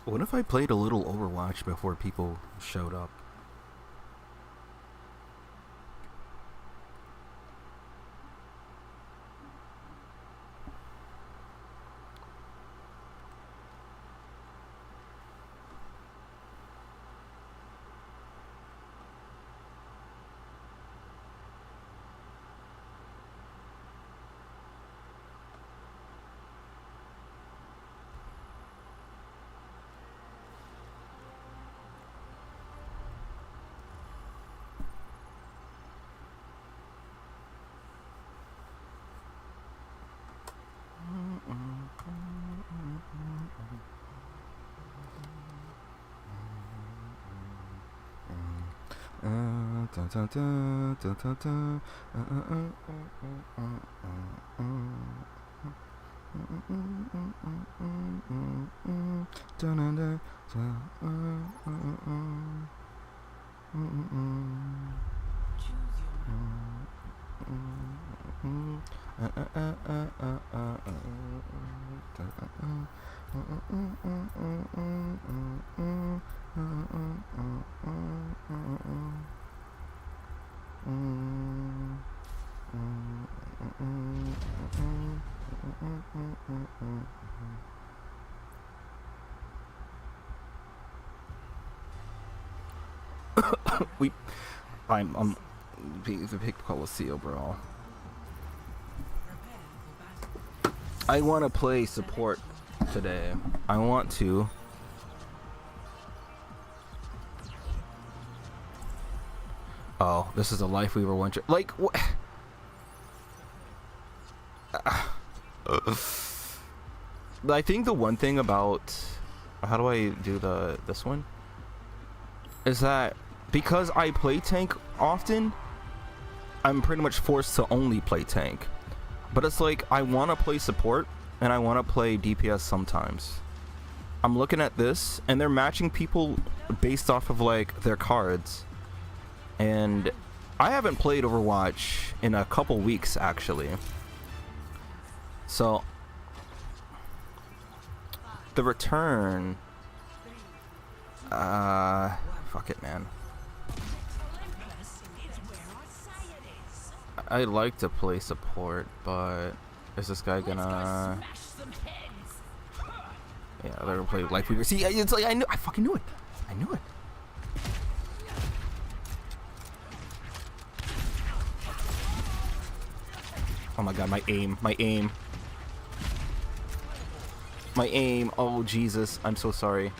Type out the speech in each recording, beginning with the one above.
What if I played a little Overwatch before people showed up? I'm the pick Coliseum, bro. I want to play support today. I want to. Oh, this is a life we were once. Like what? I think the one thing about how do I do this one is that because I play tank often, I'm pretty much forced to only play tank. But it's like I want to play support and I want to play DPS sometimes. I'm looking at this and they're matching people based off of like their cards. And I haven't played Overwatch in a couple weeks actually. So the return fuck it, man. I like to play support, but is this guy gonna? Yeah, they're gonna play Life Weaver. See, it's like I fucking knew it. I knew it. Oh my god, my aim. Oh Jesus, I'm so sorry.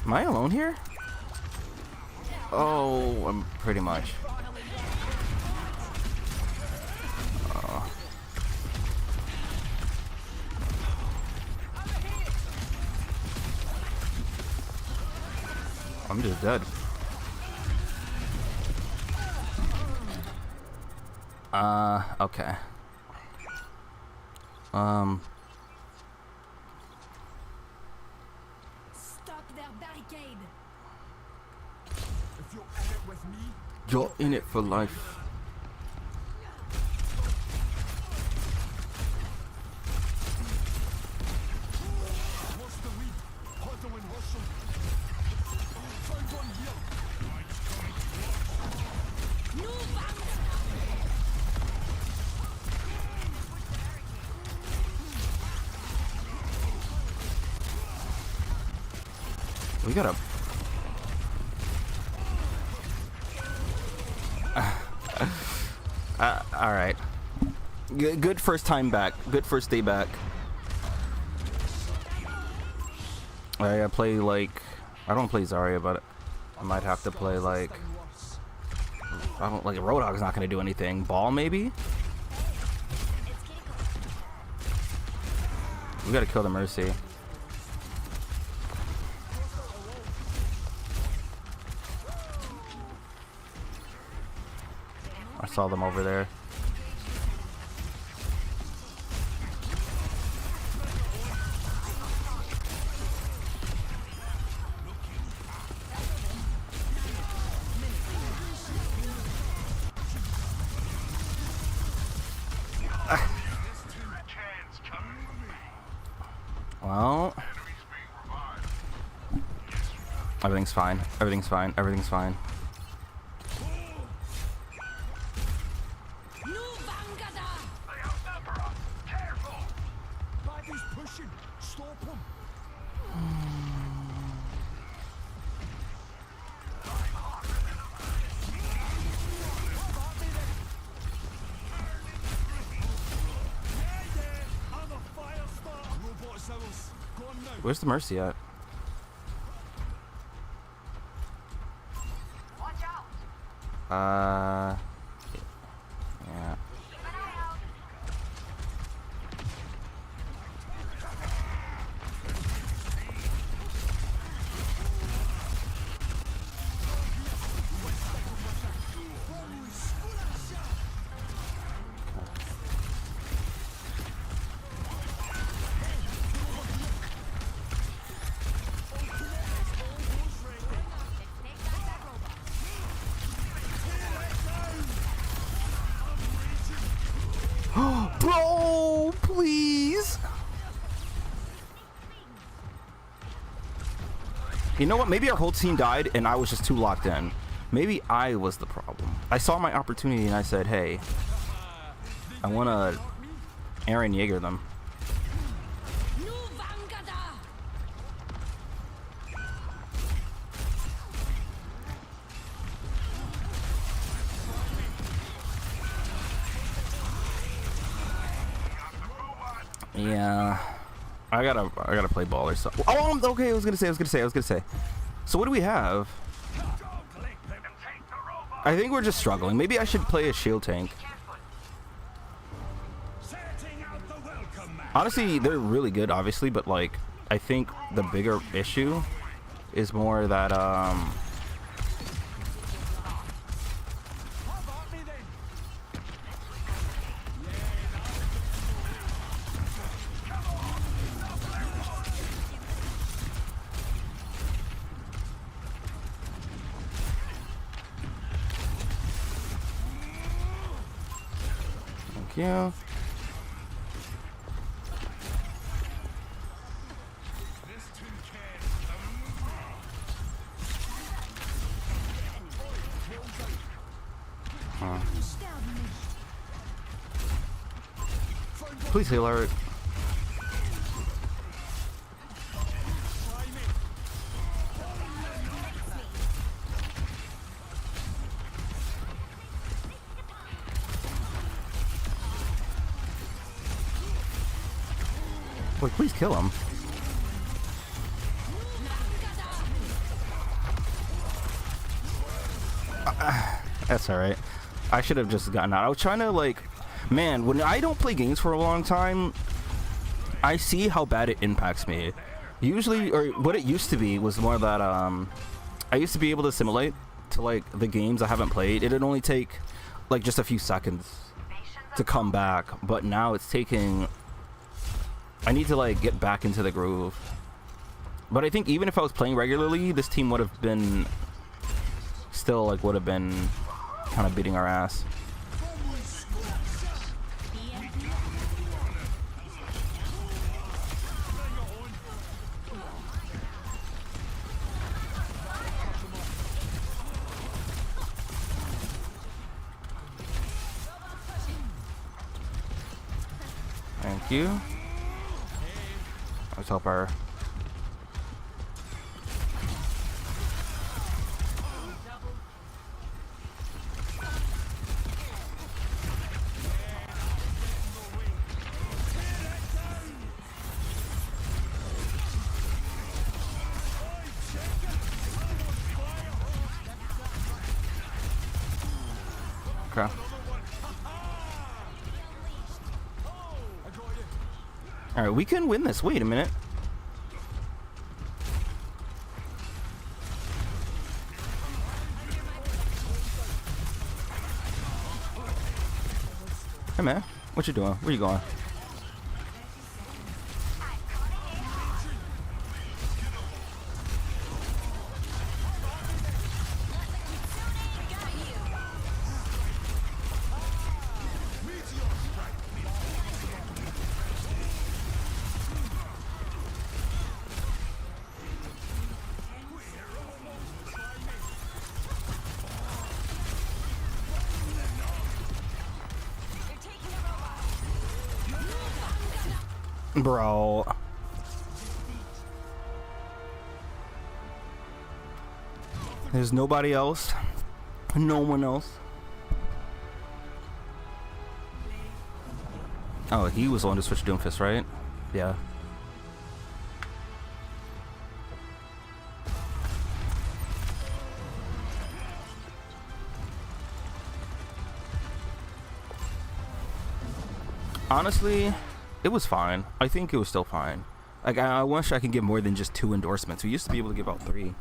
Am I alone here? Oh, I'm pretty much. I'm just dead. Okay. Stop their barricade. If you're in it with me, You're in it for life. what's the lead? Otto and Russell. Found one here. We gotta. All right. Good first time back. Good first day back. I play like I don't play Zarya, but I might have to play like I don't like Roadhog's not gonna do anything. Ball maybe. We gotta kill the Mercy. I saw them over there. Well, everything's fine. Everything's fine. Everything's fine. Baggy's pushing. Stop him. I'm a fire starter. Robot cells. Gone now. Where's the Mercy at? Yeah. Bro, please. You know what? Maybe our whole team died and I was just too locked in. Maybe I was the problem. I saw my opportunity and I said, hey, I want to Aaron Yeager them. Yeah, I gotta play ball or something. Oh, okay. I was gonna say. So what do we have? I think we're just struggling. Maybe I should play a shield tank. Honestly, they're really good, obviously, but like, I think the bigger issue is more that yeah. Please heal her. Wait, please kill him. That's alright. I should have just gotten out. I was trying to, like, man, when I don't play games for a long time, I see how bad it impacts me. Usually, or what it used to be was more that I used to be able to simulate to like the games I haven't played. It'd only take like just a few seconds to come back, but now it's taking. I need to like get back into the groove. But I think even if I was playing regularly, this team would have been still like would have been kind of beating our ass. Thank you. Let's help her. Okay. Alright, we can win this. Wait a minute. man. What you doing? Where you going? Bro. There's nobody else. No one else. Oh, he was the one to switch to Doomfist, right? Yeah. Honestly, it was fine. I think it was still fine. Like, I wish I could give more than just 2 endorsements. We used to be able to give out 3.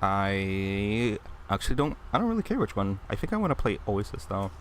I actually don't really care which one. I think I want to play Oasis though.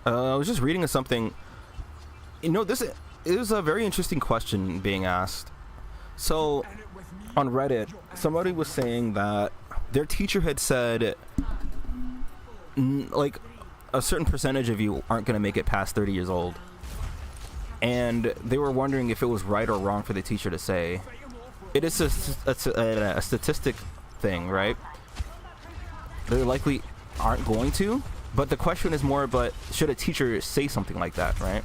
I was just reading something. You know, this is a very interesting question being asked. So, on Reddit, somebody was saying that their teacher had said, like, a certain percentage of you aren't going to make it past 30 years old. And they were wondering if it was right or wrong for the teacher to say. It is a statistic thing, right? They likely aren't going to. But the question is more, but should a teacher say something like that, right?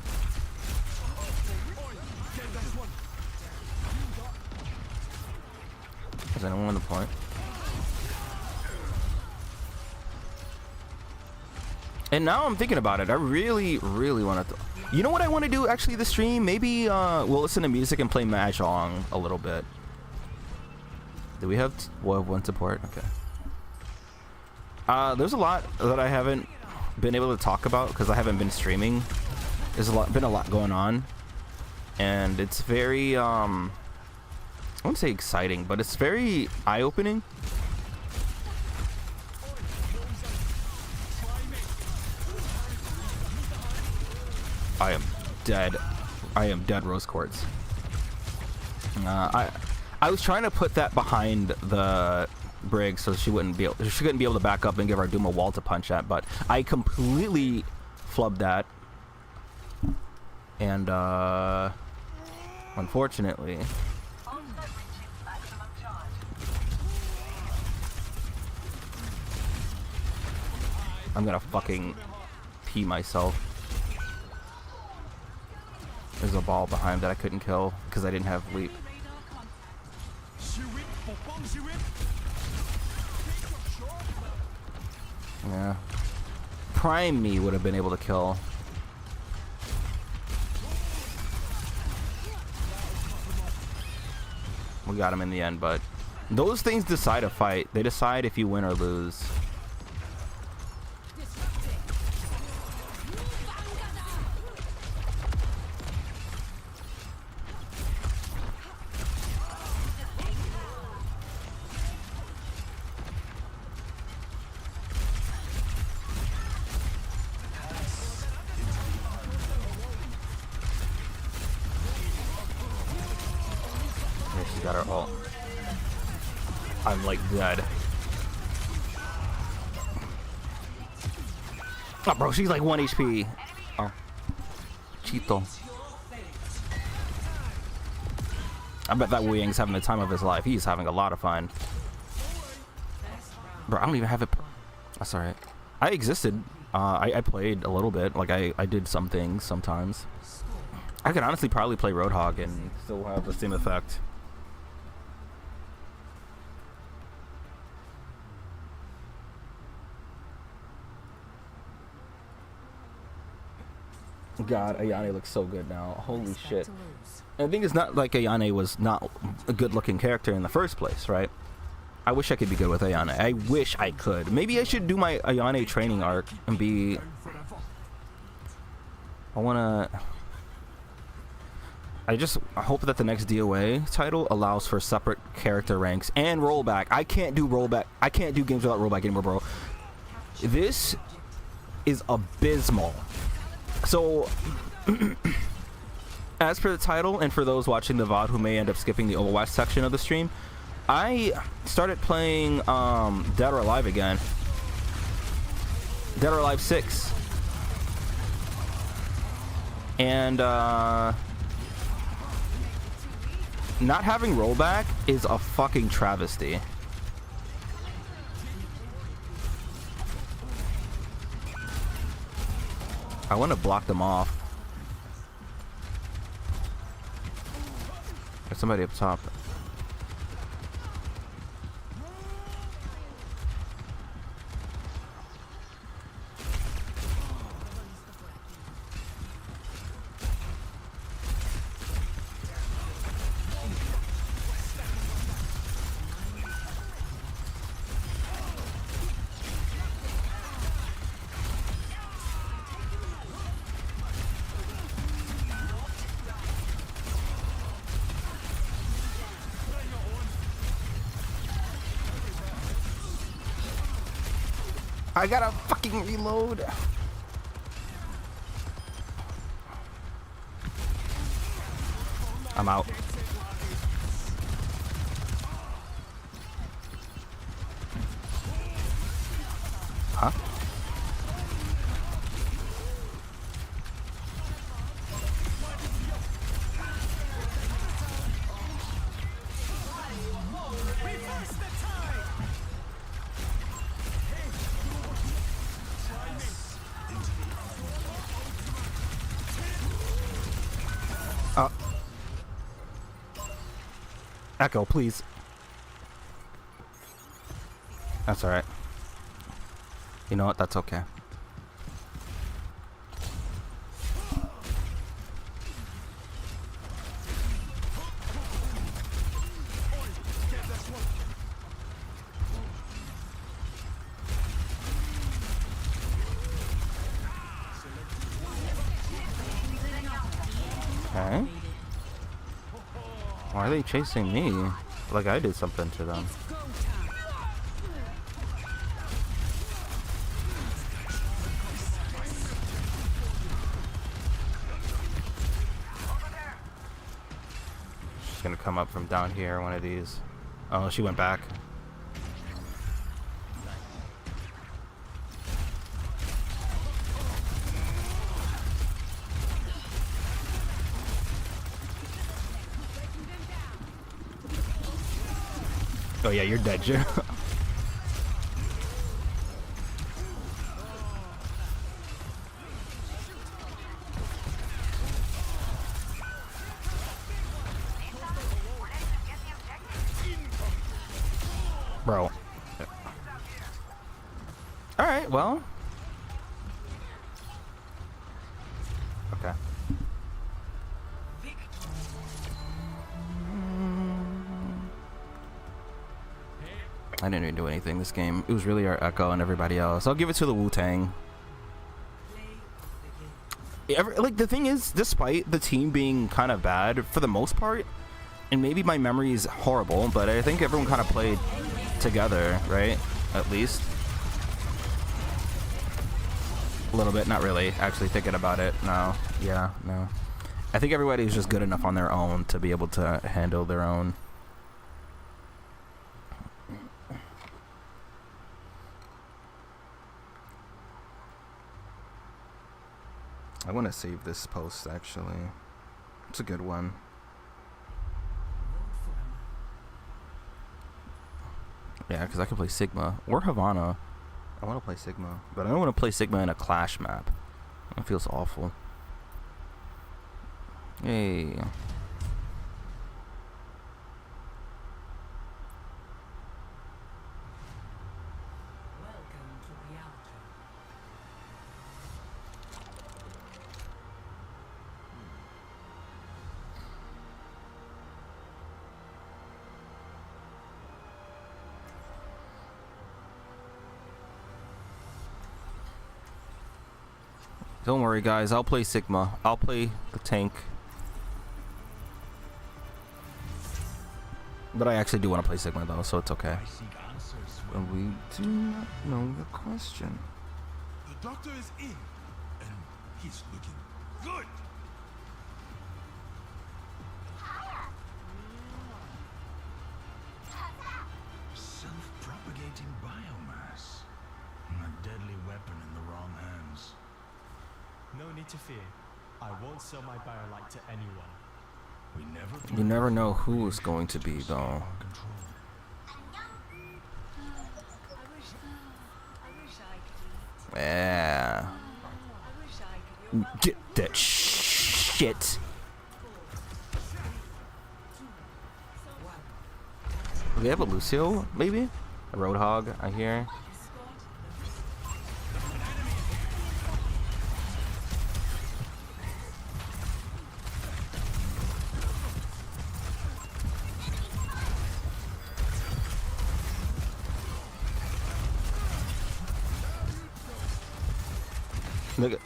Is anyone on the point? And now I'm thinking about it. I really, really want to... You know what I want to do actually this stream? Maybe we'll listen to music and play Mahjong a little bit. Do we have... We'll have 1 support? Okay. There's a lot that I haven't been able to talk about because I haven't been streaming. There's been a lot going on, and it's very I wouldn't say exciting, but it's very eye-opening. I am dead. I am dead, Rose Quartz. I was trying to put that behind the Brig so she couldn't be able to back up and give our Doom a wall to punch at, but I completely flubbed that, and unfortunately I'm gonna fucking pee myself. There's a ball behind that I couldn't kill because I didn't have leap. Yeah. Prime me would have been able to kill. We got him in the end, but those things decide a fight. They decide if you win or lose. She got her ult. I'm like dead. Oh, bro, she's like 1 HP. Oh. Cheeto. I bet that Wu Yang's having the time of his life. He's having a lot of fun. Bro, I don't even have it. That's alright. I existed. I played a little bit. Like, I did some things sometimes. I could honestly probably play Roadhog and still have the same effect. God, Ayane looks so good now. Holy shit. And the thing is not like Ayane was not a good looking character in the first place, right? I wish I could be good with Ayane. I wish I could. Maybe I should do my Ayane training arc and be... I just hope that the next DOA title allows for separate character ranks and rollback. I can't do rollback. I can't do games without rollback anymore, bro. This is abysmal. So, as per the title, and for those watching the VOD who may end up skipping the Overwatch section of the stream, I started playing Dead or Alive again. Dead or Alive 6. And not having rollback is a fucking travesty. I want to block them off. There's somebody up top. I gotta fucking reload. I'm out. Huh? Echo, please. That's alright. You know what? That's okay. Okay. Why are they chasing me? Like I did something to them. She's gonna come up from down here, one of these. Oh, she went back. Oh yeah, you're dead, Jim. Bro. Alright, well. Okay. I didn't even do anything this game. It was really our Echo and everybody else. I'll give it to the Wu-Tang. Like, the thing is, despite the team being kind of bad for the most part, and maybe my memory is horrible, but I think everyone kind of played together, right? At least. A little bit, not really. Actually thinking about it, no. Yeah, no. I think everybody was just good enough on their own to be able to handle their own I want to save this post actually. It's a good one. Yeah, because I can play Sigma or Havana. I want to play Sigma, but I don't want to play Sigma in a Clash map. That feels awful. Hey. Don't worry, guys. I'll play Sigma. I'll play the tank. But I actually do want to play Sigma, though, so it's okay. And we do not know the question. The doctor is in, and he's looking good. Self-propagating biomass. A deadly weapon in the wrong hands. No need to fear. I won't sell my biolite to anyone. You never know who it's going to be, though. Yeah. Get that shit. Do they have a Lucio, maybe? A Roadhog, I hear. Look at.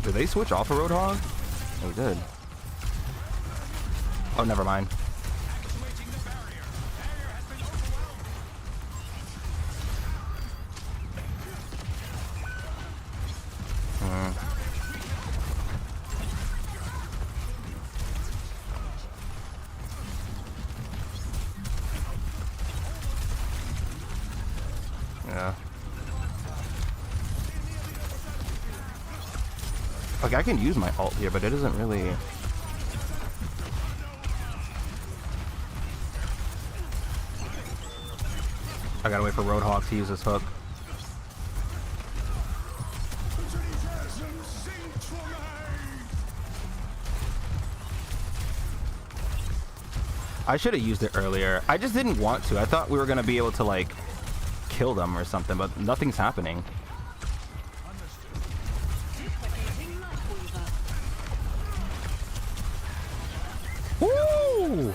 Did they switch off a Roadhog? Oh, they did. Oh, never mind. Yeah. Like, I can use my ult here, but it isn't really... I gotta wait for Roadhog to use his hook. I should have used it earlier. I just didn't want to. I thought we were gonna be able to, like, kill them or something, but nothing's happening. Woo!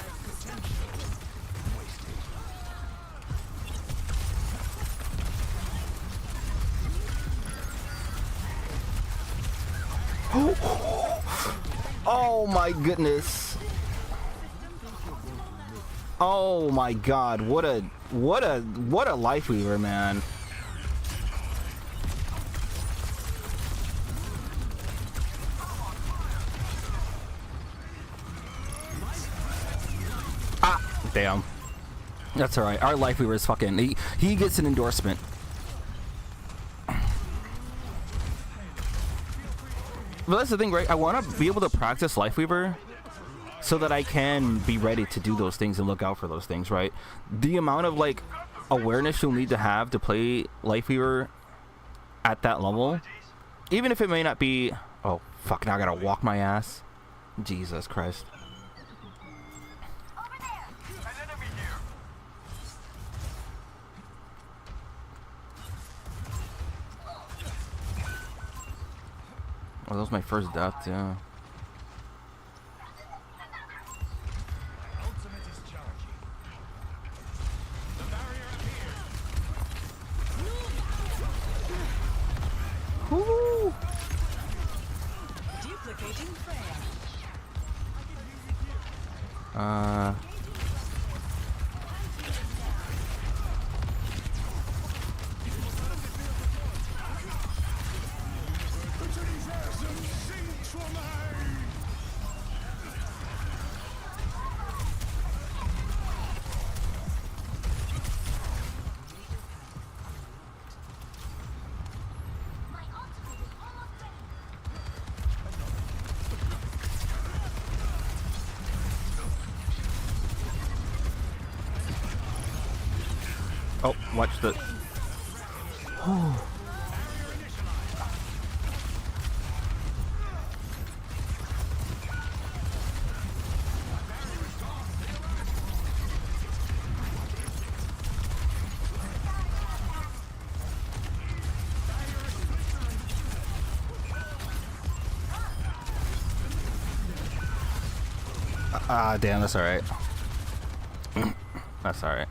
Oh my goodness. Oh my god, what a life weaver, man. Ah, damn. That's alright. Our life weaver is fucking he gets an endorsement. But that's the thing, right? I want to be able to practice Lifeweaver so that I can be ready to do those things and look out for those things, right? The amount of, like, awareness you'll need to have to play Lifeweaver at that level, even if it may not be... Oh, fuck, now I gotta walk my ass. Jesus Christ. Oh, that was my first death, yeah. Ultimate is charging. The barrier appears. Woo! Duplicating Freya. Oh, watch the. Damn, that's alright. That's alright.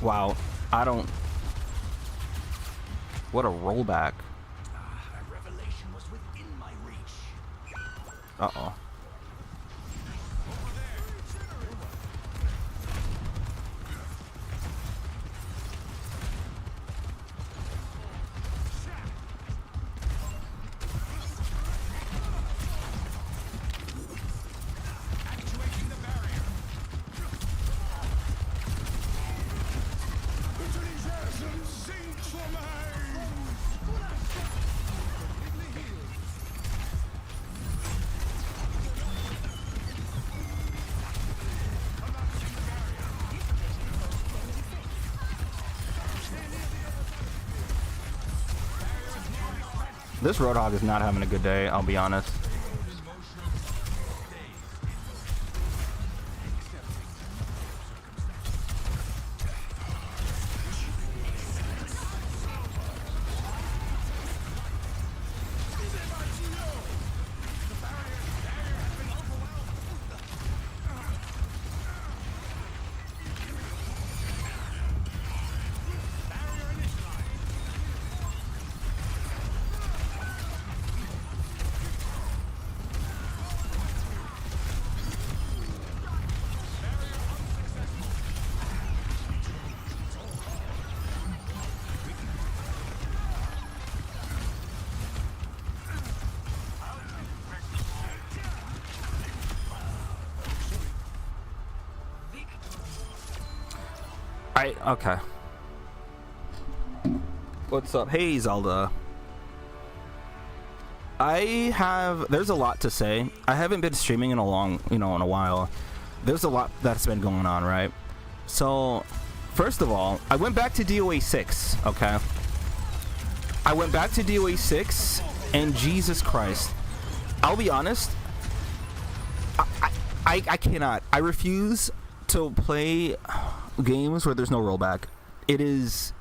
Wow, I don't. What a rollback. A revelation was within my reach. Uh-oh. This Roadhog is not having a good day, I'll be honest. Okay. What's up? Hey, Zelda. There's a lot to say. I haven't been streaming in a while. There's a lot that's been going on, right? So, first of all, I went back to DOA 6, okay? I went back to DOA 6, and Jesus Christ. I'll be honest, I cannot. I refuse to play games where there's no rollback. It's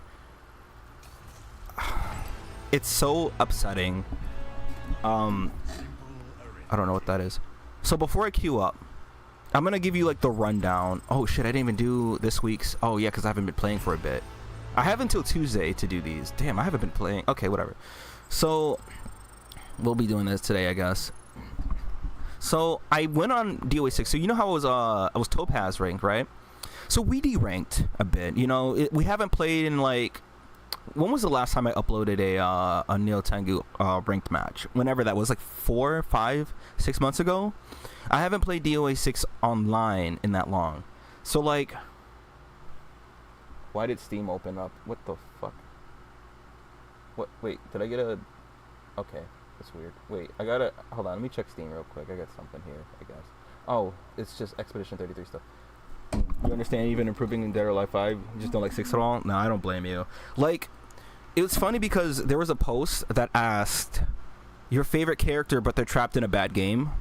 so upsetting. I don't know what that is. So before I queue up, I'm gonna give you like the rundown. Oh shit, I didn't even do this week's. Oh yeah, because I haven't been playing for a bit. I have until Tuesday to do these. Damn, I haven't been playing. Okay, whatever. So we'll be doing this today, I guess. So I went on DOA 6. So you know how I was Topaz ranked, right? So we D-ranked a bit. You know, we haven't played in like, when was the last time I uploaded a Neo Tengu ranked match? Whenever that was, like 4, 5, 6 months ago. I haven't played DOA 6 online in that long. So like, why did Steam open up? What the fuck? What? Wait, did I get a? Okay, that's weird. Wait, I gotta hold on. Let me check Steam real quick. I got something here, I guess. Oh, it's just Expedition 33 stuff. You understand? Even improving in Dead or Alive 5, you just don't like 6 at all? No, I don't blame you. Like, it was funny because there was a post that asked your favorite character, but they're trapped in a bad game,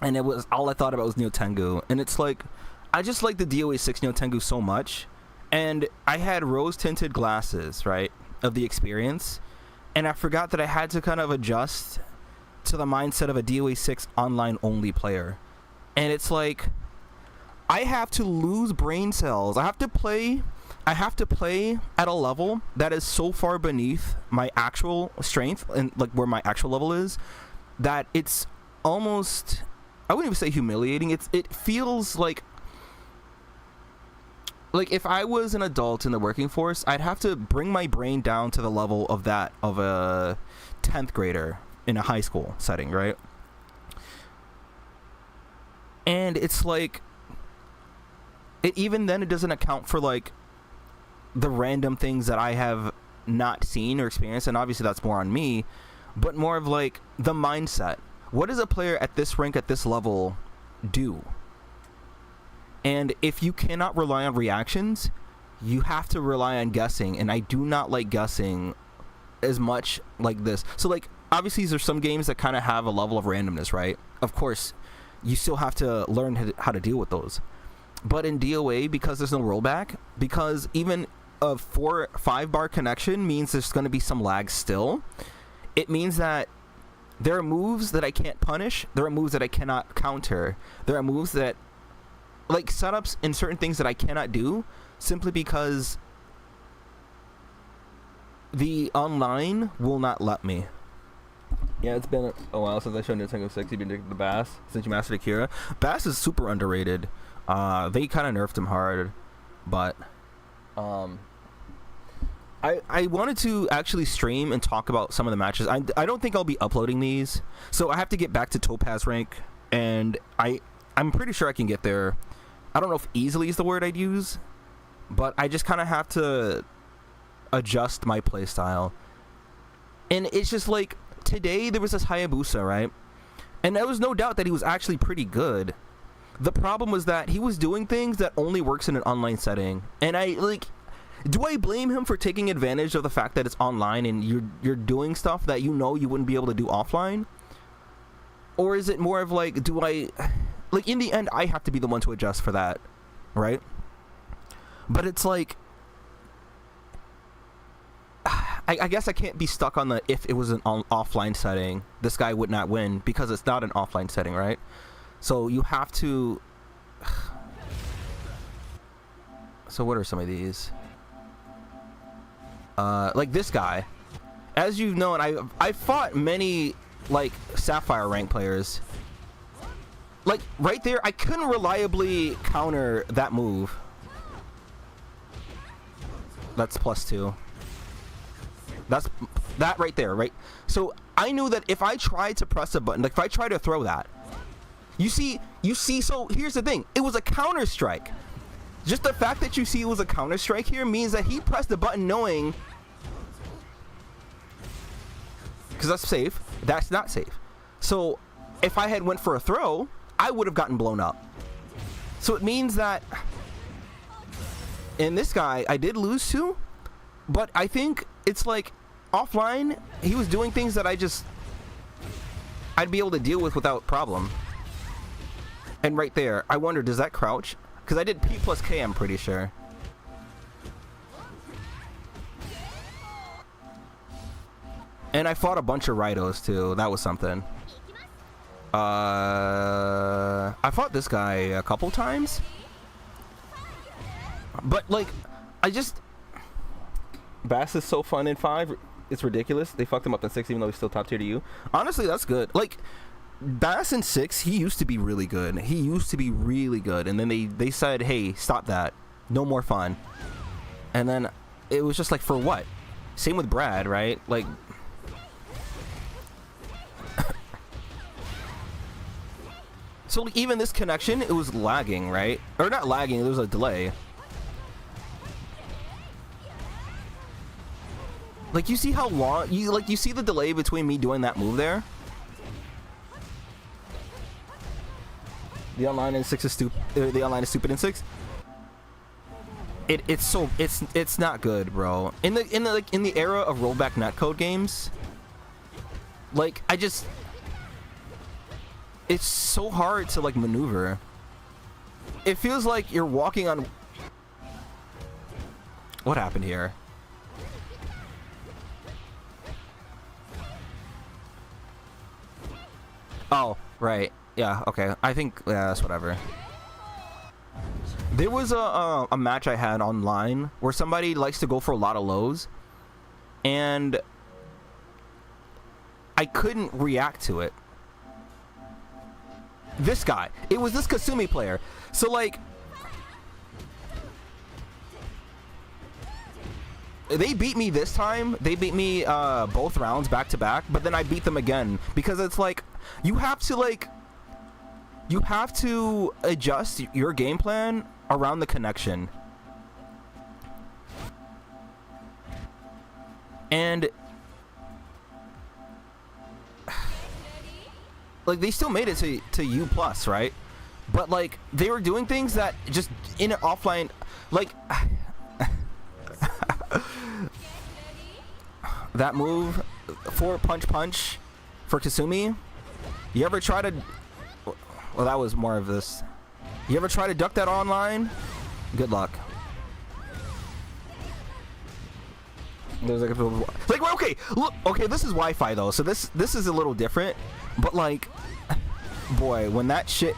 and it was all I thought about was Neo Tengu, and it's like, I just like the DOA 6 Neo Tengu so much, and I had rose-tinted glasses, right, of the experience, and I forgot that I had to kind of adjust to the mindset of a DOA 6 online-only player, and it's like, I have to lose brain cells. I have to play I have to play at a level that is so far beneath my actual strength and like where my actual level is, that it's almost, I wouldn't even say humiliating. It feels like if I was an adult in the working force, I'd have to bring my brain down to the level of that of a 10th grader in a high school setting, right? And it's like, even then it doesn't account for like the random things that I have not seen or experienced, and obviously that's more on me, but more of like the mindset. What does a player at this rank, at this level, do? And if you cannot rely on reactions, you have to rely on guessing, and I do not like guessing as much like this. So like, obviously there's some games that kind of have a level of randomness, right? Of course, you still have to learn how to deal with those. But in DOA, because there's no rollback, because even a 4-5 bar connection means there's going to be some lag still, it means that there are moves that I can't punish, there are moves that I cannot counter, there are moves that, like setups and certain things that I cannot do simply because the online will not let me. Yeah, it's been a while since I showed you Tango 6. You've been addicted to Bass since you mastered Akira. Bass is super underrated. They kind of nerfed him hard, but I wanted to actually stream and talk about some of the matches. I don't think I'll be uploading these, so I have to get back to Topaz rank, and I'm pretty sure I can get there. I don't know if easily is the word I'd use, but I just kind of have to adjust my playstyle. And it's just like, today there was this Hayabusa, right? And there was no doubt that he was actually pretty good. The problem was that he was doing things that only works in an online setting. And do I blame him for taking advantage of the fact that it's online and you're doing stuff that you know you wouldn't be able to do offline? Or is it more of like, in the end, I have to be the one to adjust for that, right? But it's like, I guess I can't be stuck on the, if it was an offline setting, this guy would not win, because it's not an offline setting, right? So you have to... So what are some of these? Like this guy. As you've known, I fought many, like, Sapphire rank players. Like, right there, I couldn't reliably counter that move. That's +2. That's that right there, right? So I knew that if I tried to press a button, like if I tried to throw that, you see, so here's the thing. It was a counter strike. Just the fact that you see it was a counter strike here means that he pressed the button knowing, because that's safe, that's not safe. So if I had went for a throw, I would have gotten blown up. So it means that in this guy, I did lose to, but I think it's like offline, he was doing things that I'd be able to deal with without problem. And right there, I wonder, does that crouch? Because I did P plus K, I'm pretty sure. And I fought a bunch of Raidos too. That was something. I fought this guy a couple times. But like, Bass is so fun in 5. It's ridiculous. They fucked him up in 6 even though he's still top tier to you. Honestly, that's good. Like, Bass in 6, he used to be really good. And then they said, hey, stop that. No more fun. And then it was just like, for what? Same with Brad, right? Like... So even this connection, it was lagging, right? Or not lagging, there was a delay. Like, you see how long you see the delay between me doing that move there? The online in 6 is stupid. The online is stupid in 6. It's not good, bro. In the era of rollback netcode games, like, it's so hard to like maneuver. It feels like you're walking on... What happened here? Oh, right. Yeah, okay. I think, yeah, that's whatever. There was a match I had online where somebody likes to go for a lot of lows, and I couldn't react to it. This guy. It was this Kasumi player. So like, they beat me this time. They beat me both rounds back to back, but then I beat them again because it's like you have to adjust your game plan around the connection. And like they still made it to U plus, right? But like they were doing things that just in an offline, like that move, forward punch for Kasumi. You ever try to? Well, that was more of this. You ever try to duck that online? Good luck. There's like okay, look, okay, this is Wi-Fi though, so this is a little different. But like, boy, when that shit,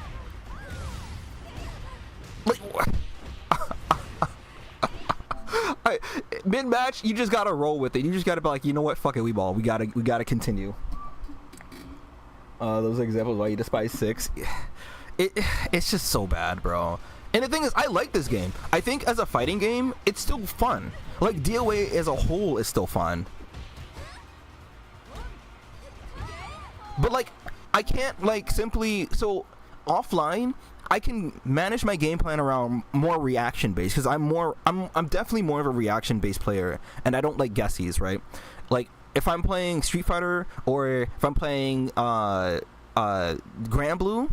like, mid match, you just gotta roll with it. You just gotta be like, you know what, fuck it, we ball. We gotta continue. Those examples why you despise 6. It's just so bad, bro. And the thing is, I like this game. I think as a fighting game, it's still fun. Like DOA as a whole is still fun. But like, I can't like simply, so offline, I can manage my game plan around more reaction based because I'm definitely more of a reaction based player, and I don't like guessies, right? Like if I'm playing Street Fighter or if I'm playing Grand Blue,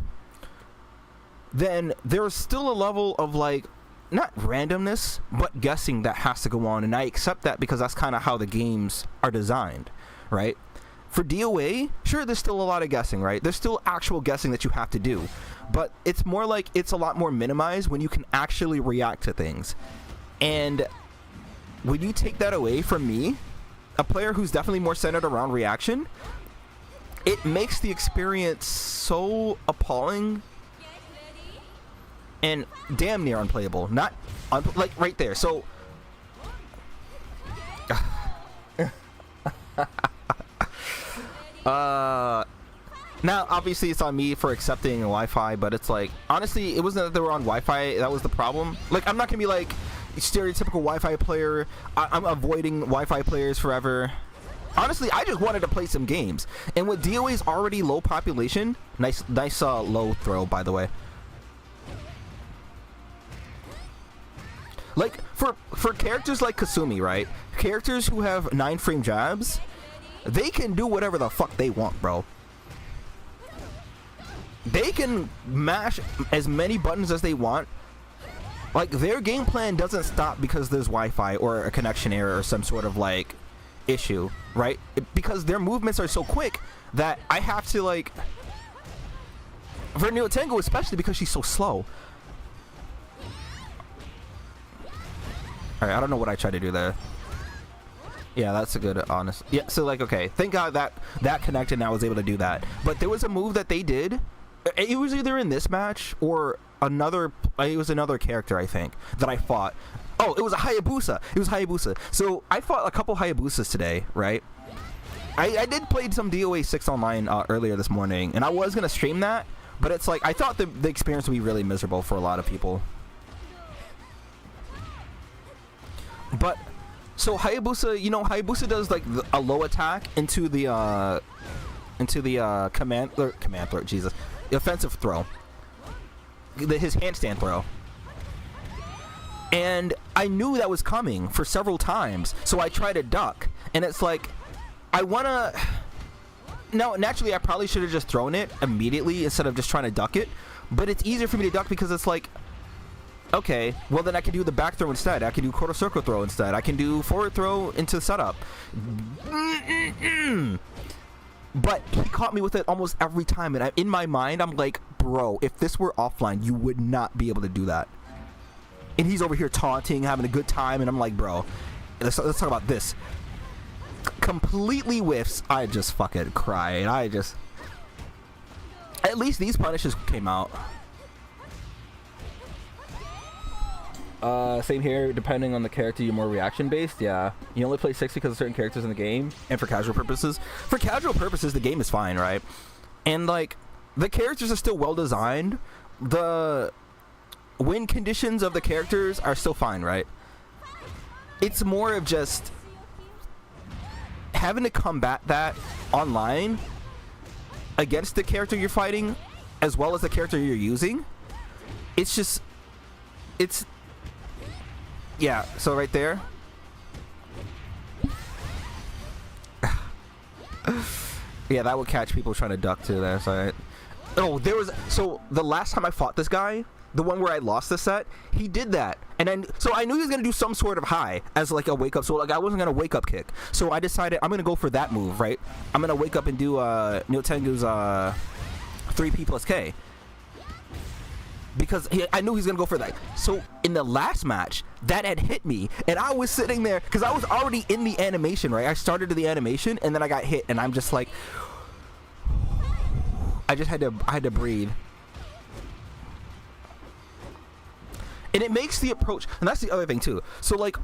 then there's still a level of like not randomness but guessing that has to go on, and I accept that because that's kind of how the games are designed, right? For DOA, sure, there's still a lot of guessing, right? There's still actual guessing that you have to do, but it's more like it's a lot more minimized when you can actually react to things. And when you take that away from me, a player who's definitely more centered around reaction, it makes the experience so appalling and damn near unplayable. Not like right there. So now obviously it's on me for accepting Wi-Fi, but it's like honestly it wasn't that they were on Wi-Fi that was the problem. Like I'm not gonna be like stereotypical Wi-Fi player. I'm avoiding Wi-Fi players forever. Honestly, I just wanted to play some games, and with DOA's already low population, nice low throw by the way. Like for characters like Kasumi, right? Characters who have 9-frame jabs, they can do whatever the fuck they want, bro. They can mash as many buttons as they want. Like their game plan doesn't stop because there's Wi-Fi or a connection error or some sort of like issue, right? Because their movements are so quick that I have to like, for Tango especially because she's so slow. Alright, I don't know what I tried to do there. Yeah, that's a good honest. Yeah, so like, okay, thank God that connected and I was able to do that. But there was a move that they did. It was either in this match or another. It was another character I think that I fought. Oh, it was a Hayabusa. It was Hayabusa. So I fought a couple Hayabusas today, right? I did play some DOA 6 online earlier this morning, and I was gonna stream that, but it's like I thought the experience would be really miserable for a lot of people. But so Hayabusa, you know, Hayabusa does like a low attack into the command throw, Jesus, the offensive throw, his handstand throw. And I knew that was coming for several times, so I tried to duck, and it's like I wanna. Now, naturally, I probably should have just thrown it immediately instead of just trying to duck it, but it's easier for me to duck because it's like, okay, well then I can do the back throw instead. I can do quarter circle throw instead. I can do forward throw into setup. But he caught me with it almost every time, and in my mind, I'm like, bro, if this were offline, you would not be able to do that. And he's over here taunting, having a good time, and I'm like, bro, let's talk about this. Completely whiffs. I just fucking cried. At least these punishes came out. Same here. Depending on the character, you're more reaction based. Yeah, you only play 6 because of certain characters in the game, and for casual purposes. For casual purposes, the game is fine, right? And like the characters are still well designed. The win conditions of the characters are still fine, right? It's more of just having to combat that online against the character you're fighting, as well as the character you're using. It's just, it's. Yeah, so right there. Yeah, that would catch people trying to duck too there. So so the last time I fought this guy, the one where I lost the set, he did that. And so I knew he was going to do some sort of high as like a wake up. So like I wasn't going to wake up kick. So I decided I'm going to go for that move, right? I'm going to wake up and do Neo Tengu's 3P plus K. Because I knew he was going to go for that. So in the last match, that had hit me. And I was sitting there, because I was already in the animation, right? I started the animation, and then I got hit. And I'm just like... I had to breathe. And it makes the approach... And that's the other thing, too. So, like,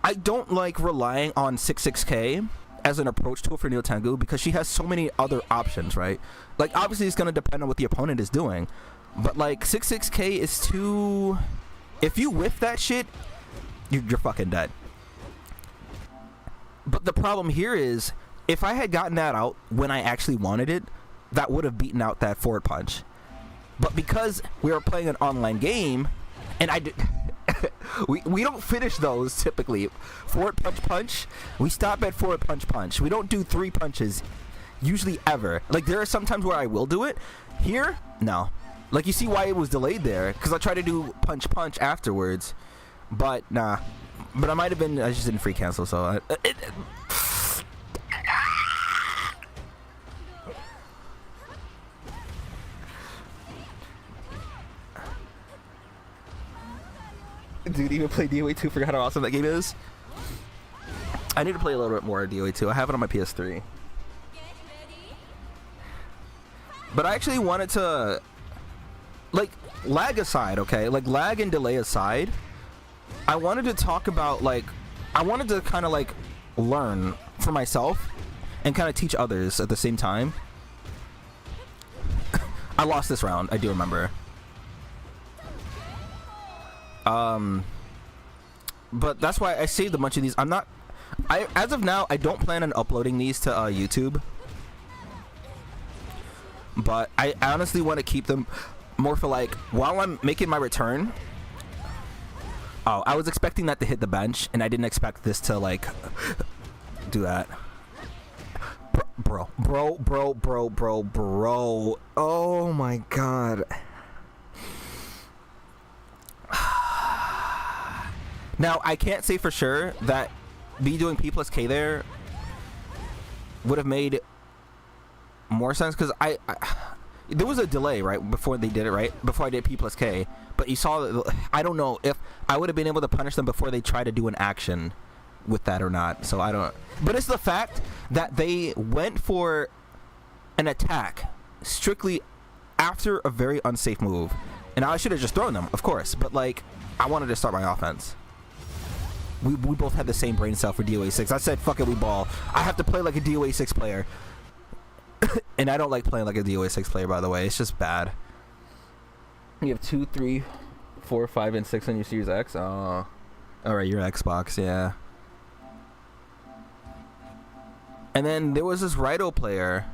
I don't like relying on 66K as an approach tool for Neo Tengu, because she has so many other options, right? Like, obviously, it's going to depend on what the opponent is doing. But like 66K is too. If you whiff that shit, you're fucking dead. But the problem here is, if I had gotten that out when I actually wanted it, that would have beaten out that forward punch. But because we were playing an online game, and I did, we don't finish those typically. Forward punch. We stop at forward punch. We don't do 3 punches, usually ever. Like there are some times where I will do it. Here, no. Like, you see why it was delayed there, because I tried to do punch afterwards, but nah. But I just didn't free cancel, so Dude, even play DOA 2, forgot how awesome that game is. I need to play a little bit more DOA 2. I have it on my PS3. But I actually wanted to... Like, lag aside, okay? Like, lag and delay aside, I wanted to talk about, like, I wanted to kind of, like, learn for myself and kind of teach others at the same time. I lost this round, I do remember. But that's why I saved a bunch of these. As of now, I don't plan on uploading these to YouTube. But I honestly want to keep them... more for like while I'm making my return. Oh, I was expecting that to hit the bench, and I didn't expect this to like do that. Bro. Oh my god. Now I can't say for sure that me doing P plus K there would have made more sense, because there was a delay right before they did it, right before I did P plus K, but you saw, I don't know if I would have been able to punish them before they try to do an action with that or not. So I don't, but it's the fact that they went for an attack strictly after a very unsafe move, and I should have just thrown them, of course, but like I wanted to start my offense. We both had the same brain cell for DOA 6. I said fuck it, we ball. I have to play like a DOA 6 player. And I don't like playing like a DOA 6 player, by the way. It's just bad. You have 2, 3, 4, 5, and 6 on your Series X? Oh. Alright, your Xbox, yeah. And then there was this Raito player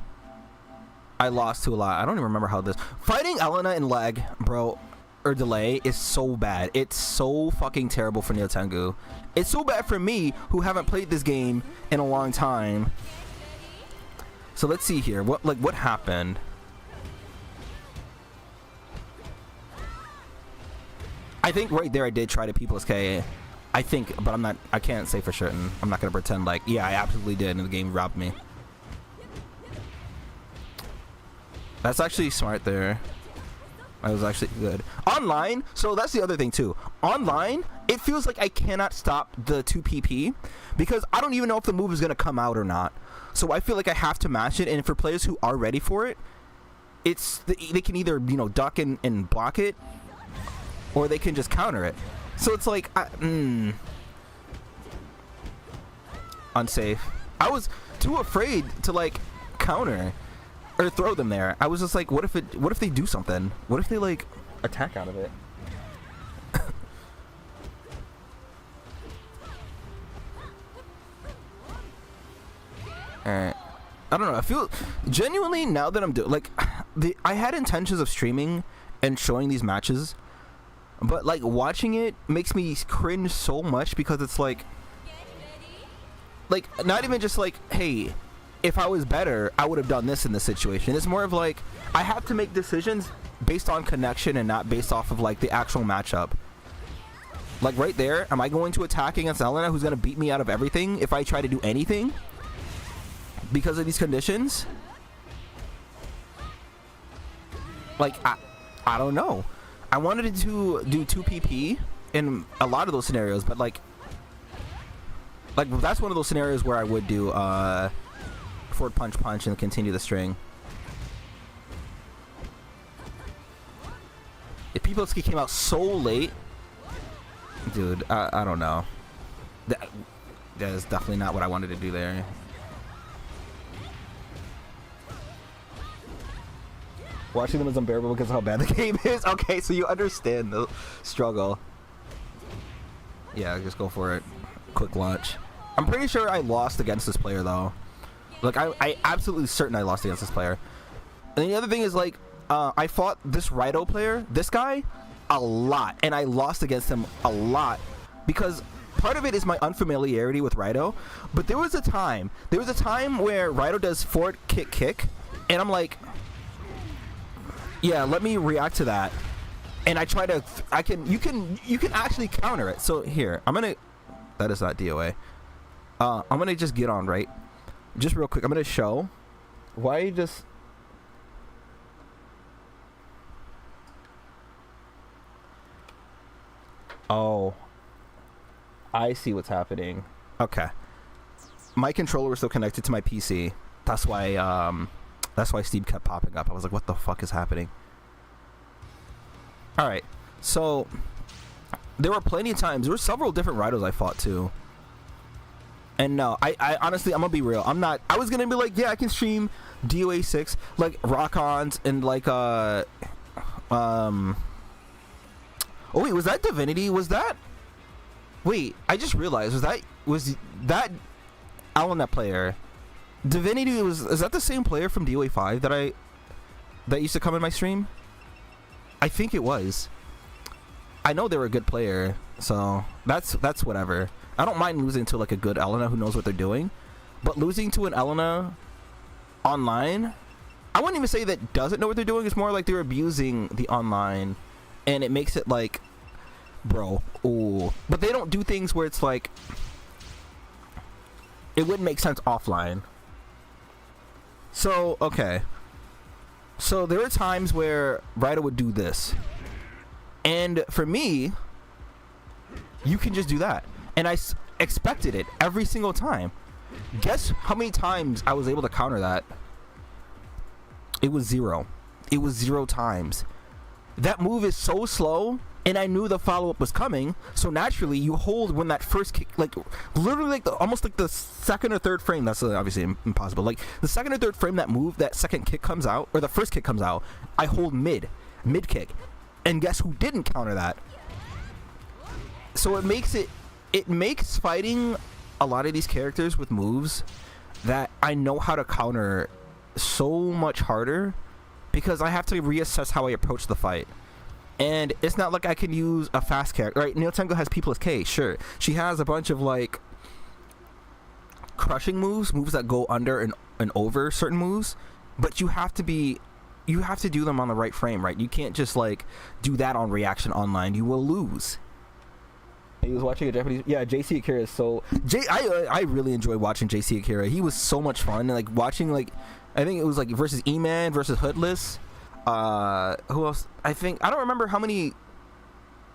I lost to a lot. I don't even remember how this... Fighting Elena in lag, bro, or delay is so bad. It's so fucking terrible for Neo Tengu. It's so bad for me, who haven't played this game in a long time. So let's see here. What happened? I think right there I did try to P plus K. I think, but I can't say for certain. I'm not gonna pretend like, yeah, I absolutely did and the game robbed me. That's actually smart there. That was actually good. Online, so that's the other thing too. Online, it feels like I cannot stop the 2PP because I don't even know if the move is gonna come out or not. So I feel like I have to match it, and for players who are ready for it, they can either, you know, duck and block it, or they can just counter it. So it's like, unsafe. I was too afraid to like counter or throw them there. I was just like, what if they do something? What if they like attack out of it? Alright. I don't know. I feel genuinely now that I'm doing like I had intentions of streaming and showing these matches, but like watching it makes me cringe so much because it's like not even just like, hey, if I was better, I would have done this in this situation. It's more of like I have to make decisions based on connection and not based off of like the actual matchup. Like right there, am I going to attack against Elena, who's gonna beat me out of everything if I try to do anything? Because of these conditions? Like, I don't know. I wanted to do 2 PP in a lot of those scenarios, but like that's one of those scenarios where I would do forward punch and continue the string. If Peopleski came out so late, dude, I don't know. That is definitely not what I wanted to do there. Watching them is unbearable because of how bad the game is. Okay, so you understand the struggle. Yeah, just go for it. Quick launch. I'm pretty sure I lost against this player though. Like I absolutely certain I lost against this player. And the other thing is like I fought this Rido player, this guy, a lot, and I lost against him a lot because part of it is my unfamiliarity with Rido. But there was a time where Rido does forward kick, and I'm like, yeah, let me react to that, and I try to. You can actually counter it. So here, that is not DOA. I'm gonna just get on right, just real quick. I'm gonna show why you just. Oh, I see what's happening. Okay, my controller was still connected to my PC. That's why Steve kept popping up. I was like, what the fuck is happening? Alright, so there were plenty of times, there were several different Ridos I fought too. And no, I honestly, I'm gonna be real. I was gonna be like, yeah, I can stream DOA 6, like Rock-Ons and like, oh wait, was that Divinity? Wait, I just realized, was that Alana player? Divinity is that the same player from DOA 5 that used to come in my stream? I think it was. I know they were a good player, so that's whatever. I don't mind losing to like a good Elena who knows what they're doing, but losing to an Elena online, I wouldn't even say that doesn't know what they're doing. It's more like they're abusing the online, and it makes it like, bro, ooh. But they don't do things where it's like, it wouldn't make sense offline. So, okay. So there are times where Rido would do this. And for me, you can just do that. And I expected it every single time. Guess how many times I was able to counter that? It was 0. It was 0 times. That move is so slow, and I knew the follow-up was coming, so naturally you hold when that first kick, like literally like almost like the second or third frame. That's obviously impossible. Like the second or third frame that second kick comes out, or the first kick comes out, I hold mid kick, and guess who didn't counter that? So it makes fighting a lot of these characters with moves that I know how to counter so much harder, because I have to reassess how I approach the fight. And it's not like I can use a fast character, right? Neo Tengo has P+K, sure. She has a bunch of like crushing moves that go under and over certain moves, but you have to do them on the right frame, right? You can't just like do that on reaction online. You will lose. He was watching a Japanese, yeah. JC Akira is so I really enjoy watching JC Akira. He was so much fun, and like watching, like, I think it was like versus E-Man versus Hoodless. Who else? I don't remember how many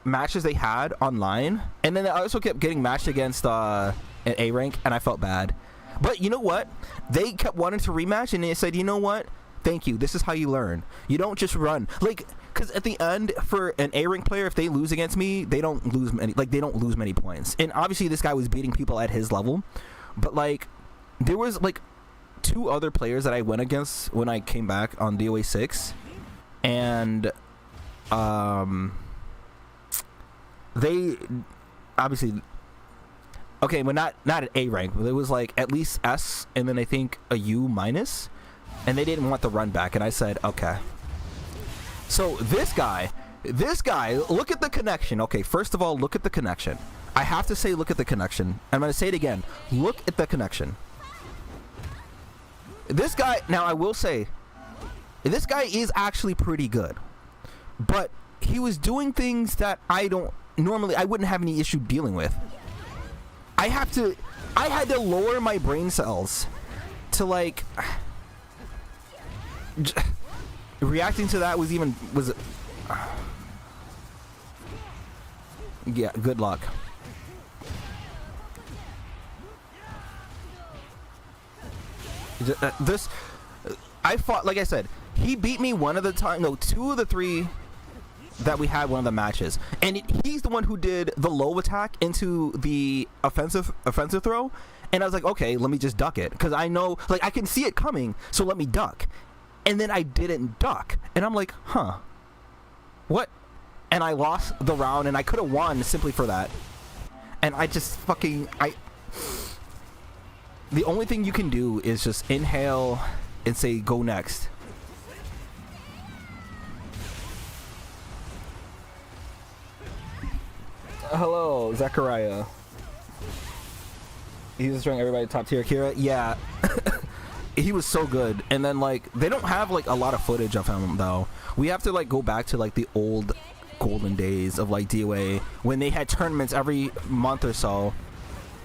matches they had online, and then I also kept getting matched against an A rank, and I felt bad. But you know what? They kept wanting to rematch, and they said, you know what? Thank you. This is how you learn. You don't just run. Like, because at the end, for an A rank player, if they lose against me, they don't lose many points. And obviously, this guy was beating people at his level, but like, there was like 2 other players that I went against when I came back on DOA 6, and they obviously, okay, but not an A rank, but it was like at least S, and then I think a U minus, and they didn't want the run back, and I said okay. So this guy, look at the connection. Okay, first of all, look at the connection. I have to say, look at the connection. I'm going to say it again. Look at the connection. This guy, now I will say, this guy is actually pretty good. But he was doing things that I wouldn't have any issue dealing with. I had to lower my brain cells to like, reacting to that was yeah, good luck. I fought, like I said, he beat me 2 of the 3 that we had one of the matches, and he's the one who did the low attack into the offensive throw, and I was like, okay, let me just duck it, because I know, like, I can see it coming, so let me duck. And then I didn't duck, and I'm like, huh, what? And I lost the round, and I could have won simply for that. And I just the only thing you can do is just inhale and say go next. Hello, Zachariah. He's just showing everybody top tier. Kira, yeah. He was so good. And then like they don't have like a lot of footage of him though. We have to like go back to like the old golden days of like DOA when they had tournaments every month or so.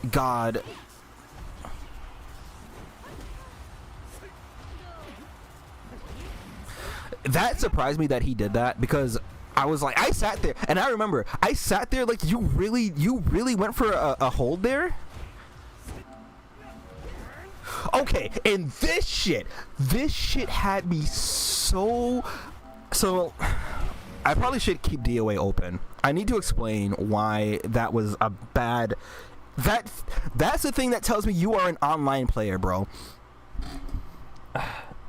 God. That surprised me that he did that, because I was like, I sat there and I remember I sat there like, you really went for a hold there? Okay, and this shit had me so I probably should keep DOA open. I need to explain why that was a bad, that's the thing that tells me you are an online player, bro.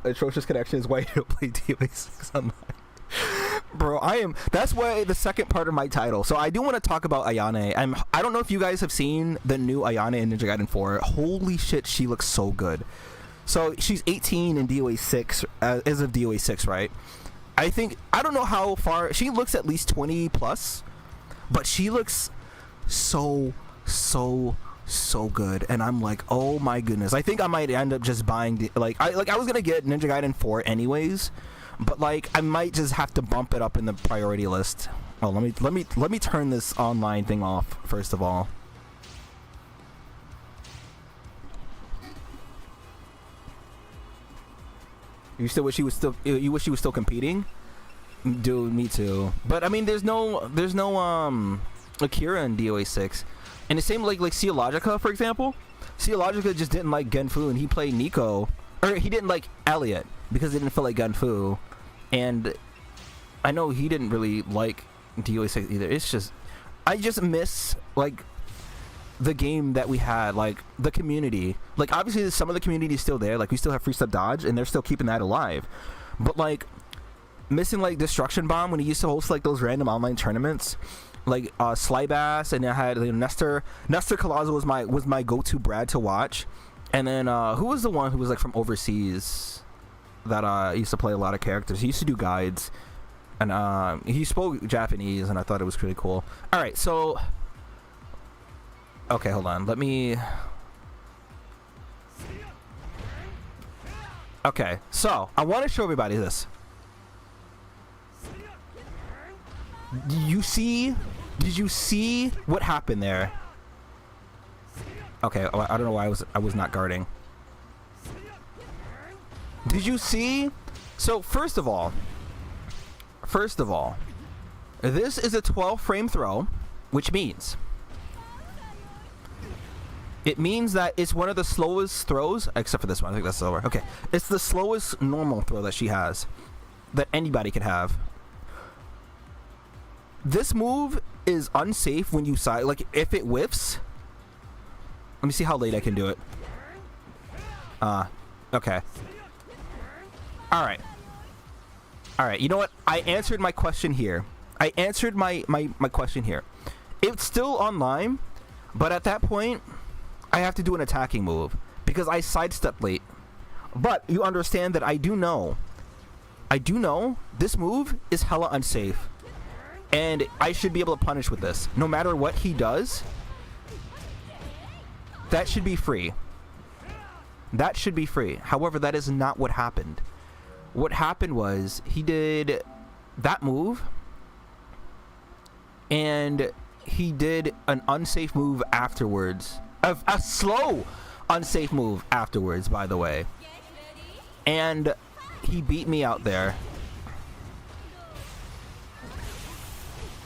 Atrocious connection is why you don't play DOA 6 online. Bro, that's why the second part of my title. So I do want to talk about Ayane. I don't know if you guys have seen the new Ayane in Ninja Gaiden 4. Holy shit, she looks so good. So she's 18 in DOA 6, as of DOA 6, right? I don't know how far, she looks at least 20 plus, but she looks so good, and I'm like, oh my goodness. I think I might end up just buying I was gonna get Ninja Gaiden 4 anyways, but like I might just have to bump it up in the priority list. Oh, let me turn this online thing off first of all. You wish she was still competing? Dude, me too. But I mean, there's no Akira in DOA 6. And the same like Theologica, for example. Theologica just didn't like Genfu, and he played Nico, or he didn't like Elliot because he didn't feel like Genfu. And I know he didn't really like DOA 6 either. It's just, I just miss like the game that we had, like the community. Like obviously some of the community is still there. Like we still have Free Step Dodge, and they're still keeping that alive. But like missing like Destruction Bomb when he used to host like those random online tournaments. Like Slybass, and I had Nestor Colazo was my go-to Brad to watch. And then who was the one who was like from overseas that used to play a lot of characters? He used to do guides, and he spoke Japanese, and I thought it was pretty cool. All right, so okay, hold on, let me. Okay, so I want to show everybody this. Did you see what happened there? Okay, I don't know why I was not guarding. Did you see? So first of all, this is a 12 frame throw, which means it means that it's one of the slowest throws, except for this one. I think that's slower. Okay, it's the slowest normal throw that she has, that anybody could have. This move is unsafe when you side, like if it whiffs. Let me see how late I can do it. Okay. All right. You know what? I answered my question here. I answered my question here. It's still online, but at that point, I have to do an attacking move because I sidestepped late. But you understand that I do know this move is hella unsafe, and I should be able to punish with this. No matter what he does, that should be free. That should be free. However, that is not what happened. What happened was he did that move, and he did an unsafe move afterwards. A slow unsafe move afterwards, by the way. And he beat me out there.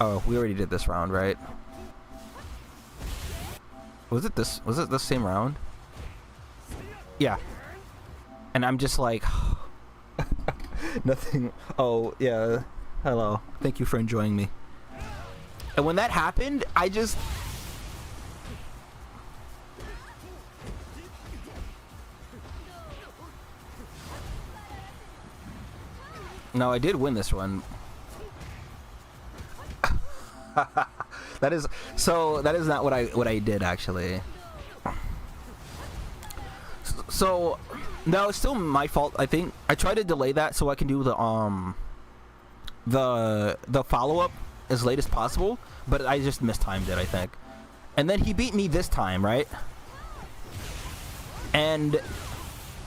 Oh, we already did this round, right? Was it this same round? Yeah. And I'm just like nothing. Oh, yeah. Hello. Thank you for enjoying me. And when that happened, I just No, I did win this one. That is not what I did actually. So no, it's still my fault. I think I tried to delay that so I can do the follow-up as late as possible, but I just mistimed it, I think. And then he beat me this time, right? And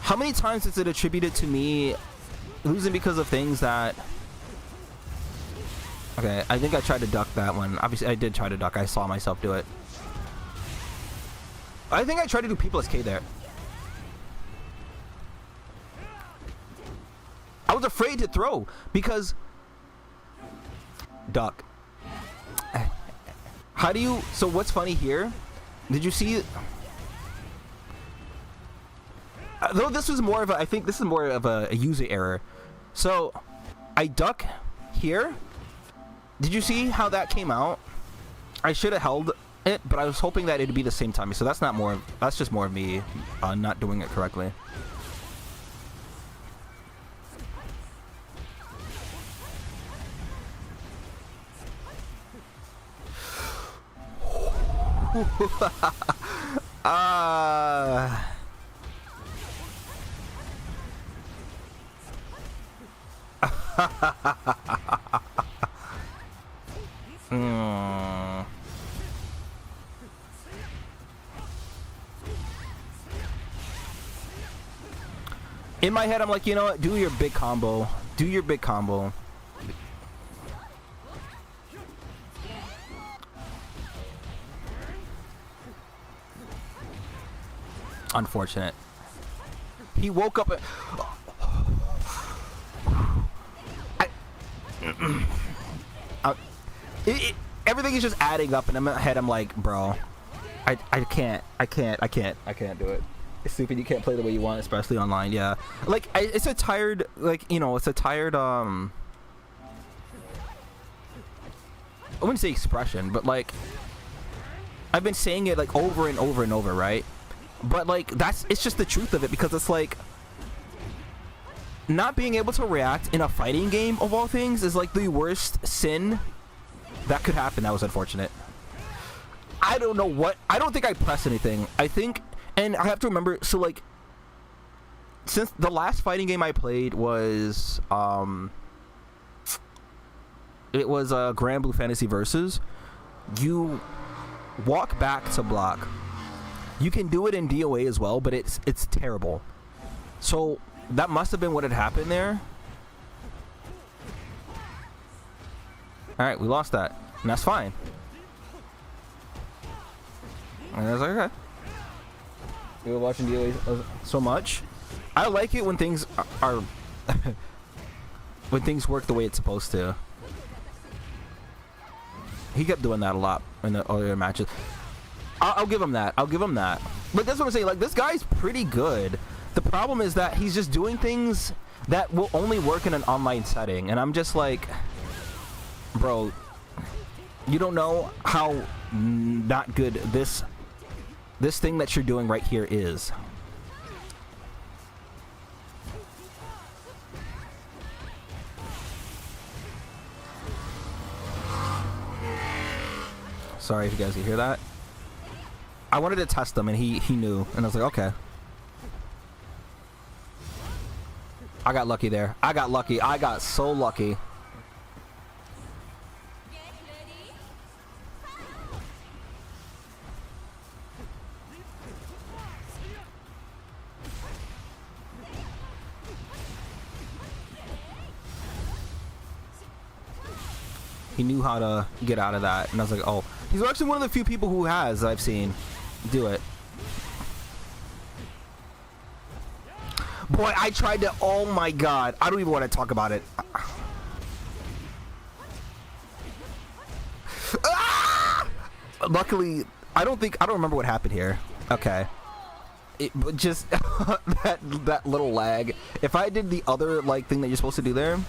how many times is it attributed to me losing because of things that... Okay, I think I tried to duck that one. Obviously, I did try to duck. I saw myself do it. I think I tried to do P plus K there. I was afraid to throw because... Duck. How do you... So what's funny here? Did you see... Though this was more of a... I think this is more of a user error. So, I duck here. Did you see how that came out? I should have held it, but I was hoping that it'd be the same time. So that's not more... That's just more of me not doing it correctly. In my head, I'm like, you know what? Do your big combo. Do your big combo. Unfortunate. He woke up. Everything is just adding up, and in my head, I'm like, bro, I can't do it. It's stupid. You can't play the way you want, especially online. Yeah, like it's a tired, like, you know, it's a tired. I wouldn't say expression, but like I've been saying it like over and over and over, right? But like it's just the truth of it, because it's like not being able to react in a fighting game of all things is like the worst sin that could happen. That was unfortunate. I don't know what. I don't think I pressed anything. I think, and I have to remember. So like, since the last fighting game I played was it was Grand Blue Fantasy Versus. You walk back to block. You can do it in DOA as well, but it's terrible. So that must have been what had happened there. Alright, we lost that. And that's fine. And I was like, okay. We were watching DOA so much. I like it when things are... when things work the way it's supposed to. He kept doing that a lot in the earlier matches. I'll give him that. I'll give him that. But that's what I'm saying. Like, this guy's pretty good. The problem is that he's just doing things that will only work in an online setting, and I'm just like, bro, you don't know how not good this thing that you're doing right here is. Sorry if you guys can hear that. I wanted to test him, and he knew, and I was like, okay. I got lucky there. I got lucky. I got so lucky. He knew how to get out of that, and I was like, oh. He's actually one of the few people who has, I've seen, do it. Boy, I tried to, oh my god. I don't even want to talk about it. Ah! Luckily, I don't remember what happened here. Okay. But just that little lag. If I did the other like thing that you're supposed to do there,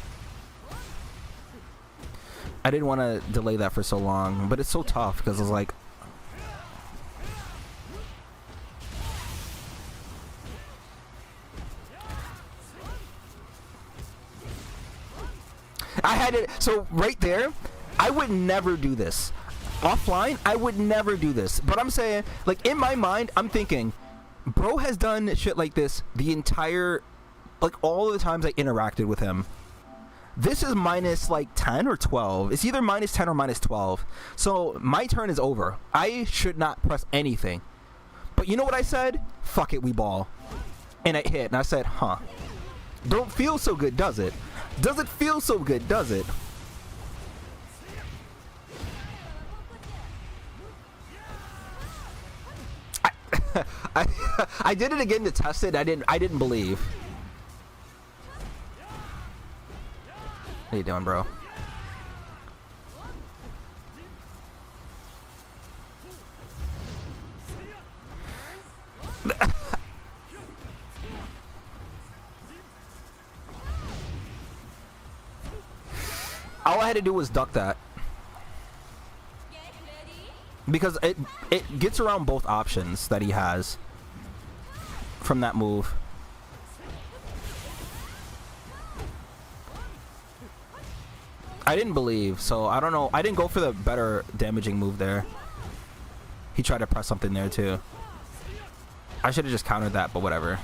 I didn't want to delay that for so long, but it's so tough because it's like, I had it. So right there, I would never do this. Offline, I would never do this. But I'm saying, like, in my mind, I'm thinking, bro has done shit like this the entire, like, all the times I interacted with him. This is minus like 10 or 12. It's either minus 10 or minus 12. So my turn is over. I should not press anything. But you know what I said? Fuck it, we ball. And it hit. And I said, huh. Don't feel so good, does it? Does it feel so good, does it? I did it again to test it. I didn't believe. How you doing, bro? All I had to do was duck that. Because it gets around both options that he has from that move. I didn't believe, so I don't know. I didn't go for the better damaging move there. He tried to press something there too. I should have just countered that, but whatever.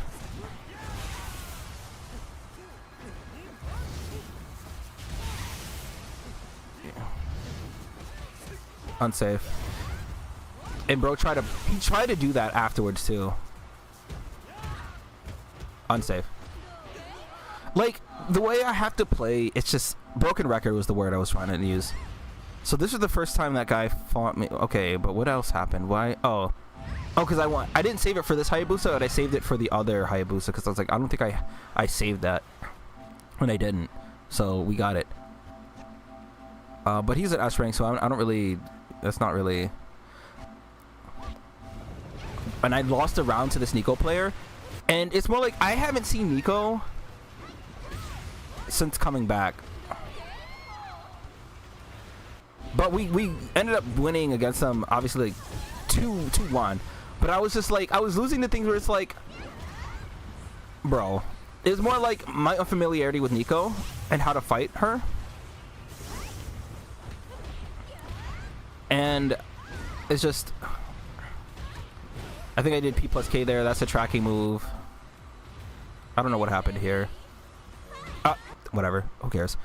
Unsafe. And bro tried to do that afterwards too. Unsafe. Like, the way I have to play, it's just broken record was the word I was trying to use. So this is the first time that guy fought me. Okay, but what else happened? Why? Oh, because I didn't save it for this Hayabusa, but I saved it for the other Hayabusa because I was like, I don't think I saved that, and I didn't. So we got it. But he's at S rank, so I don't really. That's not really. And I lost a round to this Nico player, and it's more like I haven't seen Nico since coming back. But we ended up winning against them, obviously, like 2-1. But I was just like, I was losing the things where it's like, bro, it's more like my unfamiliarity with Nico and how to fight her. And it's just, I think I did P plus K there. That's a tracking move. I don't know what happened here. Whatever. Who cares?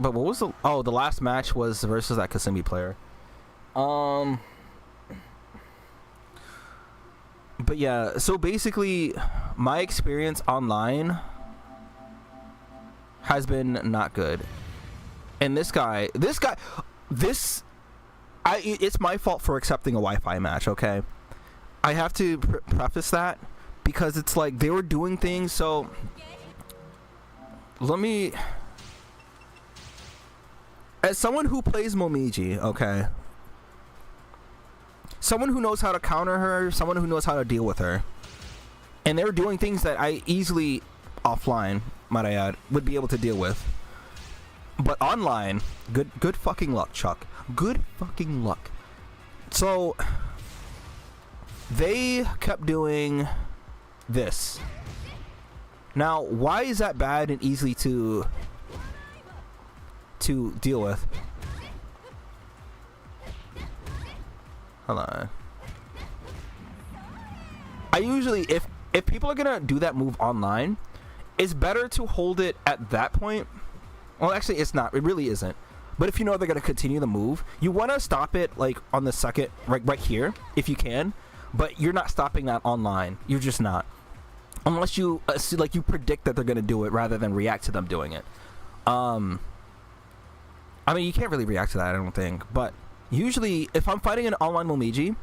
But what was the... Oh, the last match was versus that Kasumi player. But yeah, so basically, my experience online has been not good. And it's my fault for accepting a Wi-Fi match, okay? I have to preface that because it's like they were doing things, so... Let me... As someone who plays Momiji, okay? someone who knows how to counter her, someone who knows how to deal with her. And they're doing things that I easily, offline, might I add, would be able to deal with. But online, good fucking luck, Chuck. Good fucking luck. So, they kept doing this. Now, why is that bad and easily to deal with? Hold on. I usually, if people are gonna do that move online, it's better to hold it at that point. Well, actually, it's not. It really isn't. But if you know they're gonna continue the move, you want to stop it like on the second, right here, if you can. But you're not stopping that online. You're just not, unless you like you predict that they're gonna do it rather than react to them doing it. I mean, you can't really react to that, I don't think. But usually, if I'm fighting an online Momiji,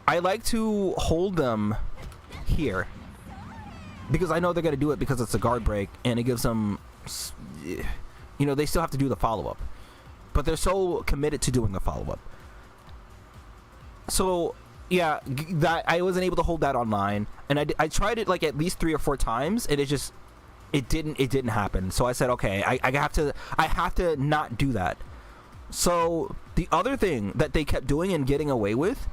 I like to hold them here because I know they're gonna do it because it's a guard break and it gives them, you know, they still have to do the follow-up, but they're so committed to doing the follow-up. So yeah, that I wasn't able to hold that online, and I tried it like at least 3 or 4 times, and it didn't happen. So I said, okay, I have to not do that. So the other thing that they kept doing and getting away with,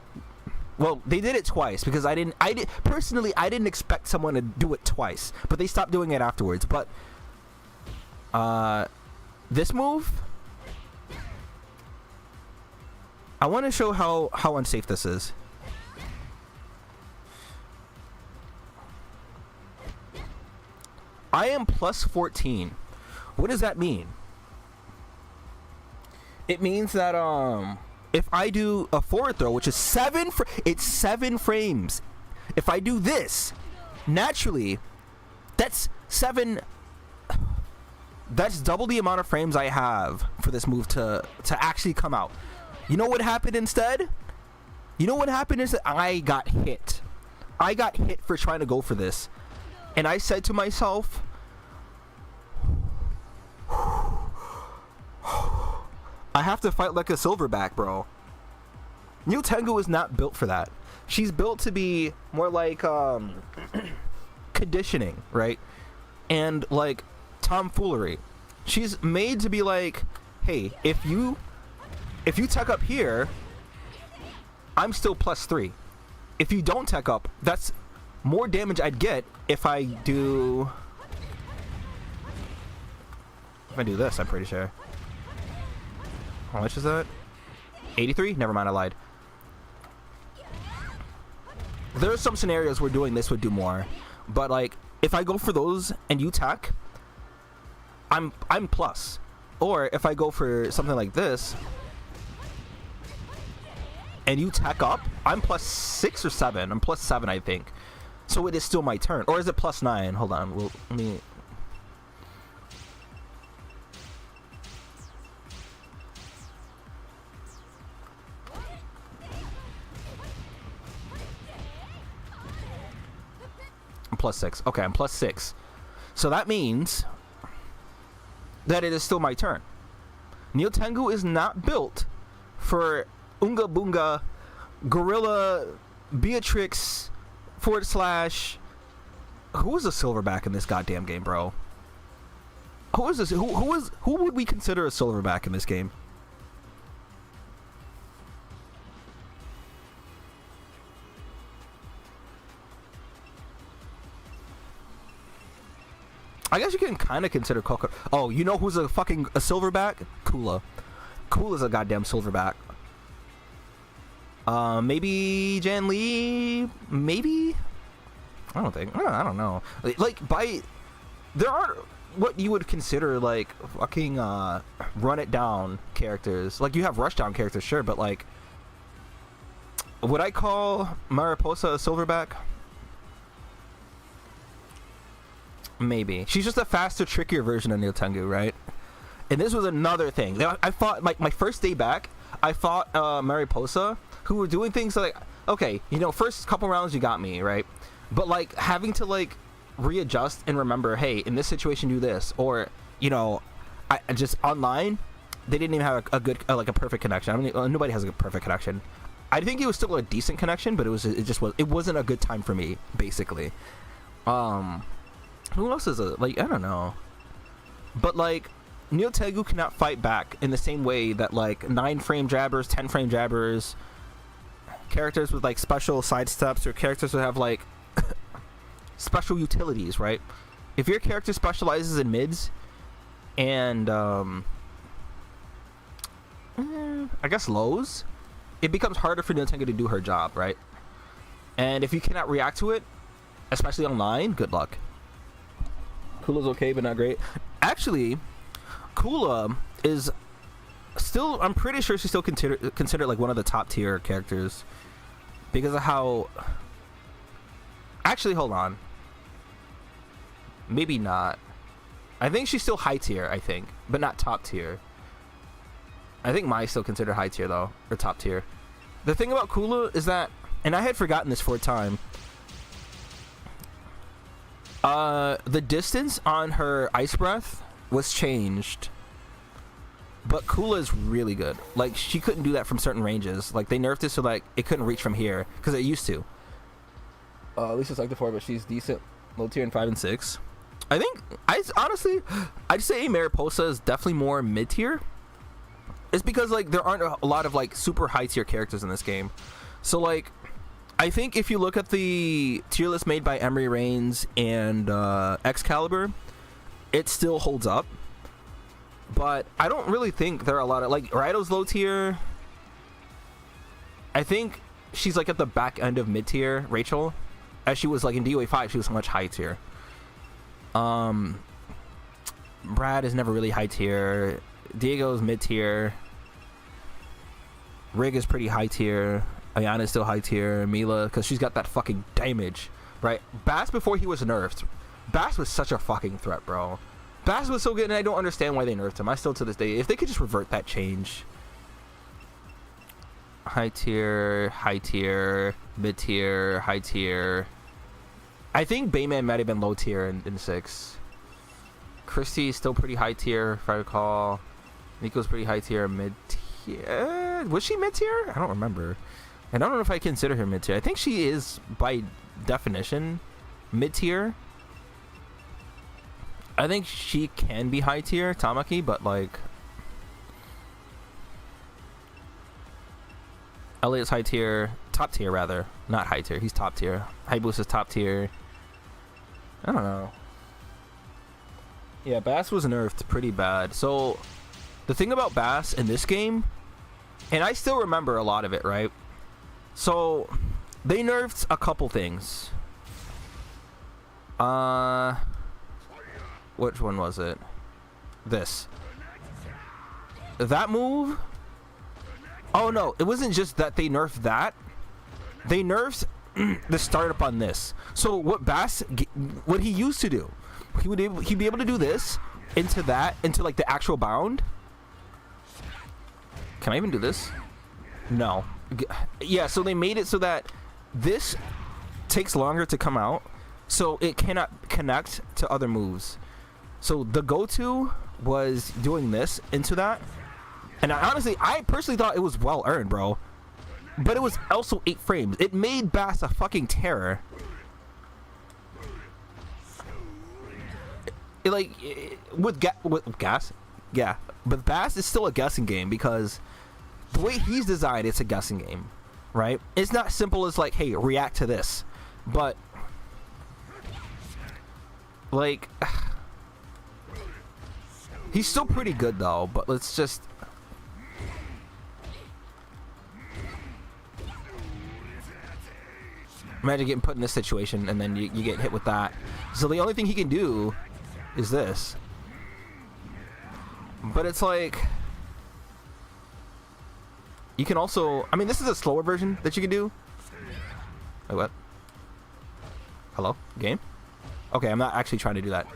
well, they did it twice because I didn't expect someone to do it twice, but they stopped doing it afterwards. But this move, I want to show how unsafe this is. I am plus 14. What does that mean? It means that if I do a forward throw, which is 7 frames. If I do this, naturally, that's 7. That's double the amount of frames I have for this move to actually come out. You know what happened instead? You know what happened is that I got hit. I got hit for trying to go for this. And I said to myself, I have to fight like a silverback, bro. New Tengu is not built for that. She's built to be more like conditioning, right? And like tomfoolery. She's made to be like, hey, if you tech up here, I'm still plus 3. If you don't tech up, that's more damage I'd get if I do this, I'm pretty sure. How much is that? 83? Never mind, I lied. There are some scenarios where doing this would do more, but like if I go for those and you tech, I'm plus. Or if I go for something like this and you tech up, I'm plus 6 or 7. I'm plus 7, I think. So it is still my turn. Or is it plus 9? Hold on. Well, let me... I'm plus 6. Okay, I'm plus 6. So that means that it is still my turn. Neo Tengu is not built for Unga Boonga, Gorilla, Beatrix, / who is a silverback in this goddamn game, bro? Who is this? Who would we consider a silverback in this game? I guess you can kind of consider Coco. Oh, you know who's a silverback? Kula. Kula's a goddamn silverback. Maybe Jan Lee? Maybe? I don't know. Like, there are what you would consider, like, fucking, run it down characters. Like, you have rush down characters, sure, but, like, would I call Mariposa a silverback? Maybe. She's just a faster, trickier version of Neo Tengu, right? And this was another thing. I fought, my first day back, I fought Mariposa, who were doing things like, okay, you know, first couple rounds you got me, right? But like having to like readjust and remember, hey, in this situation do this, or you know, I just online, they didn't even have a good like a perfect connection. I mean, nobody has a perfect connection. I think it was still a decent connection, but it wasn't a good time for me, basically. Who else is it? Like, I don't know. But like, Neo Tegu cannot fight back in the same way that like 9-frame jabbers, 10-frame jabbers, characters with like special side steps, or characters that have like special utilities, right? If your character specializes in mids and I guess lows, it becomes harder for Neo Tegu to do her job, right? And if you cannot react to it, especially online, good luck. Kula's okay, but not great. Actually, Kula is still, I'm pretty sure she's still considered like one of the top tier characters because of how, actually, hold on. Maybe not. I think she's still high tier, I think, but not top tier. I think Mai's still considered high tier though, or top tier. The thing about Kula is that, and I had forgotten this for a time, the distance on her ice breath was changed, but Kula is really good. Like, she couldn't do that from certain ranges. Like, they nerfed it so like it couldn't reach from here because it used to. At least it's like the 4, but she's decent low tier in 5 and 6. I think honestly I'd say Mariposa is definitely more mid tier. It's because like there aren't a lot of like super high tier characters in this game, so like I think if you look at the tier list made by Emery Reigns and Excalibur, it still holds up. But I don't really think there are a lot of, like, Raido's low tier. I think she's like at the back end of mid tier. Rachel, as she was like in DOA 5, she was much high tier. Brad is never really high tier. Diego's mid tier. Rig is pretty high tier. Ayane is still high tier. Mila, because she's got that fucking damage, right? Bass, before he was nerfed, Bass was such a fucking threat, bro. Bass was so good, and I don't understand why they nerfed him. I still, to this day, if they could just revert that change. High tier, mid tier, high tier. I think Bayman might have been low tier in 6. Christy is still pretty high tier, if I recall. Nico's pretty high tier, mid tier. Was she mid tier? I don't remember. And I don't know if I consider her mid tier. I think she is, by definition, mid tier. I think she can be high tier, Tamaki, but like Elliot's high tier, top tier rather, not high tier. He's top tier. Hayabusa is top tier. I don't know. Yeah, Bass was nerfed pretty bad. So the thing about Bass in this game, and I still remember a lot of it, right? So they nerfed a couple things. Which one was it? This. That move? Oh no, it wasn't just that they nerfed that. They nerfed the startup on this. So what what he used to do, he'd be able to do this into that, into like the actual bound. Can I even do this? No. Yeah, so they made it so that this takes longer to come out, so it cannot connect to other moves. So the go-to was doing this into that. And I personally thought it was well earned, bro. But it was also 8 frames. It made Bass a fucking terror. With gas? Yeah. But Bass is still a guessing game because the way he's designed, it's a guessing game, right? It's not simple as like, hey, react to this. But, like, he's still pretty good though, but let's just... Imagine getting put in this situation and then you get hit with that. So the only thing he can do is this. But it's like... You can also... I mean, this is a slower version that you can do. Wait, what? Hello? Game? Okay, I'm not actually trying to do that.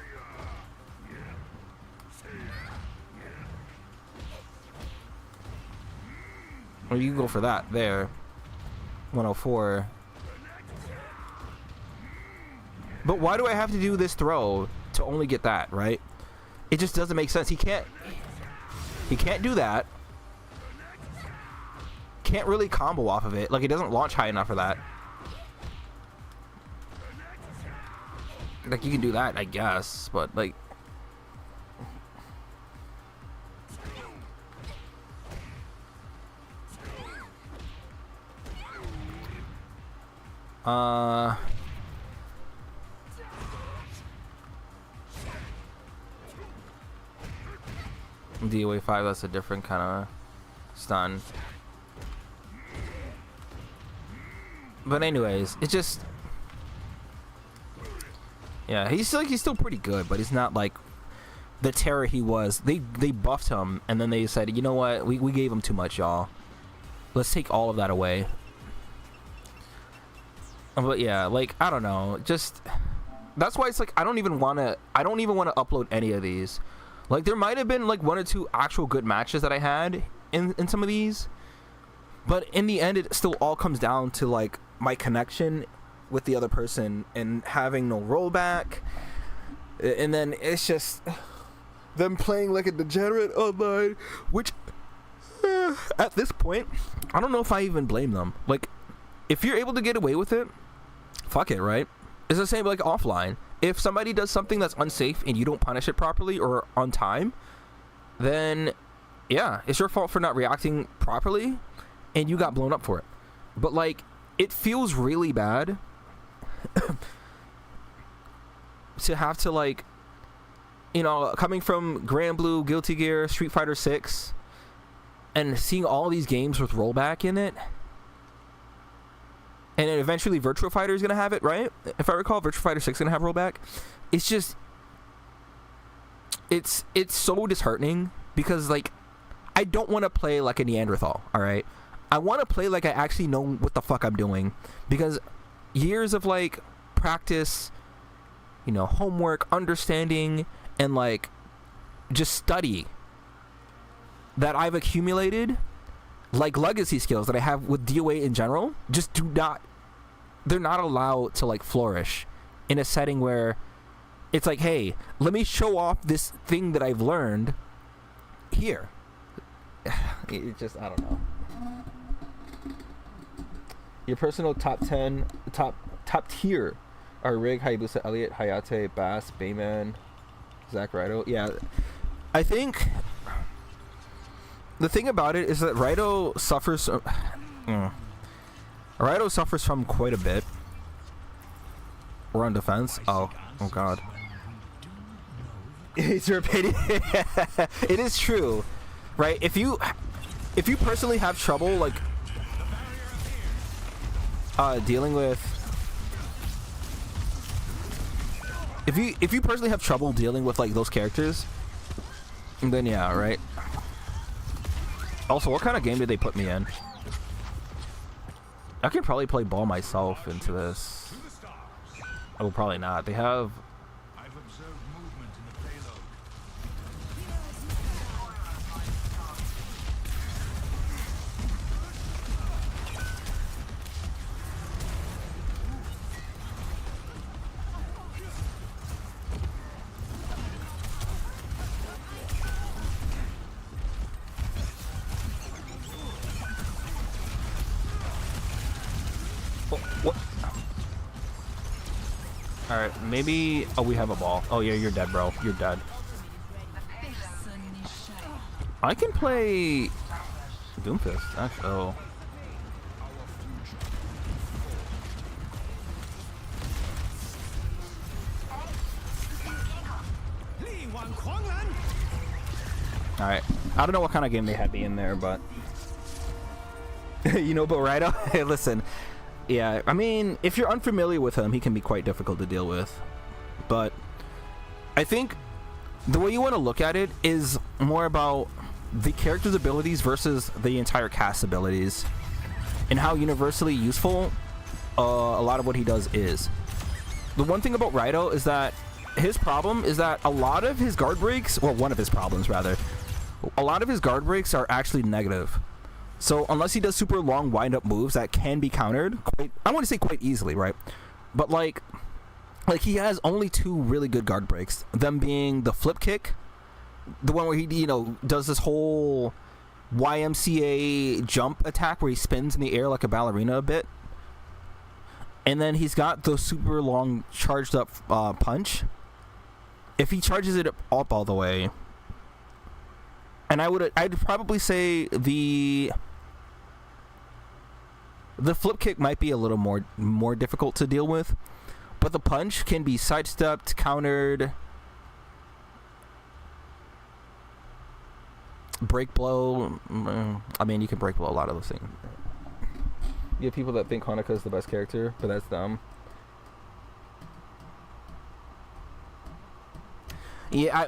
Or you can go for that there. 104. But why do I have to do this throw to only get that, right? It just doesn't make sense. He can't do that. can't really combo off of it. Like, it doesn't launch high enough for that. Like, you can do that, I guess, but like, DOA 5, that's a different kind of stun. But anyways, it just, yeah, he's still pretty good, but he's not like the terror he was. They buffed him, and then they said, you know what, we gave him too much, y'all. Let's take all of that away. But yeah, like, I don't know, just, that's why it's like I don't even want to upload any of these. Like, there might have been like 1 or 2 actual good matches that I had in some of these, but in the end it still all comes down to like my connection with the other person and having no rollback, and then it's just them playing like a degenerate online, which at this point I don't know if I even blame them. Like, if you're able to get away with it, fuck it, right? It's the same like offline. If somebody does something that's unsafe and you don't punish it properly or on time, then yeah, it's your fault for not reacting properly and you got blown up for it. But like, it feels really bad to have to, like, you know, coming from Grand Blue, Guilty Gear, Street Fighter 6, and seeing all these games with rollback in it. And then eventually Virtua Fighter is going to have it, right? If I recall, Virtua Fighter 6 is going to have rollback. It's just, it's so disheartening because, like, I don't want to play like a Neanderthal, all right? I want to play like I actually know what the fuck I'm doing, because years of, like, practice, you know, homework, understanding, and, like, just study that I've accumulated, like legacy skills that I have with DOA in general, just they're not allowed to, like, flourish in a setting where it's like, hey, let me show off this thing that I've learned here. It just, I don't know. Your personal top tier are Rig, Hayabusa, Elliot, Hayate, Bass, Bayman, Zack Rydo. Yeah, I think the thing about it is that Rydo suffers from quite a bit. We're on defense. Oh god. It's your opinion. It is true, right? If you personally have trouble, like, dealing with, if you personally have trouble dealing with, like, those characters, then yeah, right. Also, what kind of game did they put me in? I could probably play ball myself into this. Oh, probably not. They have. I've observed movement in the payload. What? Alright, maybe. Oh, we have a ball. Oh, yeah, you're dead, bro. You're dead. I can play Doomfist, actually. Oh. Alright. I don't know what kind of game they had me in there, but. You know about Rydo? Hey, listen. Yeah, I mean, if you're unfamiliar with him, he can be quite difficult to deal with. But I think the way you want to look at it is more about the character's abilities versus the entire cast abilities, and how universally useful a lot of what he does is. The one thing about Rydo is that his problem is that a lot of his guard breaks, or one of his problems rather, a lot of his guard breaks are actually negative. So unless he does super long wind-up moves that can be countered, I want to say quite easily, right? But like he has only 2 really good guard breaks. Them being the flip kick, the one where he, you know, does this whole YMCA jump attack where he spins in the air like a ballerina a bit. And then he's got the super long charged up punch. If he charges it up all the way, and I'd probably say the flip kick might be a little more difficult to deal with, but the punch can be sidestepped, countered, break blow. I mean, you can break blow a lot of those things. You have people that think Hanukkah is the best character, but that's dumb. Yeah,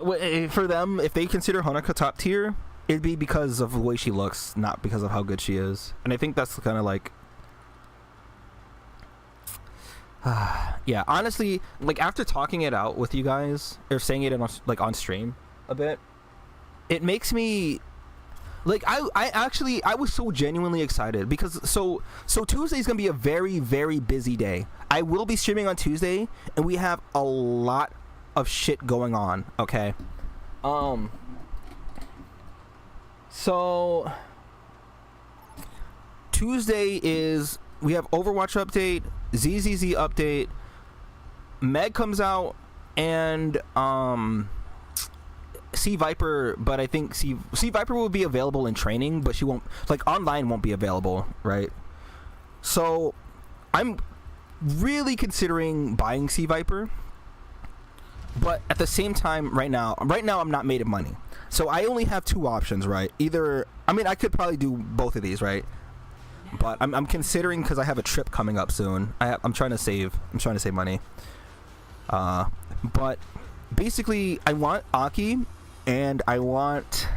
for them, if they consider Hanukkah top tier, it'd be because of the way she looks, not because of how good she is. And I think that's kind of like... yeah, honestly, like after talking it out with you guys, or saying it on stream a bit, it makes me... Like, I was so genuinely excited because so Tuesday's gonna be a very, very busy day. I will be streaming on Tuesday, and we have a lot of shit going on, okay? So Tuesday is, we have Overwatch update, ZZZ update, Meg comes out, and Sea Viper, but I think Sea Viper will be available in training, but she won't, like, online won't be available, right? So I'm really considering buying Sea Viper, but at the same time, right now I'm not made of money, so I only have two options, right? Either, I mean, I could probably do both of these, right? But I'm considering, because I have a trip coming up soon. I'm trying to save money. But basically, I want Aki, and I want...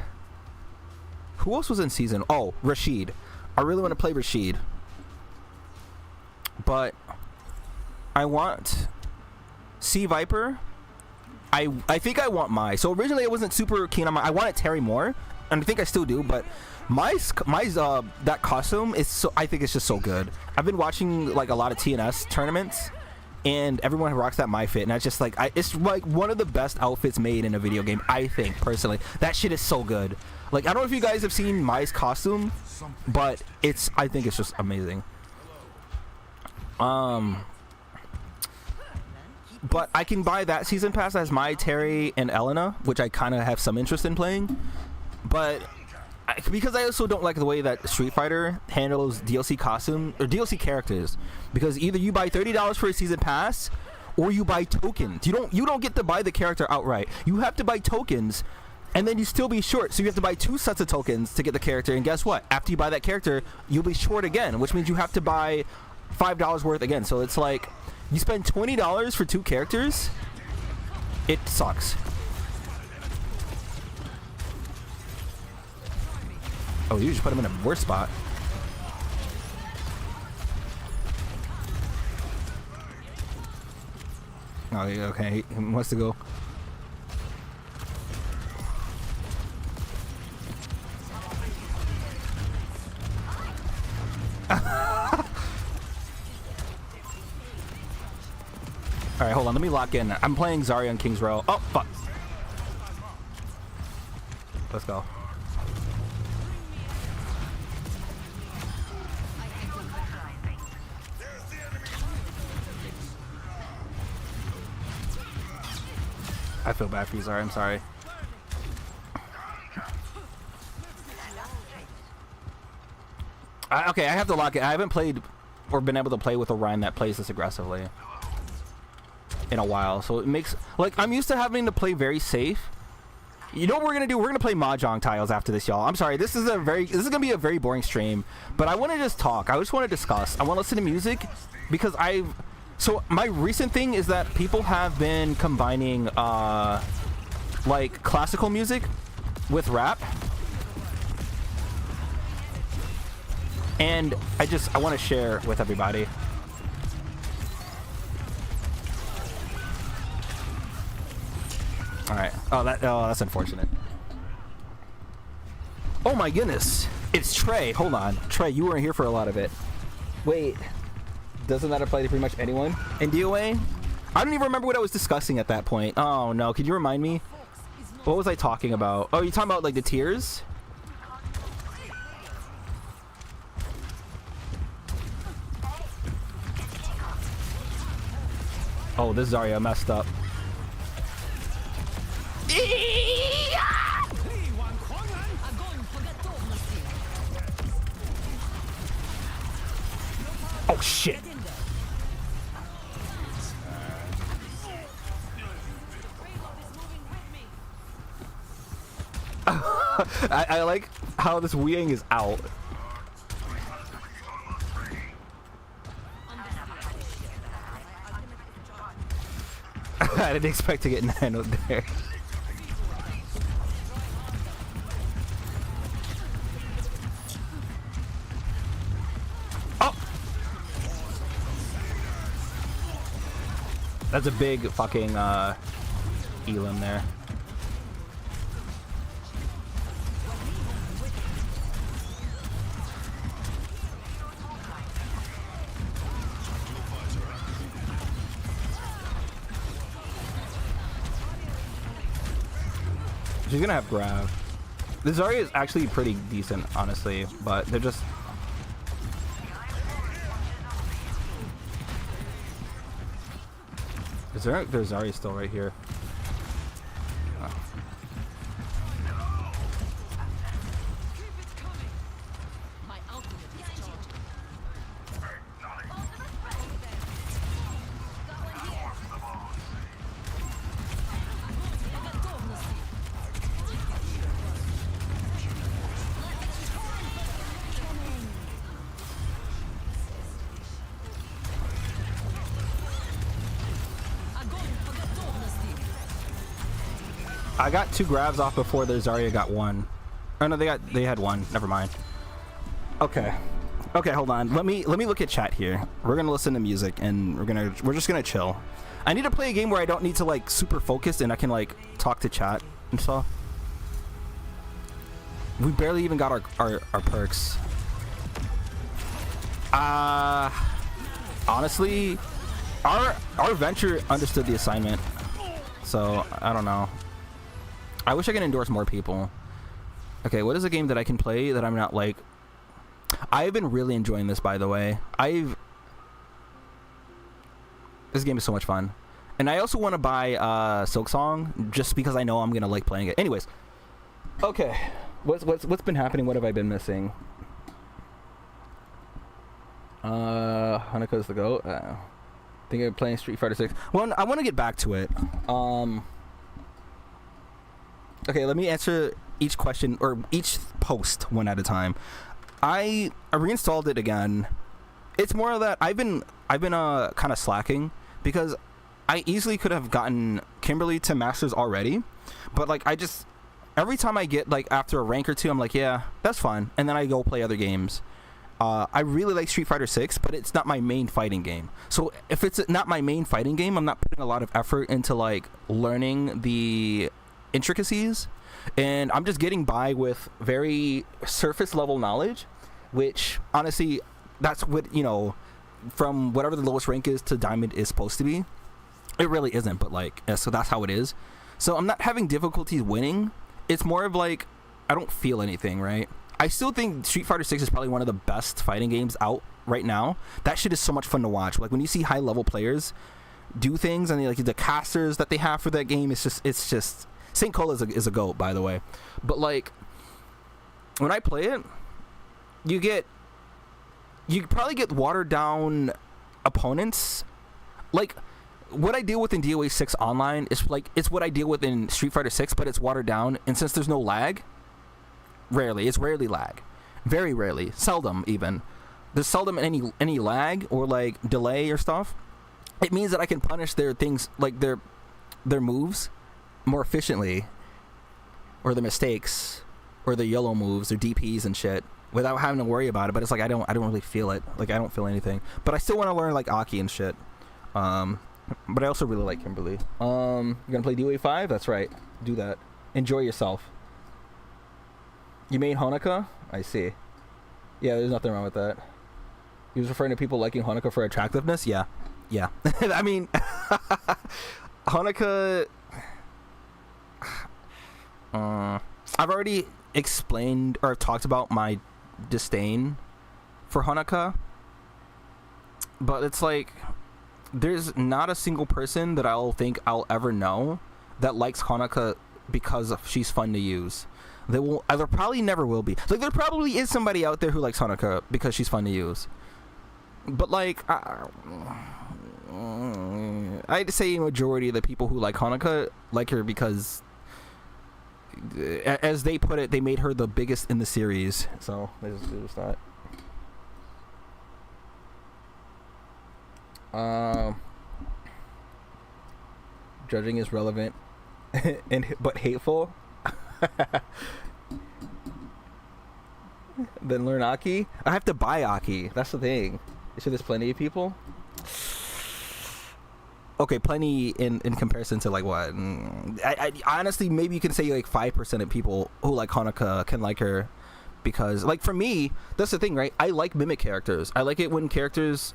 Who else was in season? Oh, Rashid. I really want to play Rashid. But I want Sea Viper. I think I want Mai. So originally I wasn't super keen on Mai. I wanted Terry more, and I think I still do, but Mai's that costume is so, I think it's just so good. I've been watching like a lot of TNS tournaments, and everyone rocks that Mai fit, and it's just like, it's like one of the best outfits made in a video game, I think, personally. That shit is so good. Like, I don't know if you guys have seen Mai's costume, but I think it's just amazing. But I can buy that season pass as Mai, Terry, and Elena, which I kind of have some interest in playing. But because I also don't like the way that Street Fighter handles DLC costume or DLC characters, because either you buy $30 for a season pass, or you buy tokens. You don't get to buy the character outright. You have to buy tokens, and then you still be short. So you have to buy 2 sets of tokens to get the character. And guess what? After you buy that character, you'll be short again, which means you have to buy $5 worth again. So it's like you spend $20 for 2 characters. It sucks. Oh, you just put him in a worse spot. Oh, yeah, okay. He wants to go. Alright, hold on. Let me lock in. I'm playing Zarya on King's Row. Oh, fuck. Let's go. I feel bad for you, Zarya. I'm sorry. Okay, I have to lock it. I haven't played or been able to play with Orion that plays this aggressively in a while, so it makes, like, I'm used to having to play very safe. You know what we're gonna do? We're gonna play Mahjong tiles after this, y'all. I'm sorry, this is gonna be a very boring stream, but I want to just talk. I just want to discuss. I want to listen to music, because so my recent thing is that people have been combining like classical music with rap, and I want to share with everybody. All right. Oh, that's unfortunate. Oh my goodness, it's Trey. Hold on, Trey, you weren't here for a lot of it. Wait, doesn't that apply to pretty much anyone in DOA? I don't even remember what I was discussing at that point. Oh no, can you remind me? What was I talking about? Oh, you're talking about like the tiers? Oh, this Zarya messed up. Oh shit. I like how this Weeing is out. I didn't expect to get nanoed there. Oh! That's a big fucking elim there. She's gonna have grab. The Zarya is actually pretty decent, honestly, but they're just... There's Zarya still right here. Oh. I got 2 grabs off before the Zarya got 1. Oh no, they had 1. Never mind. Okay. Okay, hold on. Let me look at chat here. We're gonna listen to music and we're just gonna chill. I need to play a game where I don't need to like super focus and I can like talk to chat and stuff. We barely even got our perks. Honestly, our venture understood the assignment. So I don't know. I wish I could endorse more people. Okay, what is a game that I can play that I'm not like... I've been really enjoying this, by the way. This game is so much fun. And I also want to buy Silksong, just because I know I'm going to like playing it. Anyways. Okay. What's been happening? What have I been missing? Hanukkah's the GOAT. I think I'm playing Street Fighter 6. Well, I want to get back to it. Okay, let me answer each question or each post one at a time. I reinstalled it again. It's more of that I've been kind of slacking because I easily could have gotten Kimberly to Masters already, but like every time I get like after a rank or 2, I'm like, yeah, that's fun, and then I go play other games. I really like Street Fighter 6, but it's not my main fighting game. So if it's not my main fighting game, I'm not putting a lot of effort into like learning the intricacies, and I'm just getting by with very surface level knowledge, which honestly, that's what, you know, from whatever the lowest rank is to diamond is supposed to be. It really isn't, but like, so that's how it is. So I'm not having difficulties winning. It's more of like, I don't feel anything, right? I still think Street Fighter 6 is probably one of the best fighting games out right now. That shit is so much fun to watch. Like when you see high level players do things, and like the casters that they have for that game, it's just St. Cola is a GOAT, by the way. But like when I play it, you probably get watered down opponents. Like what I deal with in DOA 6 online is like it's what I deal with in Street Fighter 6, but it's watered down. And since there's no lag, it's rarely lag, very rarely, seldom even. There's seldom any lag or like delay or stuff. It means that I can punish their things, like their moves, more efficiently, or the mistakes, or the yellow moves, or DPs and shit, without having to worry about it. But it's like I don't really feel it. Like I don't feel anything. But I still want to learn like Aki and shit. But I also really like Kimberly. You gonna play DOA 5? That's right. Do that. Enjoy yourself. You made Honoka? I see. Yeah, there's nothing wrong with that. He was referring to people liking Honoka for attractiveness? Yeah. Yeah. I mean, Honoka... I've already explained or talked about my disdain for Honoka. But it's like... there's not a single person that I'll think I'll ever know that likes Hanukkah because she's fun to use. There probably never will be. Like, there probably is somebody out there who likes Hanukkah because she's fun to use. But, like, I'd say a majority of the people who like Hanukkah like her because, as they put it, they made her the biggest in the series. So, there's that. Judging is relevant but hateful. Then learn Aki. I have to buy Aki. That's the thing. So there's plenty of people. Okay, plenty in comparison to like what? I honestly, maybe you can say like 5% of people who like Hanukkah can like her because, like, for me, that's the thing, right? I like mimic characters. I like it when characters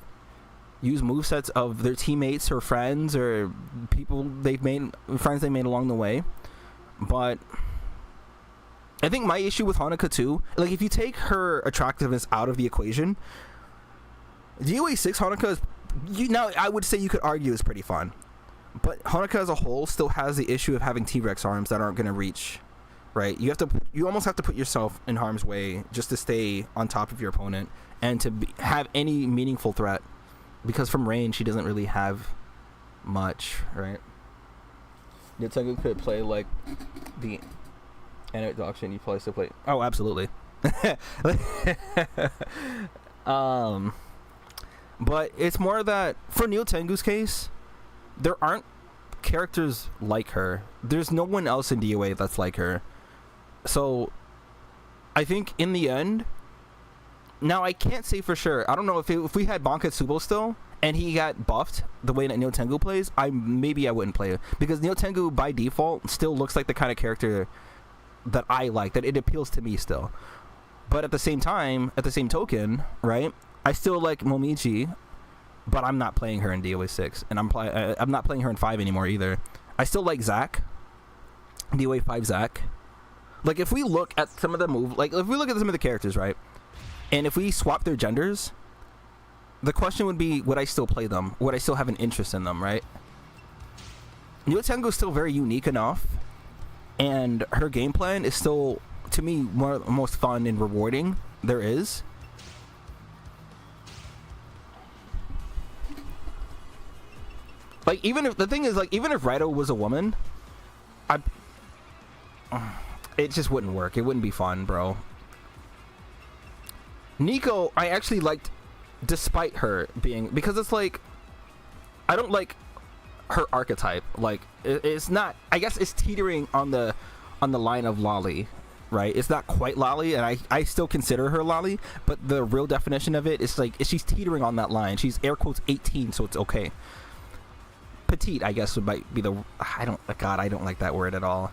use movesets of their teammates or friends or friends they made along the way. But I think my issue with Hanukkah too, like, if you take her attractiveness out of the equation, DOA 6 Hanukkah is, I would say you could argue is pretty fun, but Hanukkah as a whole still has the issue of having T-Rex arms that aren't going to reach, right? You almost have to put yourself in harm's way just to stay on top of your opponent and to have any meaningful threat, because from range she doesn't really have much, right? Nintendo could play like the Animate auction. You probably still play. Oh, absolutely. But it's more that for Neo Tengu's case, there aren't characters like her. There's no one else in DOA that's like her. So I think in the end, now I can't say for sure. I don't know if we had Banketsubo still and he got buffed the way that Neo Tengu plays, maybe I wouldn't play it, because Neo Tengu by default still looks like the kind of character that I like, that it appeals to me still. But at the same time, at the same token, right, I still like Momiji, but I'm not playing her in DOA 6, and I'm not playing her in 5 anymore either. I still like Zack, DOA 5 Zack. Like, if we look at some of the if we look at some of the characters, right, and if we swap their genders, the question would be, would I still play them? Would I still have an interest in them, right? Neo Tengu is still very unique enough, and her game plan is still, to me, most fun and rewarding there is. Like, even if Raito was a woman, it just wouldn't work. It wouldn't be fun, bro. Nico, I actually liked, despite her being, because it's like, I don't like her archetype. Like, it's not, I guess it's teetering on the line of lolly, right? It's not quite lolly, and I still consider her lolly, but the real definition of it is like, she's teetering on that line. She's air quotes 18, so it's okay. Petite, I guess, might be I don't like that word at all.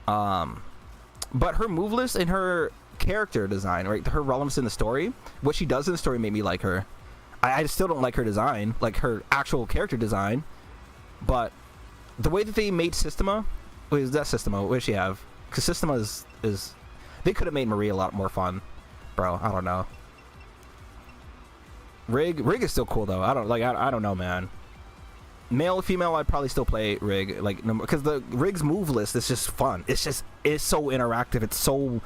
But her move list and her character design, right, her relevance in the story, what she does in the story made me like her. I still don't like her design, like her actual character design, but the way that they made Systema, what is that Systema? What does she have? Because Systema is they could have made Marie a lot more fun, bro. I don't know. Rig is still cool though. I don't know, man. Male or female, I'd probably still play Rig, like, because the Rig's move list is just fun. It's so interactive. It's so,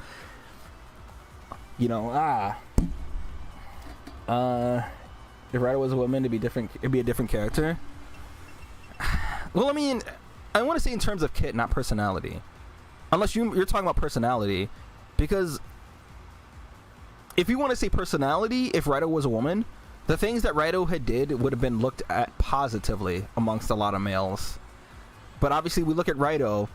if Ryder was a woman, it'd be a different character. Well, I mean, I want to say in terms of kit, not personality. Unless you're talking about personality, because if you want to say personality, if Ryder was a woman, the things that Raito had did would have been looked at positively amongst a lot of males. But obviously we look at Raito,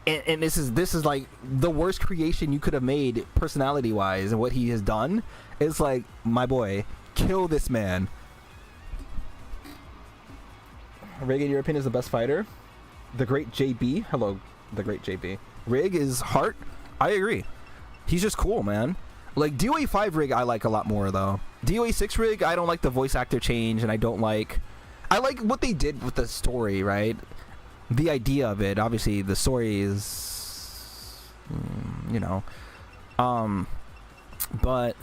and this is like the worst creation you could have made personality wise, and what he has done is like, my boy, kill this man. Rig, in your opinion, is the best fighter? The great JB. Hello, the great JB. Rig is heart. I agree. He's just cool, man. Like, DOA 5 Rig I like a lot more though. DOA 6 Rig, I don't like the voice actor change, and I like what they did with the story, right? The idea of it. Obviously the story is but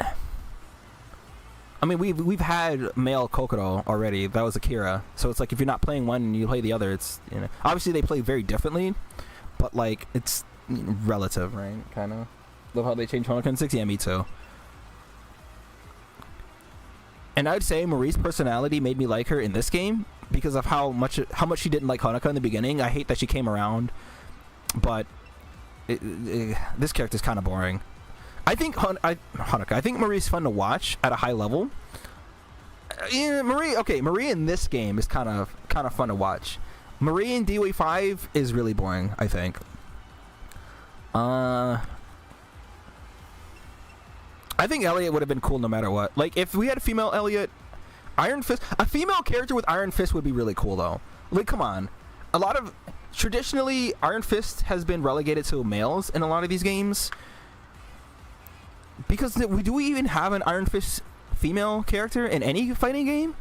I mean, we've had male Kokoro already. That was Akira. So it's like if you're not playing one and you play the other, it's, you know, obviously they play very differently, but like it's relative, right? Kind of. Love how they changed Honoka 6. Yeah, me too. And I'd say Marie's personality made me like her in this game because of how much she didn't like Honoka in the beginning. I hate that she came around, but this character's kind of boring. I think Honoka. I think Marie's fun to watch at a high level. Yeah, Marie in this game is kind of fun to watch. Marie in DOA 5 is really boring, I think. I think Elliot would have been cool no matter what. Like if we had a female Elliot, Iron Fist, a female character with Iron Fist would be really cool though. Like come on. A lot of traditionally Iron Fist has been relegated to males in a lot of these games. Because do we even have an Iron Fist female character in any fighting game?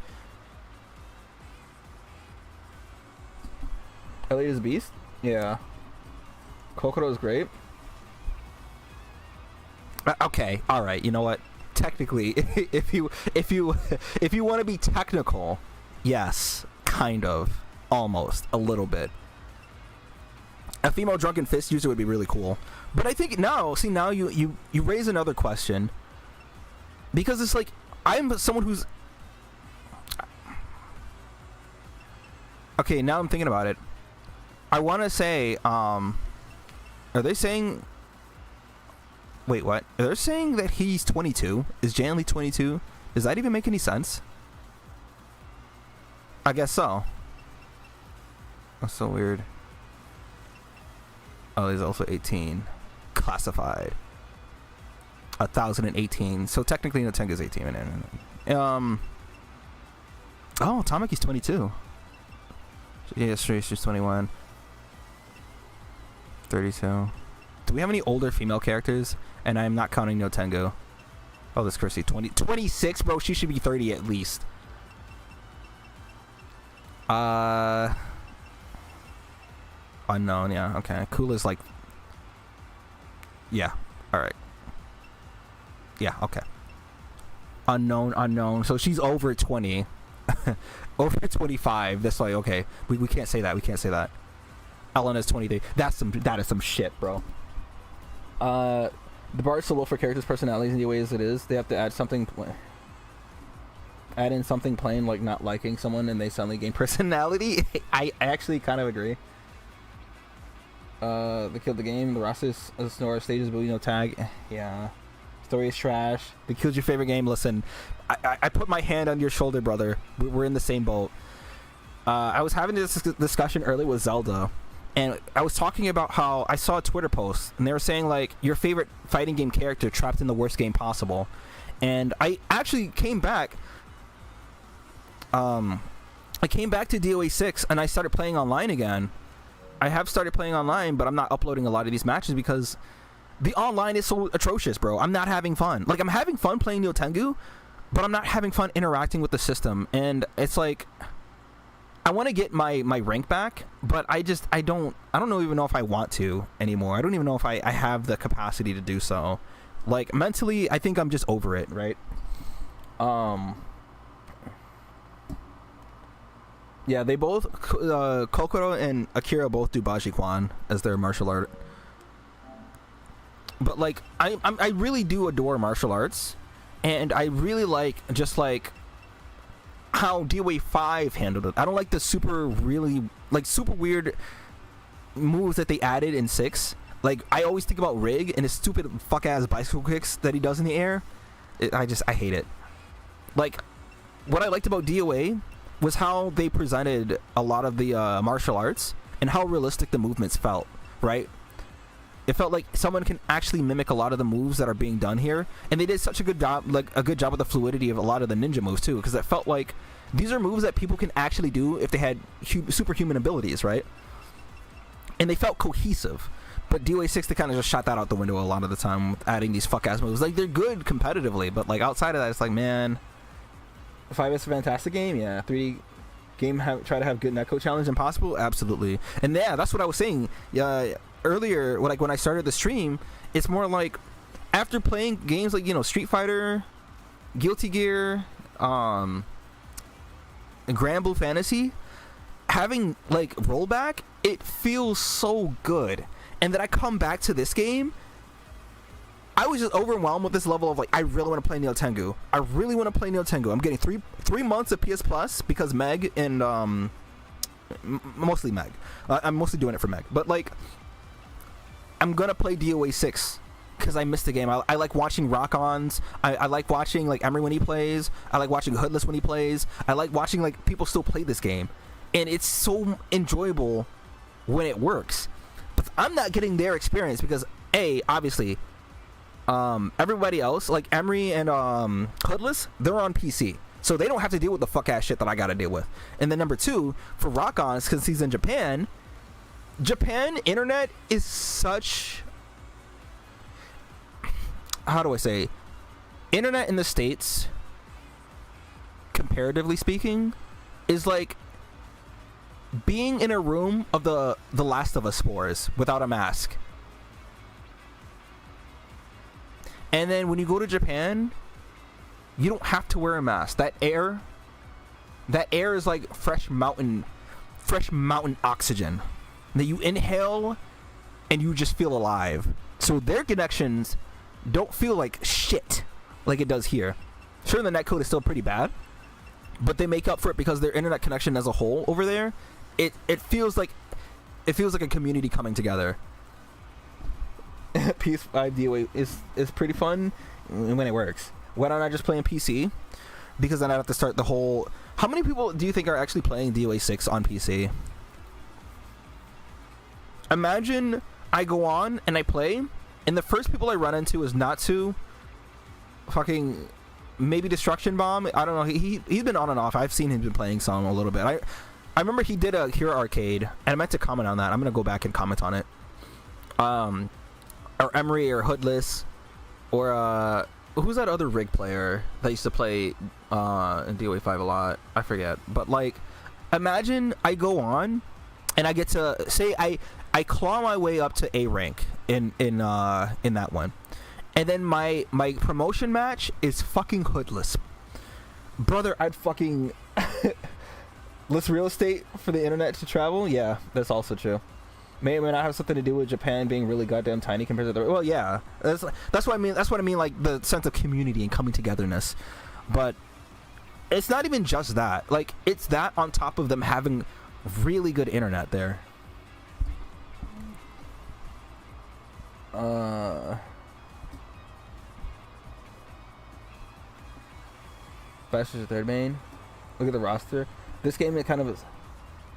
Elliot is Beast? Yeah. Kokoro is great. Okay, all right. You know what? Technically, if you want to be technical, yes, kind of, almost, a little bit. A female drunken fist user would be really cool. But I think now you raise another question. Because it's like, I'm someone who's... Okay, now I'm thinking about it. I want to say, are they saying... Wait, what? They're saying that he's 22. Is Jan Lee 22? Does that even make any sense? I guess so. That's so weird. Oh, he's also 18. Classified. 1018. So technically no Tenga's 18. Oh, Tamaki's 22. Yeah, she's 21. 32. Do we have any older female characters? And I'm not counting no Tengu. Oh, this Chrissy. 26, bro. She should be 30 at least. Unknown, yeah. Okay. Kula's like... Yeah. Alright. Yeah, okay. Unknown. So she's over 20. Over 25. That's like, okay. We can't say that. We can't say that. Elena's 23. That is some shit, bro. The bar is so low for characters' personalities in the way as it is. They have to add in something plain like not liking someone and they suddenly gain personality. I actually kind of agree. They killed the game. The roster is snore stages, but we no tag. Yeah. Story is trash. They killed your favorite game. Listen, I put my hand on your shoulder, brother. We're in the same boat. I was having this discussion earlier with Zelda. And I was talking about how I saw a Twitter post, and they were saying, like, your favorite fighting game character trapped in the worst game possible. And I actually came back. I came back to DOA 6, and I started playing online again. I have started playing online, but I'm not uploading a lot of these matches because the online is so atrocious, bro. I'm not having fun. Like, I'm having fun playing Neo Tengu, but I'm not having fun interacting with the system. And it's like... I want to get my rank back, but I don't even know if I want to anymore. I don't even know if I have the capacity to do so. Like, mentally, I think I'm just over it, right? Yeah, they both, Kokoro and Akira both do Bajikwan as their martial art. But, like, I really do adore martial arts, and I really like, just like, how DOA 5 handled it. I don't like the super weird moves that they added in 6. Like, I always think about Rig and his stupid fuck-ass bicycle kicks that he does in the air. I hate it. Like, what I liked about DOA was how they presented a lot of the martial arts and how realistic the movements felt, right? It felt like someone can actually mimic a lot of the moves that are being done here, and they did such a good job, with the fluidity of a lot of the ninja moves too, because it felt like these are moves that people can actually do if they had superhuman abilities, right? And they felt cohesive. But DOA 6, they kind of just shot that out the window a lot of the time with adding these fuck-ass moves. Like, they're good competitively, but like outside of that, it's like, man, 5 is a fantastic game, yeah. 3D game, try to have good netcode challenge impossible, absolutely. And yeah, that's what I was saying. Earlier, like when I started the stream, it's more like after playing games like, you know, Street Fighter, Guilty Gear, Grand Blue Fantasy, having like rollback, it feels so good. And then I come back to this game, I was just overwhelmed with this level of like, I really want to play Neo Tengu. I really want to play Neo Tengu. I'm getting three months of PS Plus because Meg and mostly Meg. I'm mostly doing it for Meg, but like, I'm gonna play DOA 6 because I missed the game. I like watching rock-ons. I like watching like Emery when he plays. I like watching Hoodless when he plays. I like watching like people still play this game, and it's so enjoyable when it works. But I'm not getting their experience because obviously, everybody else like Emery and Hoodless, they're on PC, so they don't have to deal with the fuck ass shit that I gotta deal with. And then number two, for rock-ons, because he's in Japan internet is such, how do I say, internet in the States, comparatively speaking, is like being in a room of the Last of Us spores without a mask. And then when you go to Japan, you don't have to wear a mask. That air is like fresh mountain oxygen that you inhale and you just feel alive. So their connections don't feel like shit like it does here. Sure, the netcode is still pretty bad, but they make up for it because their internet connection as a whole over there, it feels like a community coming together. PS5 DOA is pretty fun when it works. Why don't I just play on PC? Because then I have to start the whole. How many people do you think are actually playing DOA 6 on PC? Imagine I go on and I play, and the first people I run into is Natsu, fucking maybe Destruction Bomb. I don't know. He's been on and off. I've seen him been playing some a little bit. I remember he did a Hero Arcade, and I meant to comment on that. I'm gonna go back and comment on it. Or Emery or Hoodless, or who's that other rig player that used to play in DOA 5 a lot? I forget. But like, imagine I go on and I get to say I claw my way up to A rank in that one, and then my promotion match is fucking Hoodless. Brother, I'd fucking less real estate for the internet to travel. Yeah, that's also true. May or may not have something to do with Japan being really goddamn tiny compared to the. Well, yeah, that's what I mean. That's what I mean, like the sense of community and coming togetherness. But it's not even just that. Like, it's that on top of them having really good internet there. Bastards third main. Look at the roster. This game it kind of is.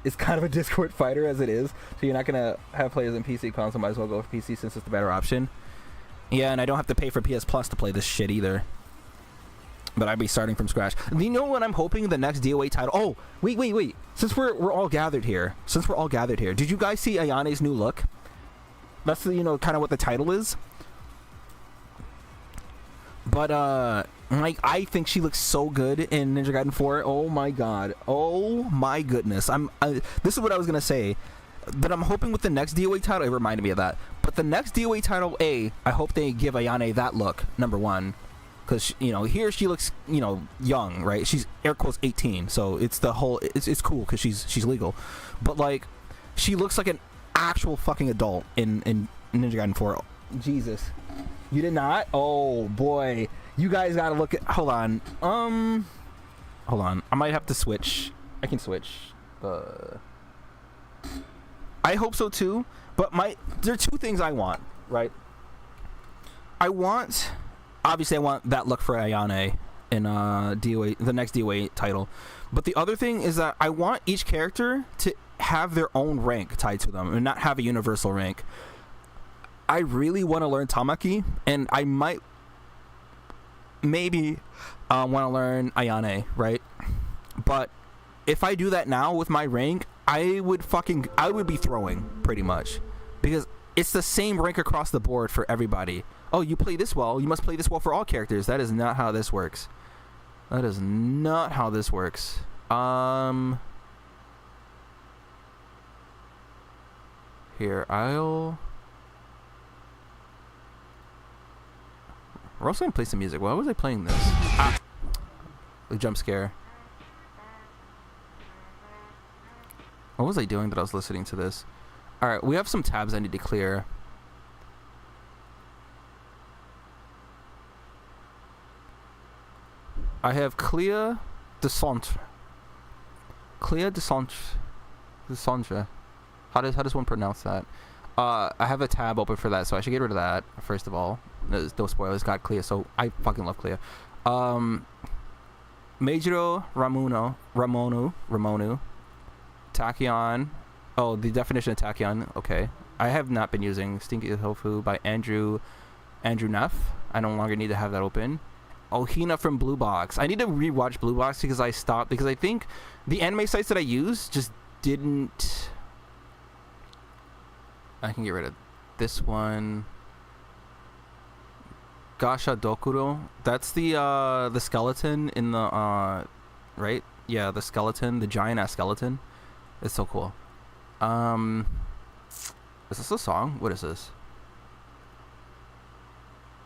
It's kind of a Discord fighter as it is, so you're not gonna have players in PC console. Might as well go for PC since it's the better option. Yeah, and I don't have to pay for PS Plus to play this shit either. But I'd be starting from scratch. Do you know what I'm hoping the next DOA title? Oh, wait. Since we're all gathered here, did you guys see Ayane's new look? That's kind of what the title is. But like, I think she looks so good in Ninja Gaiden 4. Oh my god. Oh my goodness. This is what I was gonna say. But I'm hoping with the next DOA title, it reminded me of that. But the next DOA title, I hope they give Ayane that look. Number one, because here she looks young, right? She's air quotes 18, so it's the whole. It's cool because she's legal. But like, she looks like an actual fucking adult in Ninja Gaiden 4. Jesus. You did not? Oh boy. You guys gotta look at. Hold on. I might have to switch. I can switch. I hope so too. But there are two things I want, right? Obviously I want that look for Ayane in DOA, the next DOA title. But the other thing is that I want each character to have their own rank tied to them and not have a universal rank. I really want to learn Tamaki, and I maybe want to learn Ayane, right? But if I do that now with my rank, I would be throwing pretty much, because it's the same rank across the board for everybody. Oh, you play this well, you must play this well for all characters. That is not how this works. Here, we're also gonna play some music. Why was I playing this? The jump scare. What was I doing that I was listening to this? Alright, we have some tabs I need to clear. I have Clear de Centre. Clear de Centre. De Centre. How does one pronounce that? I have a tab open for that, so I should get rid of that, first of all. There's no spoilers, got Clear, so I fucking love Clear. Majiro Ramonu. Tachyon. Oh, the definition of Tachyon. Okay. I have not been using Stinky Tofu by Andrew Neff. I no longer need to have that open. Ohina from Blue Box. I need to rewatch Blue Box because I stopped, because I think the anime sites that I use just didn't. I can get rid of this one. Gasha Dokuro. That's the skeleton in the right? Yeah, the skeleton, the giant ass skeleton. It's so cool. Is this a song? What is this?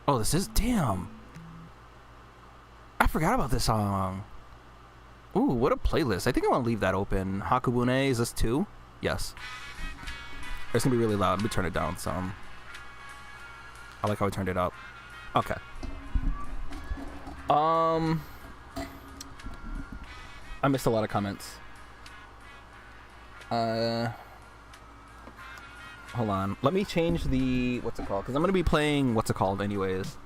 Oh, this is, damn. I forgot about this song. Ooh, what a playlist. I think I want to leave that open. Hakubune, is this 2? Yes. It's gonna be really loud. Let me turn it down some. I like how I turned it up. Okay. I missed a lot of comments. Hold on. Let me change the what's it called? Because I'm gonna be playing what's it called anyways.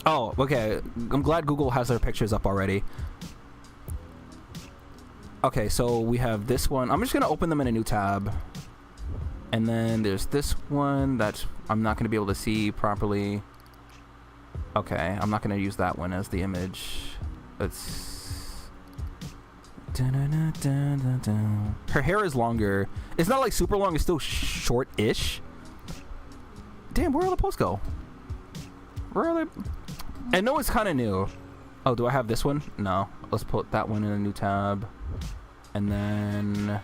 Oh, okay. I'm glad Google has their pictures up already. Okay, so we have this one. I'm just gonna open them in a new tab. And then there's this one that I'm not gonna be able to see properly. Okay, I'm not gonna use that one as the image. It's her hair is longer. It's not like super long, it's still short-ish. Damn, where all the posts go? Where are they? I know it's kind of new. Oh, do I have this one? No. Let's put that one in a new tab. And then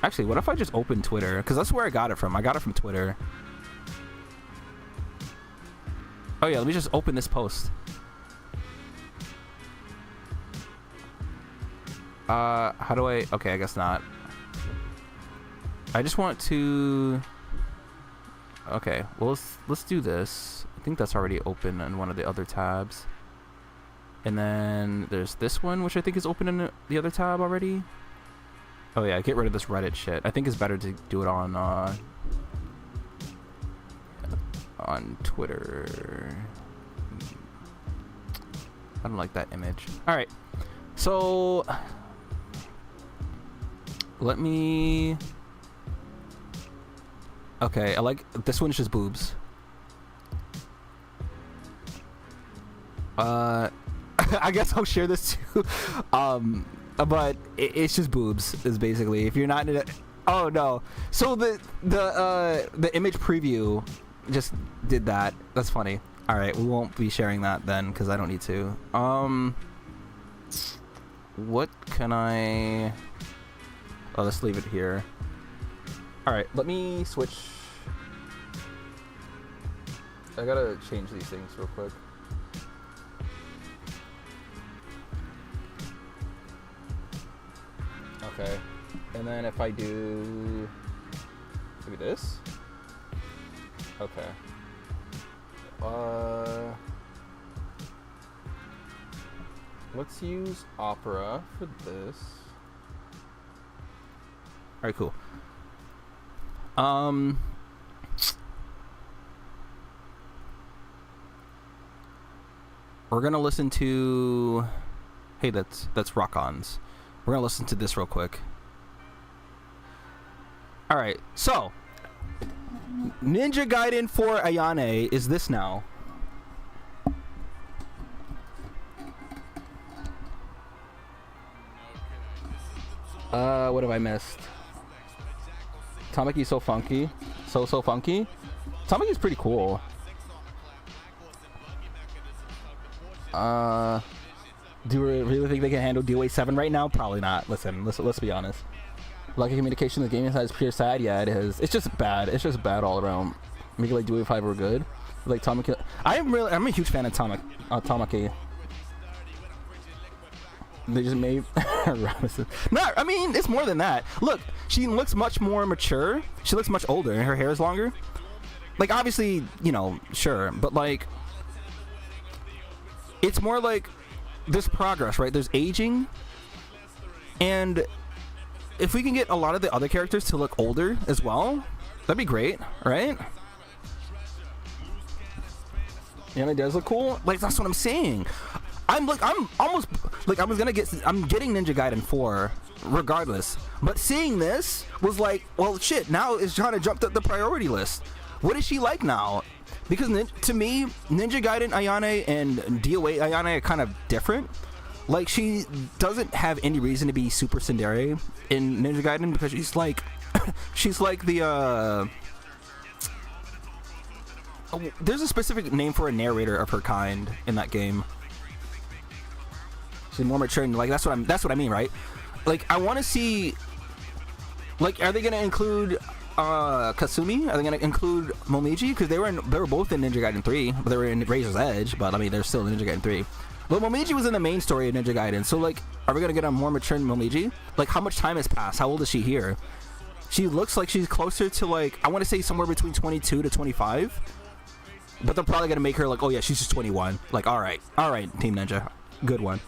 actually, what if I just open Twitter? Because that's where I got it from. I got it from Twitter. Oh yeah, let me just open this post. How do I? Okay, I guess not. I just want to. Okay, well let's do this. I think that's already open in one of the other tabs. And then there's this one, which I think is open in the other tab already. Oh yeah, get rid of this Reddit shit. I think it's better to do it on Twitter. I don't like that image. All right, so let me. Okay, I like this one's just boobs. I guess I'll share this too. But it's just boobs is basically. If you're not in it, oh no. So the image preview just did that. That's funny. All right, we won't be sharing that then because I don't need to. What can I? Oh, let's leave it here. All right, let me switch. I gotta change these things real quick. Okay, and then if I do maybe this. Okay. Let's use Opera for this. All right, cool. We're gonna listen to. Hey, that's Rock-Ons. We're gonna listen to this real quick. All right, so Ninja Gaiden for Ayane is this now. What have I missed? Tamaki's so funky. So funky. Tamaki's pretty cool. Do we really think they can handle DOA 7 right now? Probably not. Listen, let's be honest. Lucky communication, the gaming side is pure sad. Yeah, it is. It's just bad. It's just bad all around. Make it like Do 5 were good. Like Tamaki. I'm a huge fan of Tamaki. They just made no, I mean it's more than that. Look, she looks much more mature. She looks much older, and her hair is longer. Like obviously, you know, sure, but like it's more like there's progress, right? There's aging, and if we can get a lot of the other characters to look older as well, that'd be great, right? Yeah, it does look cool. Like that's what I'm saying. I'm getting Ninja Gaiden 4 regardless. But seeing this was like, well shit, now it's trying to jump up the priority list. What is she like now? Because to me, Ninja Gaiden Ayane and DOA Ayane are kind of different. Like she doesn't have any reason to be super tsundere in Ninja Gaiden because she's like she's like the there's a specific name for a narrator of her kind in that game. She's more mature and like that's what I mean, right? Like I want to see, like, are they gonna include Kasumi? Are they gonna include Momiji? Because they were both in Ninja Gaiden 3, but they were in Razor's Edge. But I mean, they're still in Ninja Gaiden 3. But Momiji was in the main story of Ninja Gaiden. So like, are we gonna get a more mature Momiji? Like, how much time has passed? How old is she here? She looks like she's closer to like, I want to say somewhere between 22 to 25. But they're probably gonna make her like, oh yeah, she's just 21. Like, all right, Team Ninja, good one.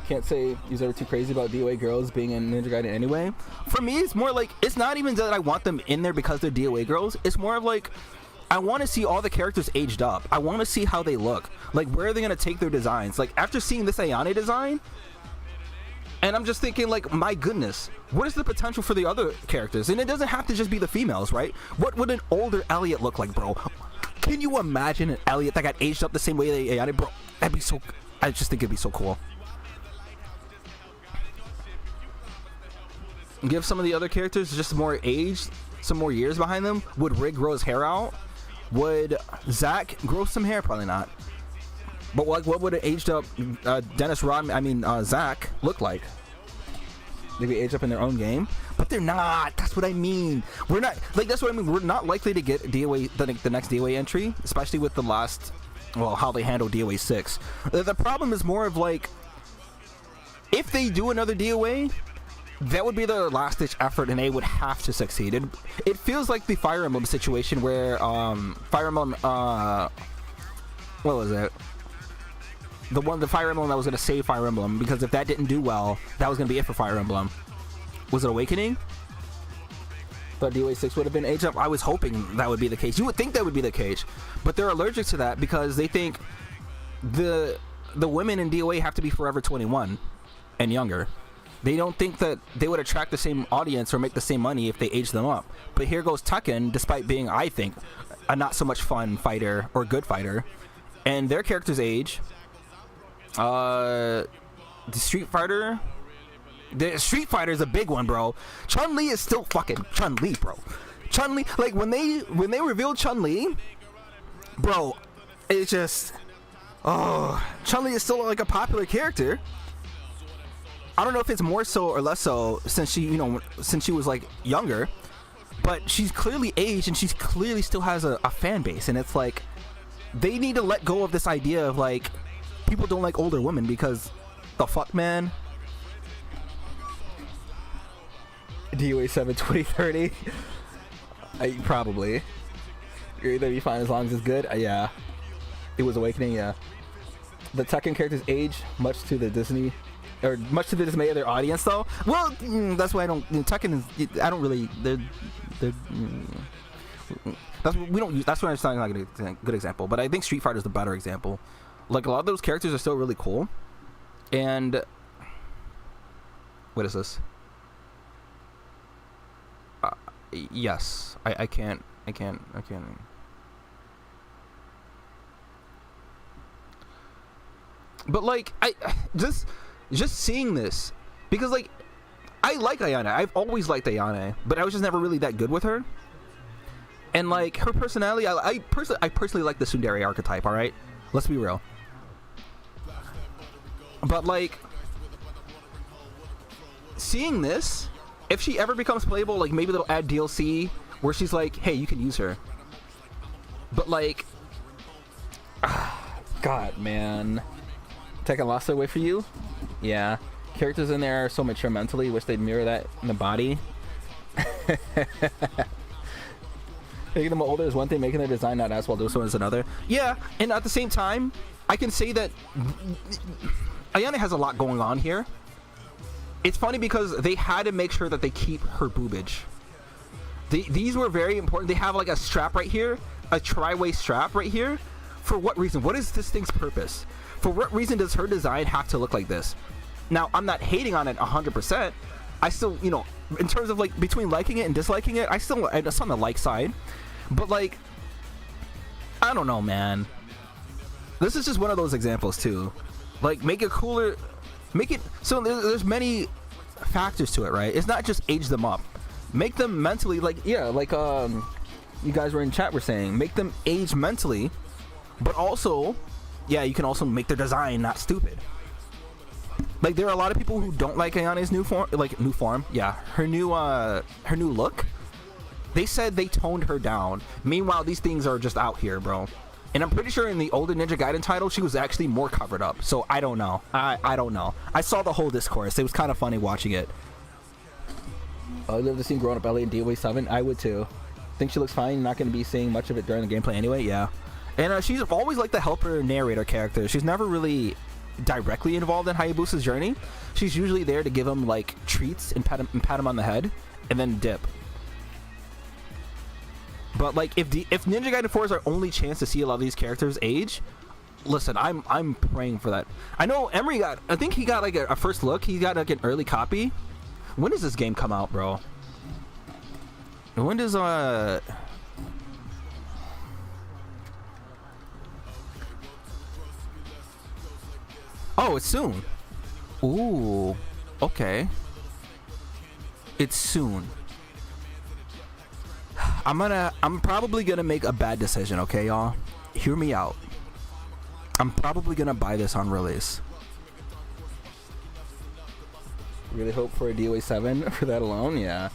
Can't say you're ever too crazy about DOA girls being in Ninja Gaiden anyway. For me, it's more like, it's not even that I want them in there because they're DOA girls. It's more of like, I want to see all the characters aged up. I want to see how they look. Like, where are they going to take their designs? Like, after seeing this Ayane design, and I'm just thinking, like, my goodness, what is the potential for the other characters? And it doesn't have to just be the females, right? What would an older Elliot look like, bro? Can you imagine an Elliot that got aged up the same way they Ayane, bro? That'd be so, I just think it'd be so cool. Give some of the other characters just more age, some more years behind them. Would Rig grow his hair out? Would Zack grow some hair? Probably not. But like, what would an aged up Zack look like? Maybe age up in their own game, but they're not. That's what I mean. We're not like, that's what I mean. We're not likely to get DOA the next DOA entry, especially with the last, well, how they handle DOA 6. The problem is more of like, if they do another DOA, that would be their last ditch effort and they would have to succeed. It feels like the Fire Emblem situation where Fire Emblem what was it? The Fire Emblem that was going to save Fire Emblem, because if that didn't do well, that was going to be it for Fire Emblem. Was it Awakening? Thought DOA 6 would have been age up. I was hoping that would be the case. You would think that would be the case, but they're allergic to that because they think the women in DOA have to be forever 21 and younger. They don't think that they would attract the same audience or make the same money if they age them up. But here goes Tekken, despite being, I think, a not so much fun fighter or good fighter, and their characters age. The Street Fighter is a big one, bro. Chun-Li is still fucking Chun-Li, bro. Chun-Li, like when they revealed Chun-Li, bro, it's just, oh, Chun-Li is still like a popular character. I don't know if it's more so or less so since she was like younger, but she's clearly aged and she's clearly still has a fan base, and it's like they need to let go of this idea of like people don't like older women because the fuck, man. DOA 7 2030. Probably. You're either be fine as long as it's good. Yeah. It was Awakening, yeah. The Tekken characters age much to the dismay of their audience, though. Well, that's why I don't. Tekken is. I don't really. That's why it's not like a good example. But I think Street Fighter is the better example. Like, a lot of those characters are still really cool. And what is this? Yes, I can't. But like, I just seeing this, because like, I like Ayane. I've always liked Ayane, but I was just never really that good with her. And like, her personality, I personally like the tsundere archetype. All right, let's be real. But like, seeing this if she ever becomes playable, like maybe they'll add DLC where she's like, hey, you can use her. But like, God, man, taking lost away for you. Yeah, characters in there are so mature mentally. Wish they'd mirror that in the body. Making them older is one thing, making their design not as well do so is another. Yeah, and at the same time, I can say that Ayane has a lot going on here. It's funny because they had to make sure that they keep her boobage. These were very important. They have like a strap right here, a tri-way strap right here. For what reason? What is this thing's purpose? For what reason does her design have to look like this? Now, I'm not hating on it 100%. I still, you know, in terms of like between liking it and disliking it, it's on the like side. But like, I don't know, man. This is just one of those examples too. Like, make it cooler, make it so there's many factors to it, right? It's not just age them up. Make them mentally, like, yeah, like you guys were in chat were saying, make them age mentally, but also, yeah, you can also make their design not stupid. Like, there are a lot of people who don't like Ayane's new form, yeah, her new look. They said they toned her down. Meanwhile, these things are just out here, bro. And I'm pretty sure in the older Ninja Gaiden title, she was actually more covered up. So I don't know. I don't know. I saw the whole discourse. It was kind of funny watching it. I'd love to see grown up Ellie in DOA 7. I would too. Think she looks fine. Not going to be seeing much of it during the gameplay anyway. Yeah. And she's always like the helper narrator character. She's never really directly involved in Hayabusa's journey. She's usually there to give him like treats and pat him on the head and then dip. But like, if Ninja Gaiden 4 is our only chance to see a lot of these characters age, listen, I'm praying for that. I know Emery I think he got like a first look. He got like an early copy. When does this game come out, bro? When does Oh, it's soon. Ooh, okay. It's soon. I'm probably gonna make a bad decision, okay, y'all? Hear me out. I'm probably gonna buy this on release. Really hope for a DOA 7 for that alone, yeah.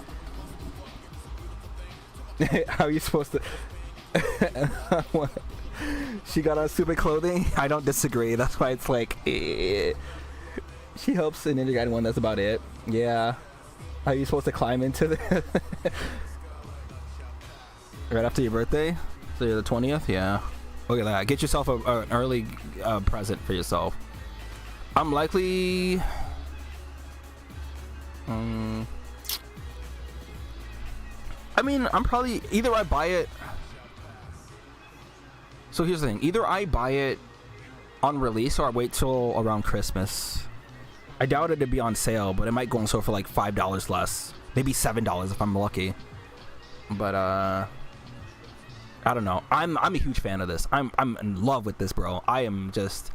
How are you supposed to... She got on stupid clothing? I don't disagree. That's why it's like... She helps in Ninja Gaiden 1, that's about it. Yeah. How are you supposed to climb into the... Right after your birthday? So you're the 20th? Yeah. Look at that. Get yourself an early present for yourself. I'm likely... I mean, I'm probably... Either I buy it... So here's the thing. Either I buy it on release or I wait till around Christmas. I doubt it'd be on sale, but it might go on sale for like $5 less. Maybe $7 if I'm lucky. But, I don't know. I'm a huge fan of this. I'm in love with this, bro. I am just...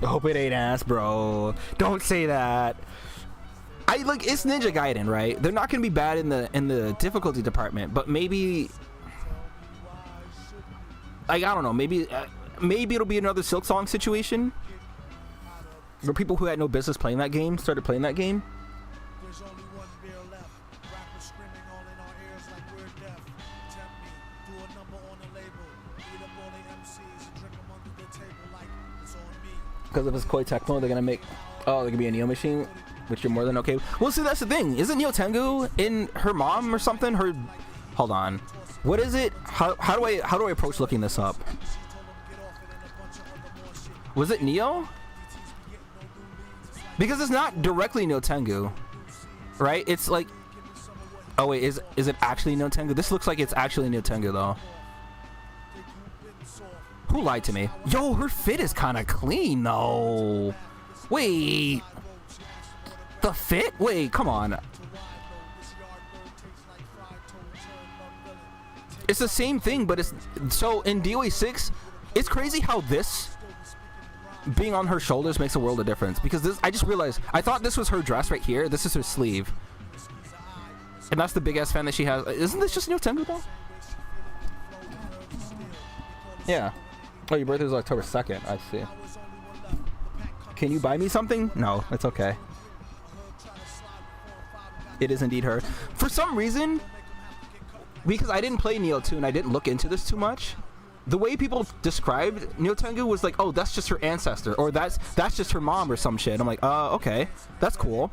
I hope it ain't ass, bro. Don't say that. It's Ninja Gaiden, right? They're not gonna be bad in the difficulty department, but maybe, like, I don't know. Maybe it'll be another Silk Song situation, where people who had no business playing that game started playing that game. There's only one beer left. Rappers screaming all in our ears like we're deaf. Tempt me, do a number on a label. Beat up all the MCs and drink them under the table like it's on me. Because of his Koi Tecmo, they're gonna make... Oh, there could be a Neo machine, which you're more than okay. Well, see, that's the thing. Isn't Neo Tengu in her mom or something? Hold on. What is it? How do I approach looking this up? Was it Neo? Because it's not directly Neo Tengu, right? It's like... Oh wait, is it actually Neo Tengu? This looks like it's actually Neo Tengu though. Who lied to me? Yo, her fit is kind of clean though. Wait. The fit? Wait, come on. It's the same thing, but it's... So in DOA 6, it's crazy how this being on her shoulders makes a world of difference. Because this, I just realized, I thought this was her dress right here. This is her sleeve. And that's the big ass fan that she has. Isn't this just Neo Tengu though? Yeah. Oh, your birthday was October 2nd. I see. Can you buy me something? No, it's okay. It is indeed her. For some reason, because I didn't play Neo 2 and I didn't look into this too much, the way people described Neo Tengu was like, oh, that's just her ancestor, or that's just her mom or some shit. I'm like, okay, that's cool.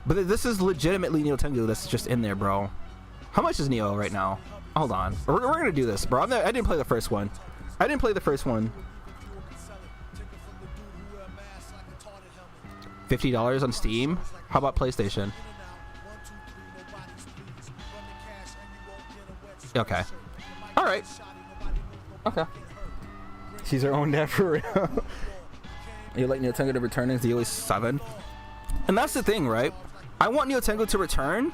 But this is legitimately Neo Tengu that's just in there, bro. How much is Neo right now? Hold on. We're gonna do this, bro. I didn't play the first one. $50 on Steam. How about PlayStation? Okay. All right. Okay. She's her own dad for real. You like Neo Tengu to return in DOA 7? And that's the thing, right? I want Neo Tengu to return,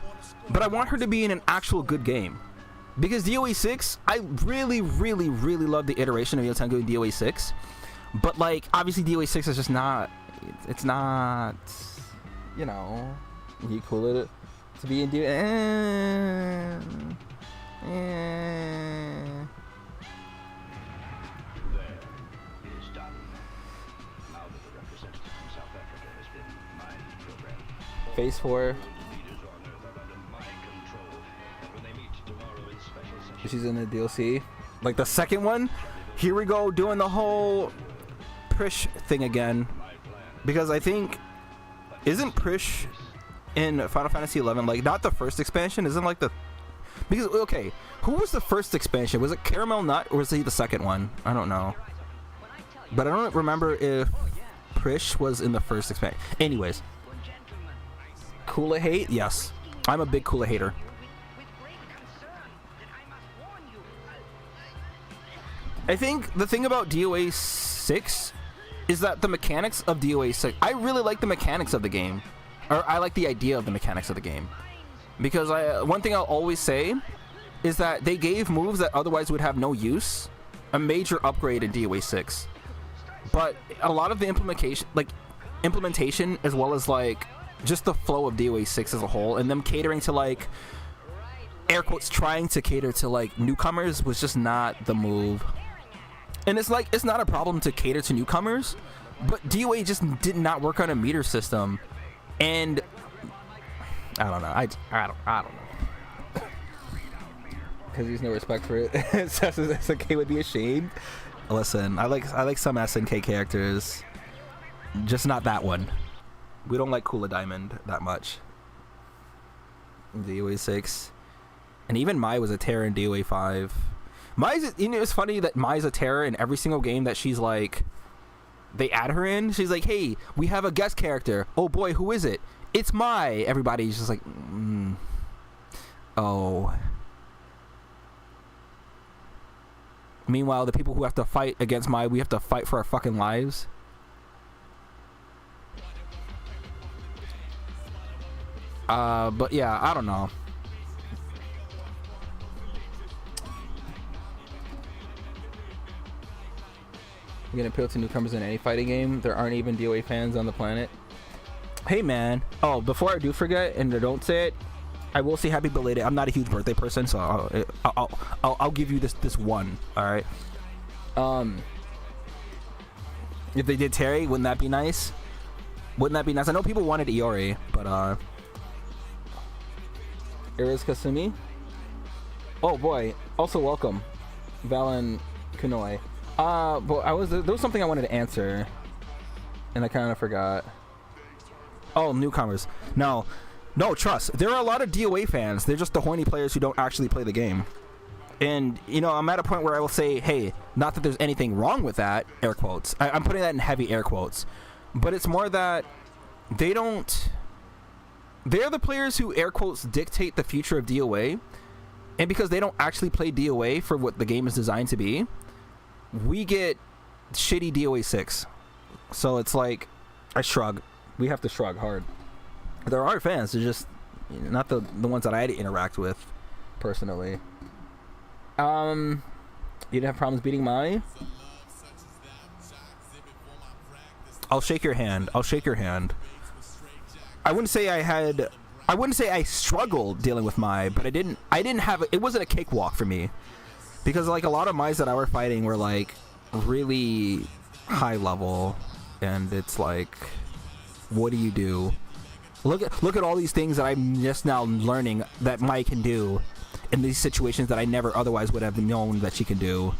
but I want her to be in an actual good game. Because DOA 6, I really, really, really love the iteration of Neo Tengu in DOA 6. But, like, obviously DOA 6 is just not... It's not... You know... You cool it to be in DOA... Phase 4. She's in the DLC. Like the second one. Here we go doing the whole Prish thing again. Because I think... Isn't Prish in Final Fantasy 11 like not the first expansion? Isn't like the... Because, okay, who was the first expansion? Was it Caramel Nut or was he the second one? I don't know. But I don't remember if Prish was in the first expansion. Anyways. Kula hate? Yes. I'm a big Kula hater. I think the thing about DOA 6 is that the mechanics of DOA 6... I really like the mechanics of the game. Or I like the idea of the mechanics of the game. Because one thing I'll always say is that they gave moves that otherwise would have no use a major upgrade in DOA 6. But a lot of the implementation as well as like just the flow of DOA 6 as a whole and them catering to like air quotes trying to cater to like newcomers was just not the move. And it's like it's not a problem to cater to newcomers, but DOA just did not work on a meter system. And I don't know. I don't know. Because there's no respect for it. SNK would be ashamed. Listen, I like some SNK characters, just not that one. We don't like Kula Diamond that much. DOA 6, and even Mai was a terror in DOA 5. Mai's, you know, it's funny that Mai's a terror in every single game that she's like, they add her in. She's like, hey, we have a guest character. Oh boy, who is it? It's Mai. Everybody's just like, oh. Meanwhile, the people who have to fight against Mai, we have to fight for our fucking lives. But yeah, I don't know. You're gonna appeal to newcomers in any fighting game. There aren't even DOA fans on the planet. Hey man. Oh, before I do forget and don't say it, I will say happy belated. I'm not a huge birthday person, so I'll give you this one. All right. If they did Terry, wouldn't that be nice? Wouldn't that be nice? I know people wanted Iori, but Iris Kasumi. Oh boy. Also welcome, Valen Kunoi. But there was something I wanted to answer, and I kind of forgot. Oh, newcomers. No, trust. There are a lot of DOA fans. They're just the horny players who don't actually play the game. And, you know, I'm at a point where I will say, hey, not that there's anything wrong with that, air quotes. I'm putting that in heavy air quotes. But it's more that they're the players who, air quotes, dictate the future of DOA. And because they don't actually play DOA for what the game is designed to be, we get shitty DOA 6. So it's like, I shrug. We have to shrug hard. There are fans, they're just not the ones that I had to interact with personally. You didn't have problems beating Mai? I'll shake your hand. I wouldn't say I struggled dealing with Mai, but it wasn't a cakewalk for me. Because like a lot of Mai's that I were fighting were like really high level. and it's like, what do you do? Look at all these things that I'm just now learning that Mai can do in these situations that I never otherwise would have known that she can do.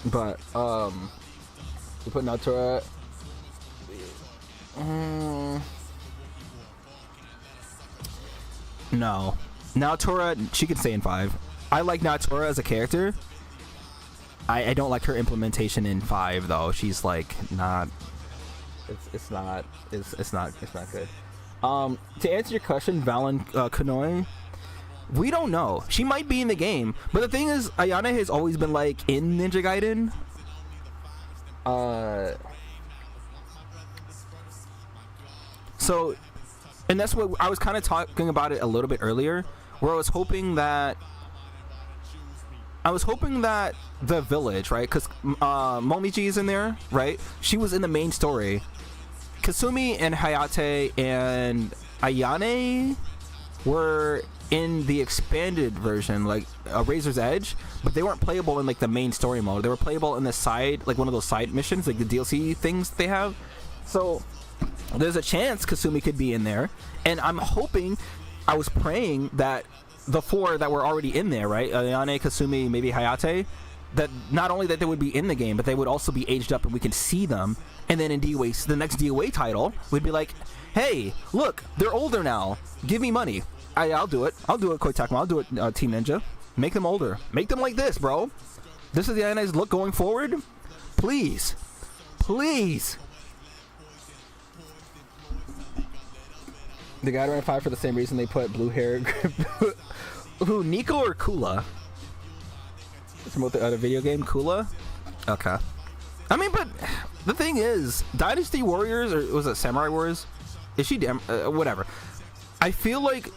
But we put Natura. No, Natura, she can stay in 5. I like Natura as a character. I don't like her implementation in 5 though. She's like not. It's not good. To answer your question, Valen Kanoi, we don't know. She might be in the game, but the thing is, Ayane has always been like in Ninja Gaiden. So, and that's what I was kind of talking about it a little bit earlier, where I was hoping that the village, right? Because Momiji is in there, right? She was in the main story. Kasumi and Hayate and Ayane were in the expanded version, like Razor's Edge, but they weren't playable in like the main story mode. They were playable in the side, like one of those side missions, like the DLC things they have. So there's a chance Kasumi could be in there, and I'm hoping, I was praying that the 4 that were already in there, right? Ayane, Kasumi, maybe Hayate, that not only that they would be in the game, but they would also be aged up and we can see them. And then in DOA, the next DOA title would be like, hey, look, they're older now. Give me money. I'll do it. I'll do it, Koei I'll do it, Team Ninja. Make them older. Make them like this, bro. This is the Ayane's look going forward. Please. Please. The guy ran 5 for the same reason they put blue hair. Who, Nico or Kula? From the other video game, Kula? Okay. I mean, but the thing is, Dynasty Warriors, or was it Samurai Warriors? Is she damn, whatever. I feel like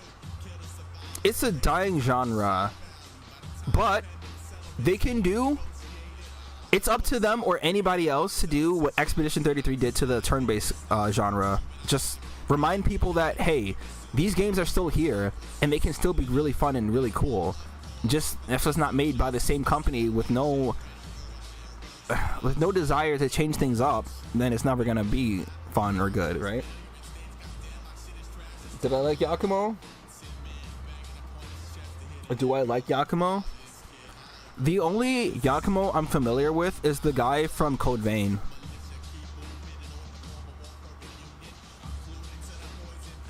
it's a dying genre, but they can do, it's up to them or anybody else to do what Expedition 33 did to the turn-based genre. Just remind people that, hey, these games are still here and they can still be really fun and really cool. Just if it's not made by the same company with no desire to change things up, then it's never gonna be fun or good, right? Did I like Yakumo? Or do I like Yakumo? The only Yakumo I'm familiar with is the guy from Code Vein.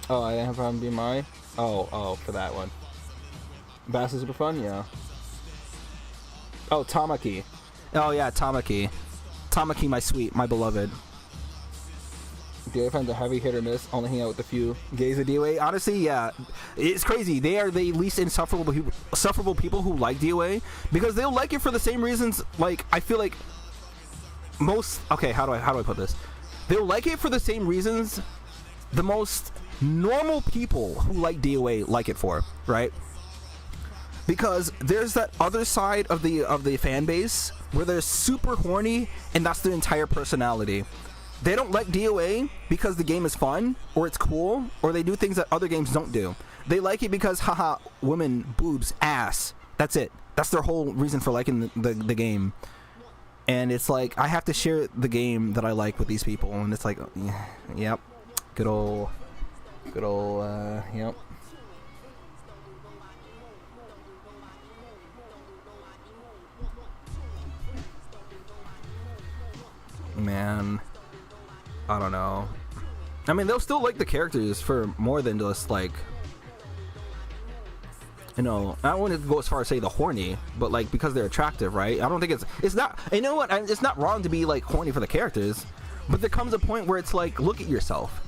Oh, I didn't have him be mine? Oh, for that one. Bass is super fun, yeah. Oh, Tamaki. Oh yeah, Tamaki. Tamaki, my sweet, my beloved. DOA fans are heavy hit or miss, only hang out with a few gays at DOA. Honestly, yeah, it's crazy. They are the least insufferable people who like DOA, because they'll like it for the same reasons. Like, I feel like most, okay, how do I put this? They'll like it for the same reasons the most normal people who like DOA like it for, right? Because there's that other side of the fan base where they're super horny and that's their entire personality. They don't like DOA because the game is fun or it's cool or they do things that other games don't do. They like it because, haha, women, boobs, ass. That's it. That's their whole reason for liking the game. And it's like, I have to share the game that I like with these people. And it's like, yep. Good old, yep. Man, I don't know. I mean, they'll still like the characters for more than just like, you know, I don't want to go as far as say the horny, but like because they're attractive, right? I don't think it's not, you know what, it's not wrong to be like horny for the characters, but there comes a point where it's like, look at yourself.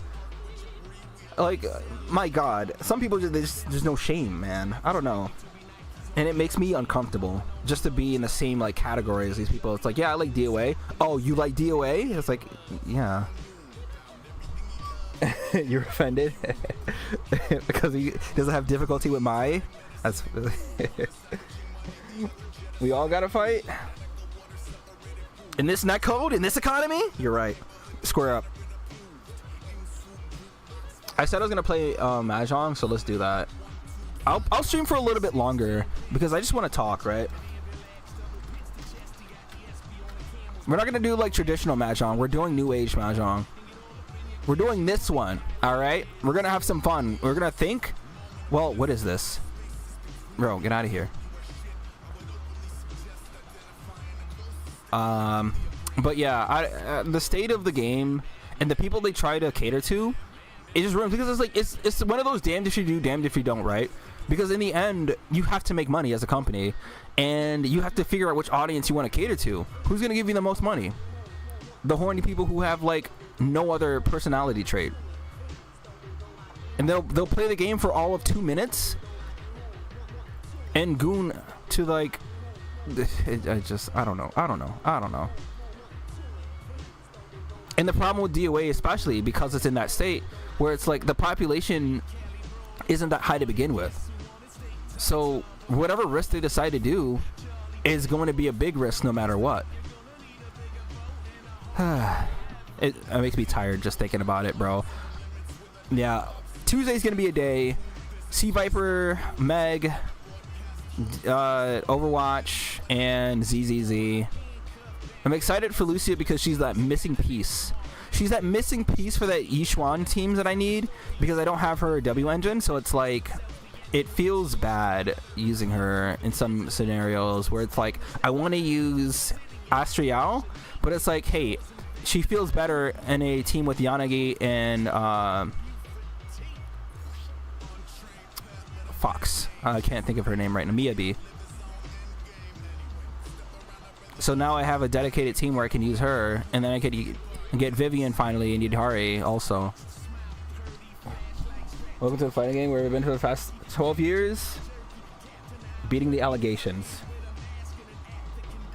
Like, my God, some people there's no shame, man. I don't know. And it makes me uncomfortable just to be in the same like category as these people. It's like, yeah, I like DOA. Oh, you like DOA? It's like, yeah. You're offended because he doesn't have difficulty with my. That's we all gotta fight in this netcode, in this economy. You're right. Square up. I said I was gonna play Mahjong, so let's do that. I'll stream for a little bit longer because I just want to talk, right? We're not gonna do like traditional mahjong. We're doing new age mahjong. We're doing this one. All right. We're gonna have some fun. We're gonna think. Well, what is this, bro? Get out of here. But yeah, the state of the game and the people they try to cater to, it just ruins, because it's like it's one of those damned if you do, damned if you don't, right? Because in the end, you have to make money as a company, and you have to figure out which audience you want to cater to. Who's gonna give you the most money? The horny people who have like no other personality trait, and they'll play the game for all of 2 minutes and goon to like. I don't know. And the problem with DOA, especially because it's in that state where it's like the population isn't that high to begin with, so whatever risk they decide to do is going to be a big risk no matter what. It makes me tired just thinking about it, bro. Yeah, Tuesday's gonna be a day. Sea Viper, Meg, Overwatch, and ZZZ. I'm excited for Lucia because she's that missing piece. She's that missing piece for that Yishuan teams that I need, because I don't have her W engine, so it's like it feels bad using her in some scenarios where it's like I want to use Astrial, but it's like, hey, she feels better in a team with Yanagi and Fox. I can't think of her name right now. Miyabi. So now I have a dedicated team where I can use her, and then I could get Vivian finally and Yidhari also. Welcome to the fighting game where we've been for the past 12 years. Beating the allegations.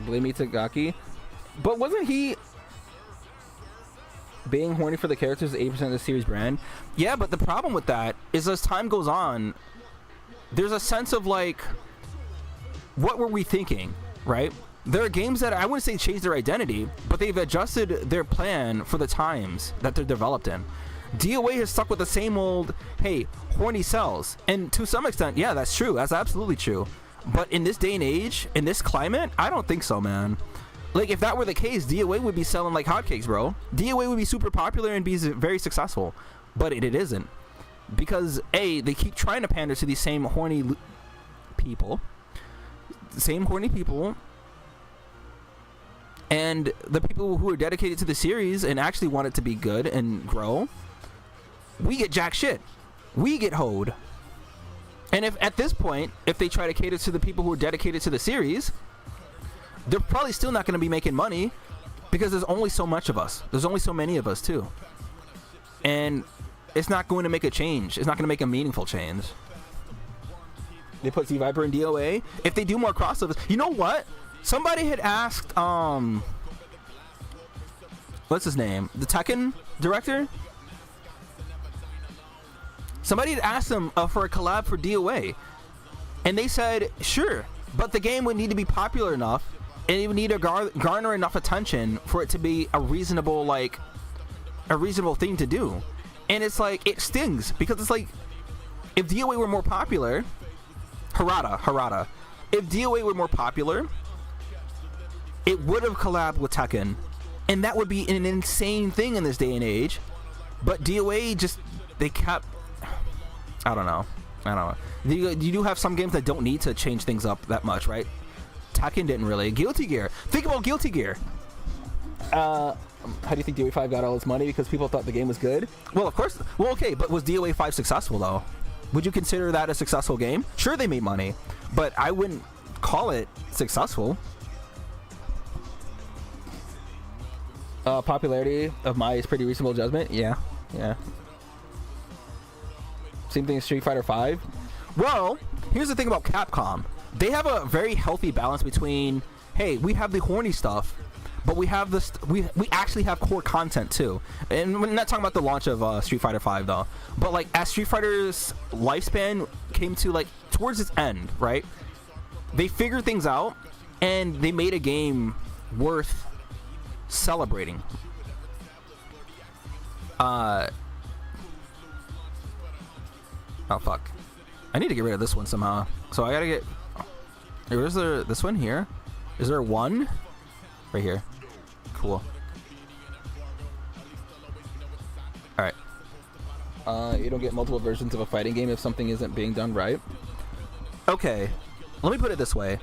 Blame Itagaki. But wasn't he being horny for the characters 80% of the series brand? Yeah, but the problem with that is as time goes on, there's a sense of like, what were we thinking, right? There are games that I wouldn't say changed their identity, but they've adjusted their plan for the times that they're developed in. DOA has stuck with the same old, hey, horny sells. And to some extent, yeah, that's true. That's absolutely true. But in this day and age, in this climate, I don't think so, man. Like, if that were the case, DOA would be selling like hotcakes, bro. DOA would be super popular and be very successful. But it isn't. Because, A, they keep trying to pander to these same horny people. Same horny people. And the people who are dedicated to the series and actually want it to be good and grow, we get jack shit. We get hoed. And if at this point, if they try to cater to the people who are dedicated to the series, they're probably still not going to be making money, because there's only so much of us. There's only so many of us too. And it's not going to make a change. It's not going to make a meaningful change. They put Z Viper in DOA. If they do more crossovers, you know what? Somebody had asked, what's his name? The Tekken director? Somebody had asked them for a collab for DOA. And they said, sure, but the game would need to be popular enough, and it would need to garner enough attention for it to be a reasonable, like, a reasonable thing to do. And it's like, it stings, because it's like, if DOA were more popular, Harada. If DOA were more popular, it would have collabed with Tekken, and that would be an insane thing in this day and age. But DOA just, they kept, I don't know. You do have some games that don't need to change things up that much, right? Tekken didn't really. Guilty Gear. Think about Guilty Gear. How do you think DOA 5 got all its money? Because people thought the game was good? Well, of course. Well, okay, but was DOA 5 successful, though? Would you consider that a successful game? Sure, they made money, but I wouldn't call it successful. Popularity of my is pretty reasonable judgment. Yeah. Same thing as Street Fighter 5. Well, here's the thing about Capcom. They have a very healthy balance between, hey, we have the horny stuff, but we have this. We actually have core content too. And we're not talking about the launch of Street Fighter 5 though. But like, as Street Fighter's lifespan came to like towards its end, right? They figured things out, and they made a game worth celebrating. Oh fuck, I need to get rid of this one somehow. So I gotta get, where's there, this one here? Is there one right here? Cool. All right. You don't get multiple versions of a fighting game if something isn't being done right. Okay, let me put it this way.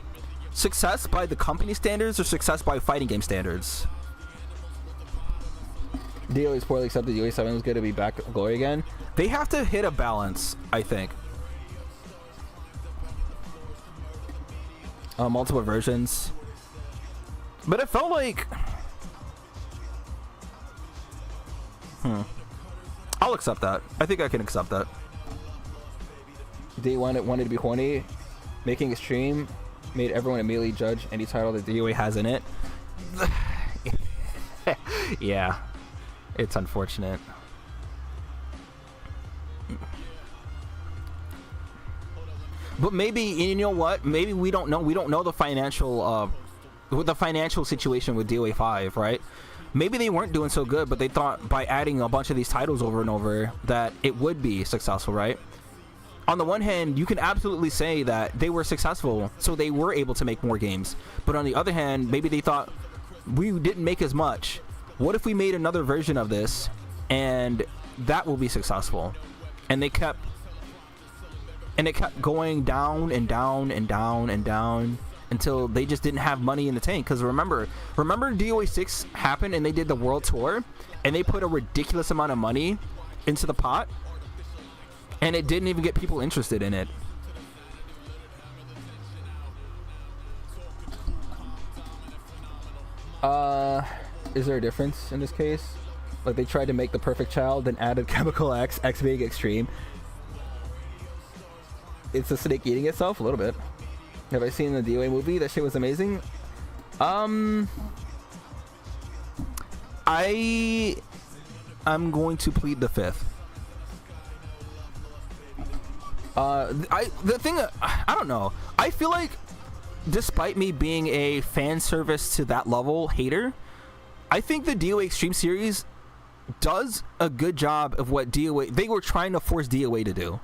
Success by the company standards or success by fighting game standards? DOA is poorly accepted. DOA 7 was good to be back glory again. They have to hit a balance, I think. Multiple versions. But it felt like... I'll accept that. I think I can accept that. Day one, it wanted to be horny. Making extreme made everyone immediately judge any title that DOA has in it. Yeah. It's unfortunate. But maybe, you know what? Maybe we don't know. We don't know the financial situation with DOA 5, right? Maybe they weren't doing so good, but they thought by adding a bunch of these titles over and over that it would be successful, right? On the one hand, you can absolutely say that they were successful, so they were able to make more games. But on the other hand, maybe they thought, we didn't make as much. What if we made another version of this, and that will be successful? And it kept going down and down and down and down until they just didn't have money in the tank. Because remember DOA 6 happened and they did the world tour, and they put a ridiculous amount of money into the pot, and it didn't even get people interested in it. Is there a difference in this case? Like, they tried to make the perfect child, then added Chemical X being extreme. It's a snake eating itself a little bit. Have I seen the DOA movie? That shit was amazing. I'm going to plead the fifth. I don't know. I feel like, despite me being a fan service to that level hater, I think the DOA Extreme series does a good job of what they were trying to force DOA to do.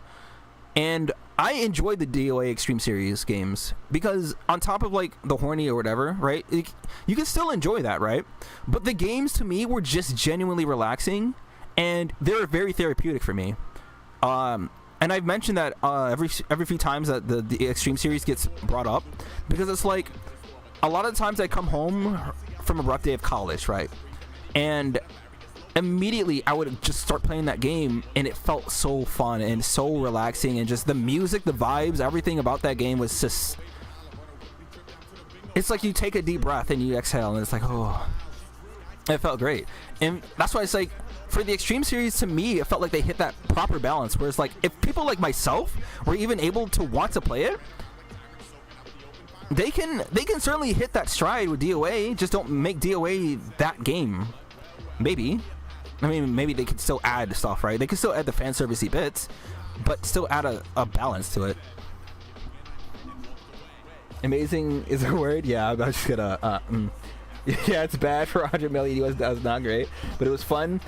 And I enjoyed the DOA Extreme series games because, on top of like the horny or whatever, right? You can still enjoy that, right? But the games to me were just genuinely relaxing, and they're very therapeutic for me. And I've mentioned that every few times that the Extreme series gets brought up, because it's like a lot of times I come home from a rough day of college, right? And immediately I would just start playing that game, and it felt so fun and so relaxing, and just the music, the vibes, everything about that game was just, it's like you take a deep breath and you exhale, and it's like, oh, it felt great. And that's why it's like, for the Extreme series, to me, it felt like they hit that proper balance, where it's like, if people like myself were even able to want to play it, they can certainly hit that stride with DOA. Just don't make DOA that game. Maybe. I mean, maybe they could still add stuff, right? They could still add the fan servicey bits, but still add a balance to it. Amazing is a word? Yeah, I'm just gonna... Yeah, it's bad for 100 million US. That was not great, but it was fun.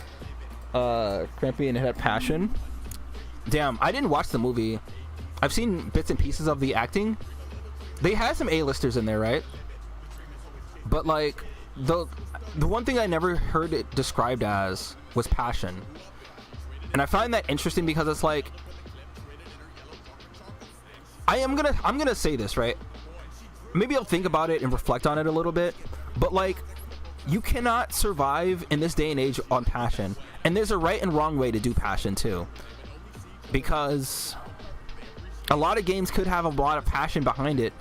Crampy, and it had passion. Damn, I didn't watch the movie. I've seen bits and pieces of the acting. They had some A-listers in there, right? But like, the one thing I never heard it described as was passion. And I find that interesting because it's like, I'm gonna say this, right? Maybe I'll think about it and reflect on it a little bit, but like, you cannot survive in this day and age on passion. And there's a right and wrong way to do passion too, because a lot of games could have a lot of passion behind it,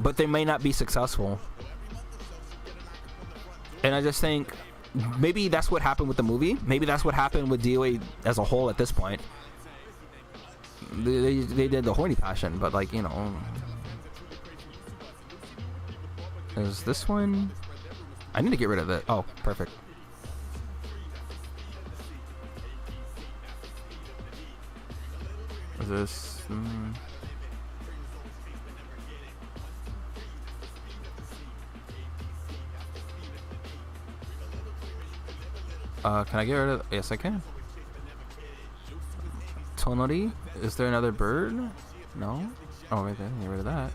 but they may not be successful. And I just think maybe that's what happened with the movie. Maybe that's what happened with DOA as a whole at this point. They did the horny passion, but like, you know, is this one? I need to get rid of it. Oh, perfect. Is this? Can I get rid of? Yes, I can. Tonori? Is there another bird? No. Oh, right there. Get rid of that.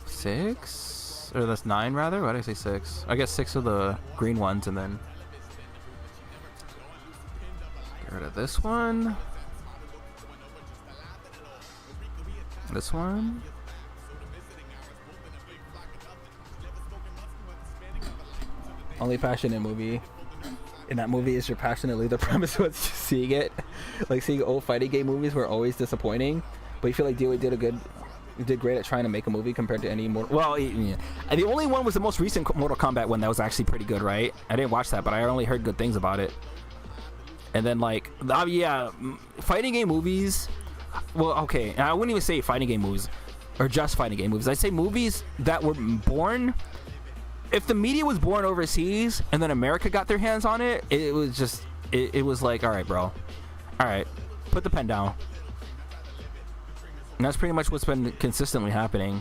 6. 6, or that's 9 rather. Why did I say 6? I guess 6 of the green ones, and then get rid of this one. This one. Only passionate movie in that movie is you're passionately the premise was just seeing it. Like seeing old fighting game movies were always disappointing, but you feel like DOA did great at trying to make a movie compared to any more. Well, yeah. And the only one was the most recent Mortal Kombat one that was actually pretty good, right? I didn't watch that, but I only heard good things about it. And then like, yeah, fighting game movies. Well, okay, I wouldn't even say fighting game movies or just fighting game movies. I'd say movies that were born. If the media was born overseas and then America got their hands on it, it was just, it was like, all right, bro. All right, put the pen down. And that's pretty much what's been consistently happening.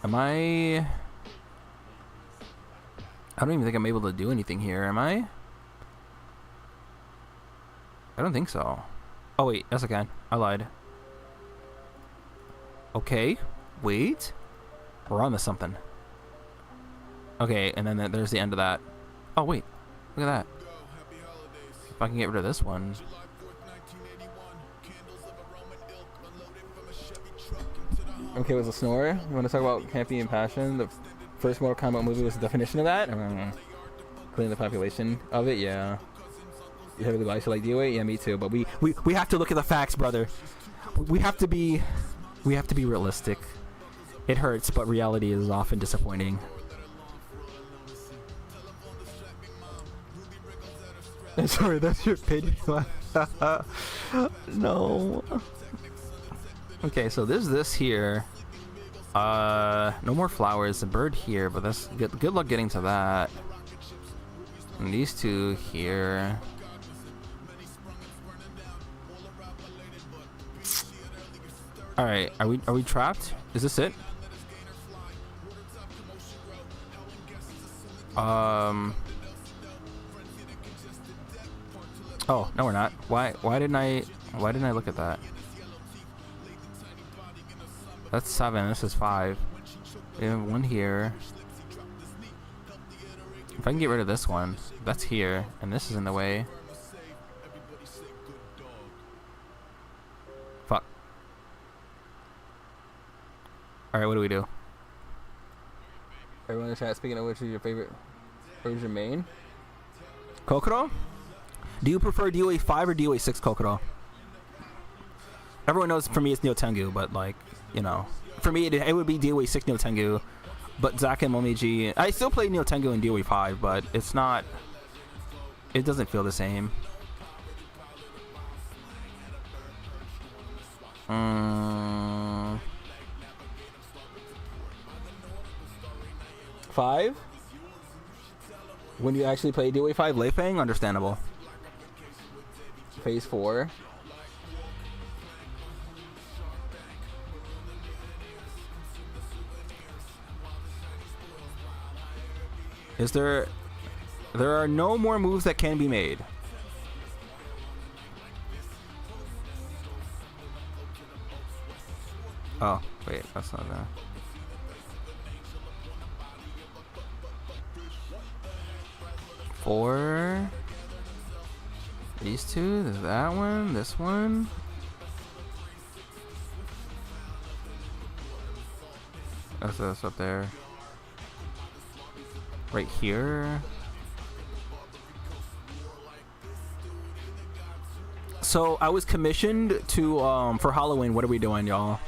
Am I don't even think I'm able to do anything here, am I? I don't think so. Oh wait, yes I can. I lied. Okay, wait. We're on to something. Okay, and then there's the end of that. Oh wait, look at that. If I can get rid of this one. Okay, was a snore. You want to talk about Happy and Passion? The first Mortal Kombat movie was the definition of that. Cleaning the population of it, yeah. You have the guys who like DOA? Yeah, me too. But we have to look at the facts, brother. We have to be realistic. It hurts, but reality is often disappointing. Sorry, that's your opinion. No. Okay, so there's this here. No more flowers. A bird here, but that's good luck getting to that. And these two here. All right, are we trapped? Is this it? Oh, no, we're not. Why didn't I look at that? That's 7. This is 5. We have one here. If I can get rid of this one, that's here, and this is in the way. Fuck. Alright, what do we do? Everyone in the chat, speaking of which is your favorite, or is your main? Kokoro? Do you prefer DOA 5 or DOA 6 Kokoro? Everyone knows for me it's Neo Tengu, but like, you know, for me it would be DOA 6 Neo Tengu, but Zack and Momiji, I still play Neo Tengu in DOA 5, but it's not, it doesn't feel the same. 5? When you actually play DOA 5 Lei Fang, understandable. Phase 4. There are no more moves that can be made. Oh, wait, that's not that. Four. These two, there's that one, this one. That's up there. Right here. So I was commissioned to for Halloween. What are we doing, y'all?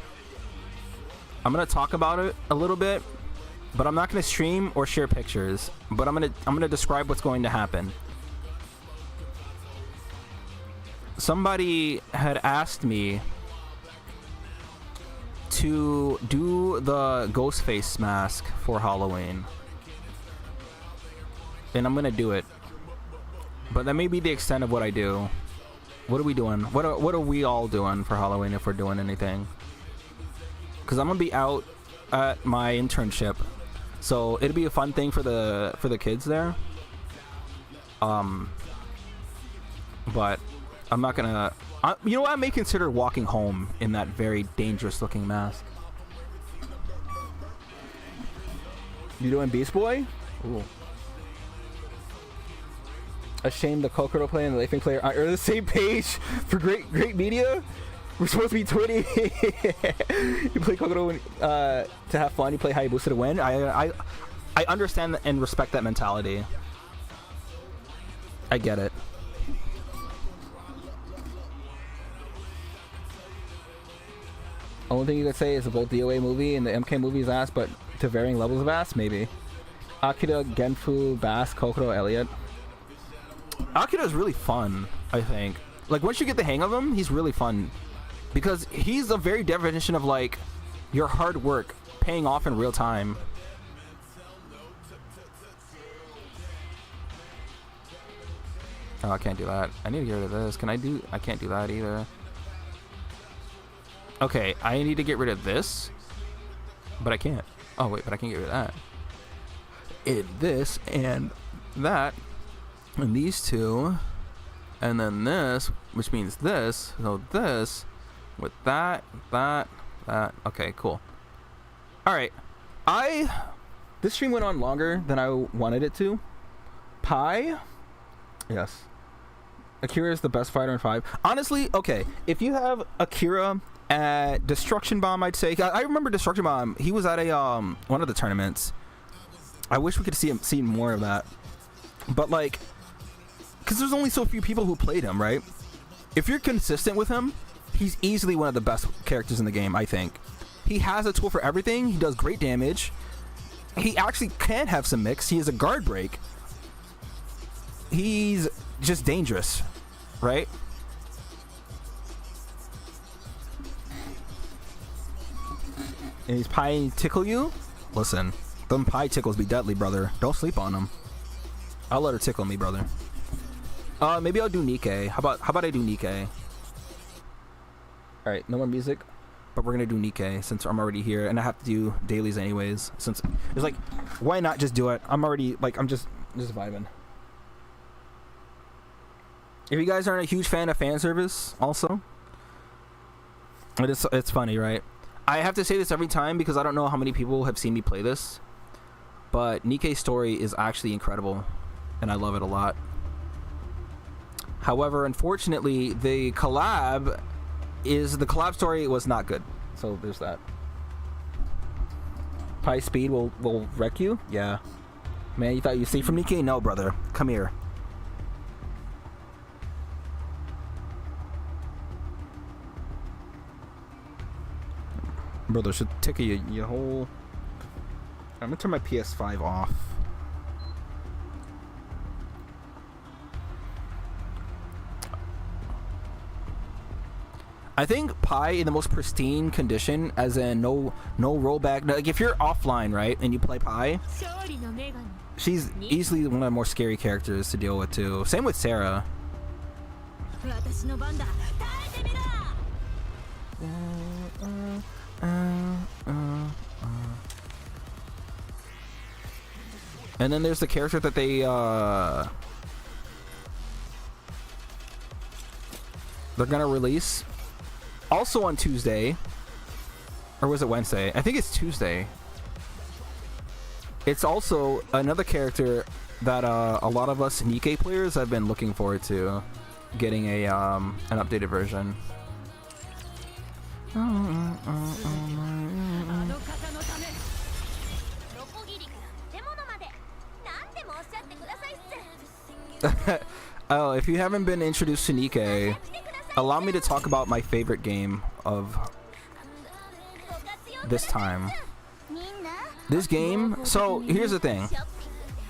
I'm gonna talk about it a little bit, but I'm not gonna stream or share pictures. But I'm gonna describe what's going to happen. Somebody had asked me to do the Ghostface mask for Halloween. And I'm gonna do it, but that may be the extent of what I do. What are we doing? What are we all doing for Halloween if we're doing anything? Because I'm gonna be out at my internship, So it'll be a fun thing for the kids there. But I'm not gonna. You know what? I may consider walking home in that very dangerous looking mask. You doing Beast Boy? Ooh. A shame the Kokoro player and the Leifing player aren't on the same page for great media. We're supposed to be twinning. You play Kokoro to have fun. You play Hayabusa to win. I understand and respect that mentality. I get it. Only thing you could say is both the OA movie and the MK movie is ass, but to varying levels of ass, maybe. Akira, Genfu, Bass, Kokoro, Elliot. Akira is really fun, I think. Like, once you get the hang of him, he's really fun. Because he's a very definition of, like, your hard work paying off in real time. Oh, I can't do that. I need to get rid of this. Can I do... I can't do that either. Okay, I need to get rid of this. But I can't. Oh, wait, but I can get rid of that. This and that. And these two. And then this, which means this. So this. With that. Okay, cool. Alright. This stream went on longer than I wanted it to. Pi? Yes. Akira is the best fighter in 5. Honestly, okay. If you have Akira at Destruction Bomb, I'd say. I remember Destruction Bomb. He was at a one of the tournaments. I wish we could see more of that. But like, because there's only so few people who played him, right? If you're consistent with him, he's easily one of the best characters in the game, I think. He has a tool for everything. He does great damage. He actually can have some mix. He has a guard break. He's just dangerous, right? And he's pie tickle you? Listen, them pie tickles be deadly, brother. Don't sleep on them. I'll let her tickle me, brother. Maybe I'll do Nikkei. How about I do Nikkei? Alright, no more music. But we're gonna do Nikkei since I'm already here and I have to do dailies anyways. Since it's like, why not just do it? I'm already like, I'm just vibing. If you guys aren't a huge fan of fan service, also, it's funny, right? I have to say this every time because I don't know how many people have seen me play this, but Nikkei's story is actually incredible, and I love it a lot. However, unfortunately, the collab story was not good, so there's that. Pi speed will wreck you? Yeah. Man, you thought you'd see from Nikkei? No, brother. Come here. Brother should tickle your whole... I'm gonna turn my PS5 off. I think Pi in the most pristine condition, as in no rollback. Like if you're offline, right, and you play Pi, she's easily one of the more scary characters to deal with too. Same with Sarah. And then there's the character that they're gonna release also on Tuesday, or was it Wednesday? I think it's Tuesday. It's also another character that a lot of us Nikkei players have been looking forward to getting an updated version. Oh, if you haven't been introduced to Nikkei, allow me to talk about my favorite game of this time. This game, so here's the thing.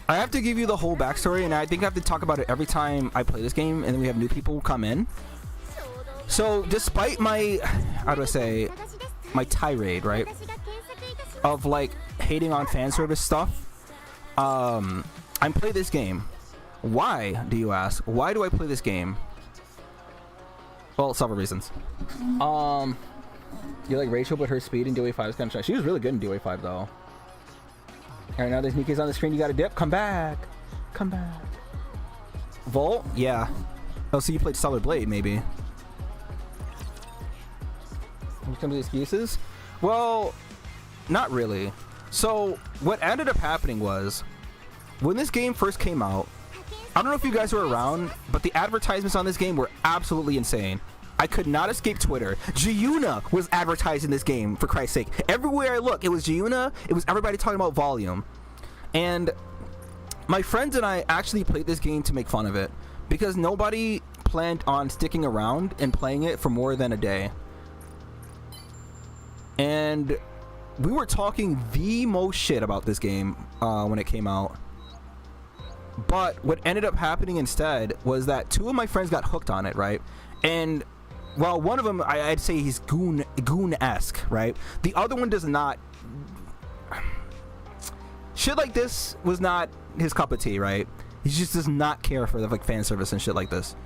I have to give you the whole backstory, and I think I have to talk about it every time I play this game, and then we have new people come in. So, despite my, how do I say, my tirade, right, of like hating on fan service stuff, I'm playing this game. Why, do you ask? Why do I play this game? Well, several reasons. You like Rachel, but her speed in DOA 5 is kind of shy. She was really good in DOA 5 though. All right, now there's Nikki's on the screen. You got to dip. Come back. Come back. Volt? Yeah. Oh, so you played Stellar Blade, maybe. Here comes the excuses. Well, not really. So what ended up happening was, when this game first came out, I don't know if you guys were around, but the advertisements on this game were absolutely insane. I could not escape Twitter. Giuna was advertising this game, for Christ's sake. Everywhere I look, it was Giuna. It was everybody talking about volume. And my friends and I actually played this game to make fun of it, because nobody planned on sticking around and playing it for more than a day. And we were talking the most shit about this game when it came out. But what ended up happening instead was that two of my friends got hooked on it, right? And while one of them, I'd say he's goon-esque, right? The other one does not. Shit like this was not his cup of tea, right? He just does not care for the like fan service and shit like this.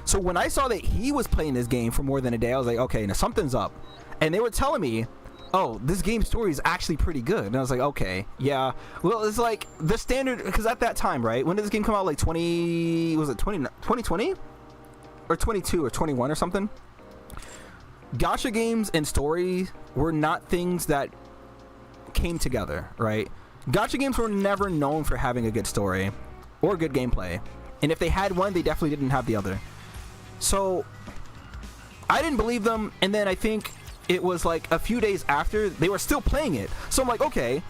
So when I saw that he was playing this game for more than a day, I was like, okay, now something's up. And they were telling me, oh, this game's story is actually pretty good. And I was like, okay, yeah. Well, it's like the standard, because at that time, right? When did this game come out? Like 2020? Or 22 or 21 or something? Gacha games and story were not things that came together, right? Gacha games were never known for having a good story or good gameplay. And if they had one, they definitely didn't have the other. So I didn't believe them, and then I think it was like a few days after they were still playing it. So I'm like, okay,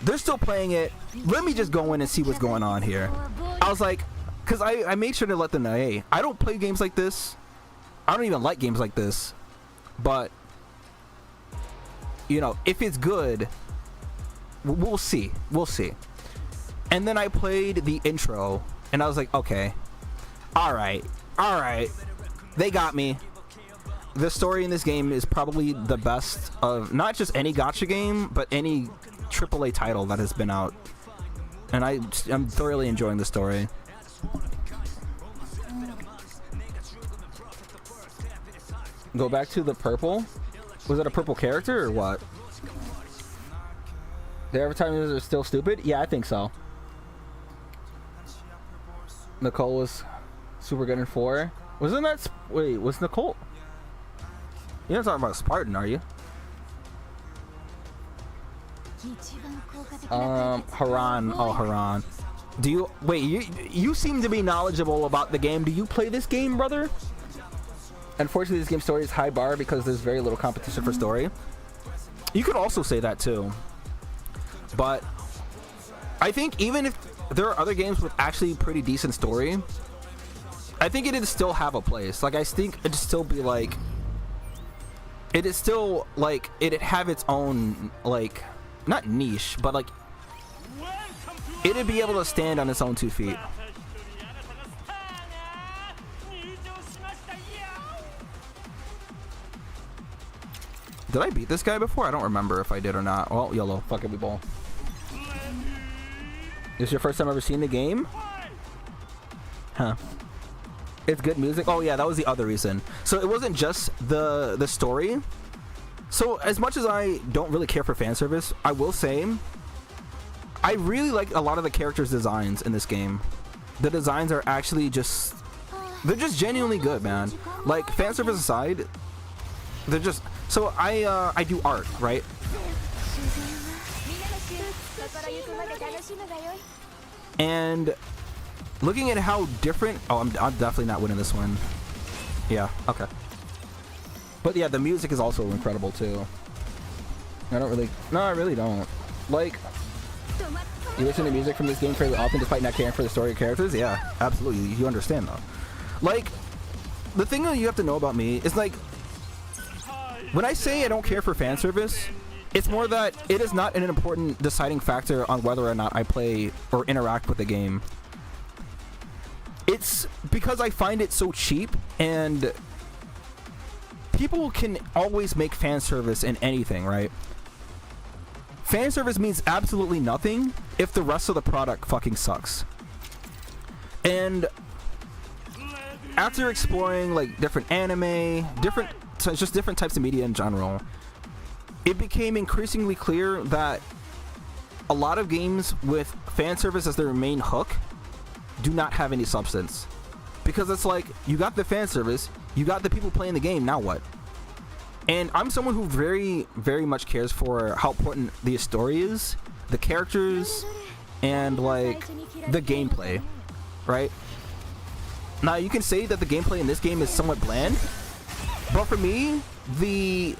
they're still playing it. Let me just go in and see what's going on here. I was like, because I made sure to let them know, hey, I don't play games like this. I don't even like games like this. But, you know, if it's good, we'll see. We'll see. And then I played the intro, and I was like, okay, all right. They got me. The story in this game is probably the best of not just any gacha game, but any AAA title that has been out. And I'm thoroughly enjoying the story. Go back to the purple. Was it a purple character or what? The advertisements are still stupid? Yeah, I think so. Nicole was super good in 4. Wasn't that... Wait, was Nicole... You're not talking about Spartan, are you? Haran. Oh, Haran. Do you... Wait, you seem to be knowledgeable about the game. Do you play this game, brother? Unfortunately, this game's story is high bar because there's very little competition for story. You could also say that, too. But I think even if there are other games with actually pretty decent story, I think it'd still have a place. Like, I think it'd still be like... It is still like it'd have its own, like, not niche, but like it'd be able to stand on its own 2 feet. Did I beat this guy before? I don't remember if I did or not. Well, YOLO. Fuck it, we ball. This is your first time ever seeing the game? Huh. It's good music. Oh yeah, that was the other reason. So it wasn't just the story. So as much as I don't really care for fan service, I will say I really like a lot of the characters' designs in this game. The designs are actually just, they're just genuinely good, man. Like, fan service aside, they're just, so I do art, right? And looking at how different... Oh, I'm definitely not winning this one. Yeah, okay. But yeah, the music is also incredible, too. I really don't. Like, you listen to music from this game fairly often despite not caring for the story of characters? Yeah, absolutely. You understand, though. Like, the thing that you have to know about me is, like, when I say I don't care for fan service, it's more that it is not an important deciding factor on whether or not I play or interact with the game. It's because I find it so cheap, and people can always make fan service in anything, right? Fan service means absolutely nothing if the rest of the product fucking sucks. And after exploring like different anime, just different types of media in general, it became increasingly clear that a lot of games with fan service as their main hook do not have any substance, because it's like, you got the fan service, you got the people playing the game, now what? And I'm someone who very, very much cares for how important the story is, the characters, and like the gameplay, right? Now you can say that the gameplay in this game is somewhat bland, but for me, the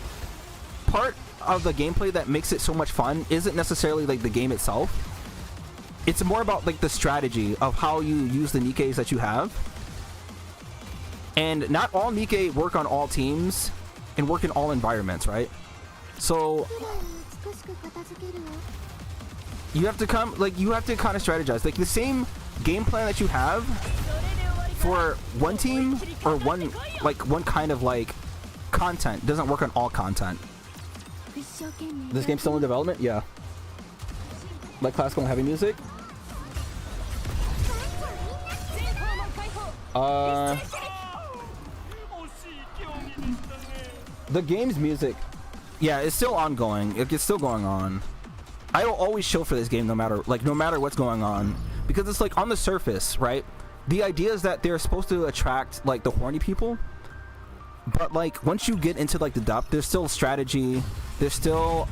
part of the gameplay that makes it so much fun isn't necessarily like the game itself. It's more about like the strategy of how you use the Nikkes that you have. And not all Nikkei work on all teams and work in all environments, right? So you have to kind of strategize. Like the same game plan that you have for one team or one kind of like content doesn't work on all content. This game's still in development? Yeah. Like classical and heavy music? The game's music, yeah, it's still ongoing. It's still going on. I will always chill for this game no matter what's going on, because it's like on the surface, right? The idea is that they're supposed to attract like the horny people, but like once you get into like the depth, there's still strategy. There's still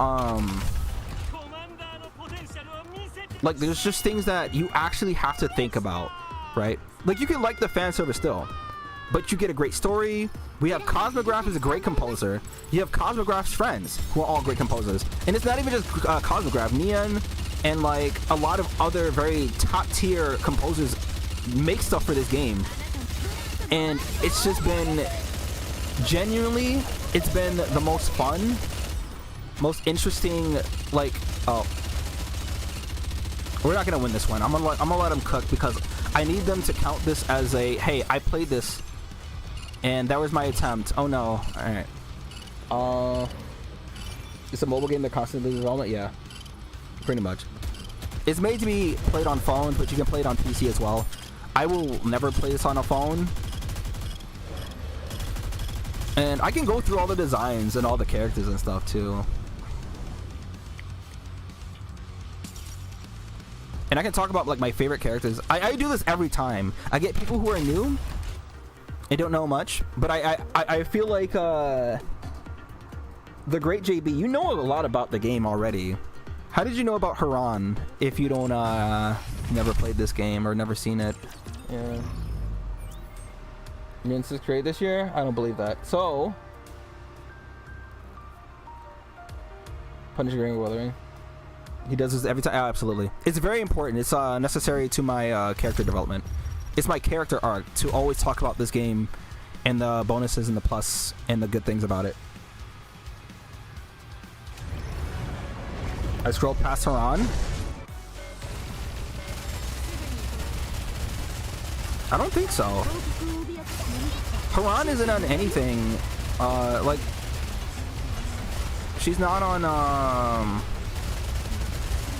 like there's just things that you actually have to think about, right? Like you can like the fan service still, but you get a great story. We have Cosmograph is a great composer. You have Cosmograph's friends who are all great composers, and it's not even just Cosmograph. Neon and like a lot of other very top tier composers make stuff for this game, and it's just been genuinely, it's been the most fun, most interesting. Like, oh, we're not gonna win this one. I'm gonna let them cook, because I need them to count this as a, hey, I played this and that was my attempt. Oh no. All right. It's a mobile game that constantly in development. Yeah, pretty much. It's made to be played on phone, but you can play it on PC as well. I will never play this on a phone, and I can go through all the designs and all the characters and stuff too. And I can talk about like my favorite characters. I do this every time. I get people who are new and don't know much, but I feel like the great JB, you know a lot about the game already. How did you know about Haran if you don't never played this game or never seen it? Yeah. You in 6th grade this year? I don't believe that. So Punishing Green Weathering. He does this every time. Oh, absolutely. It's very important. It's necessary to my character development. It's my character arc to always talk about this game and the bonuses and the plus and the good things about it. I scrolled past Haran. I don't think so. Haran isn't on anything. Like, she's not on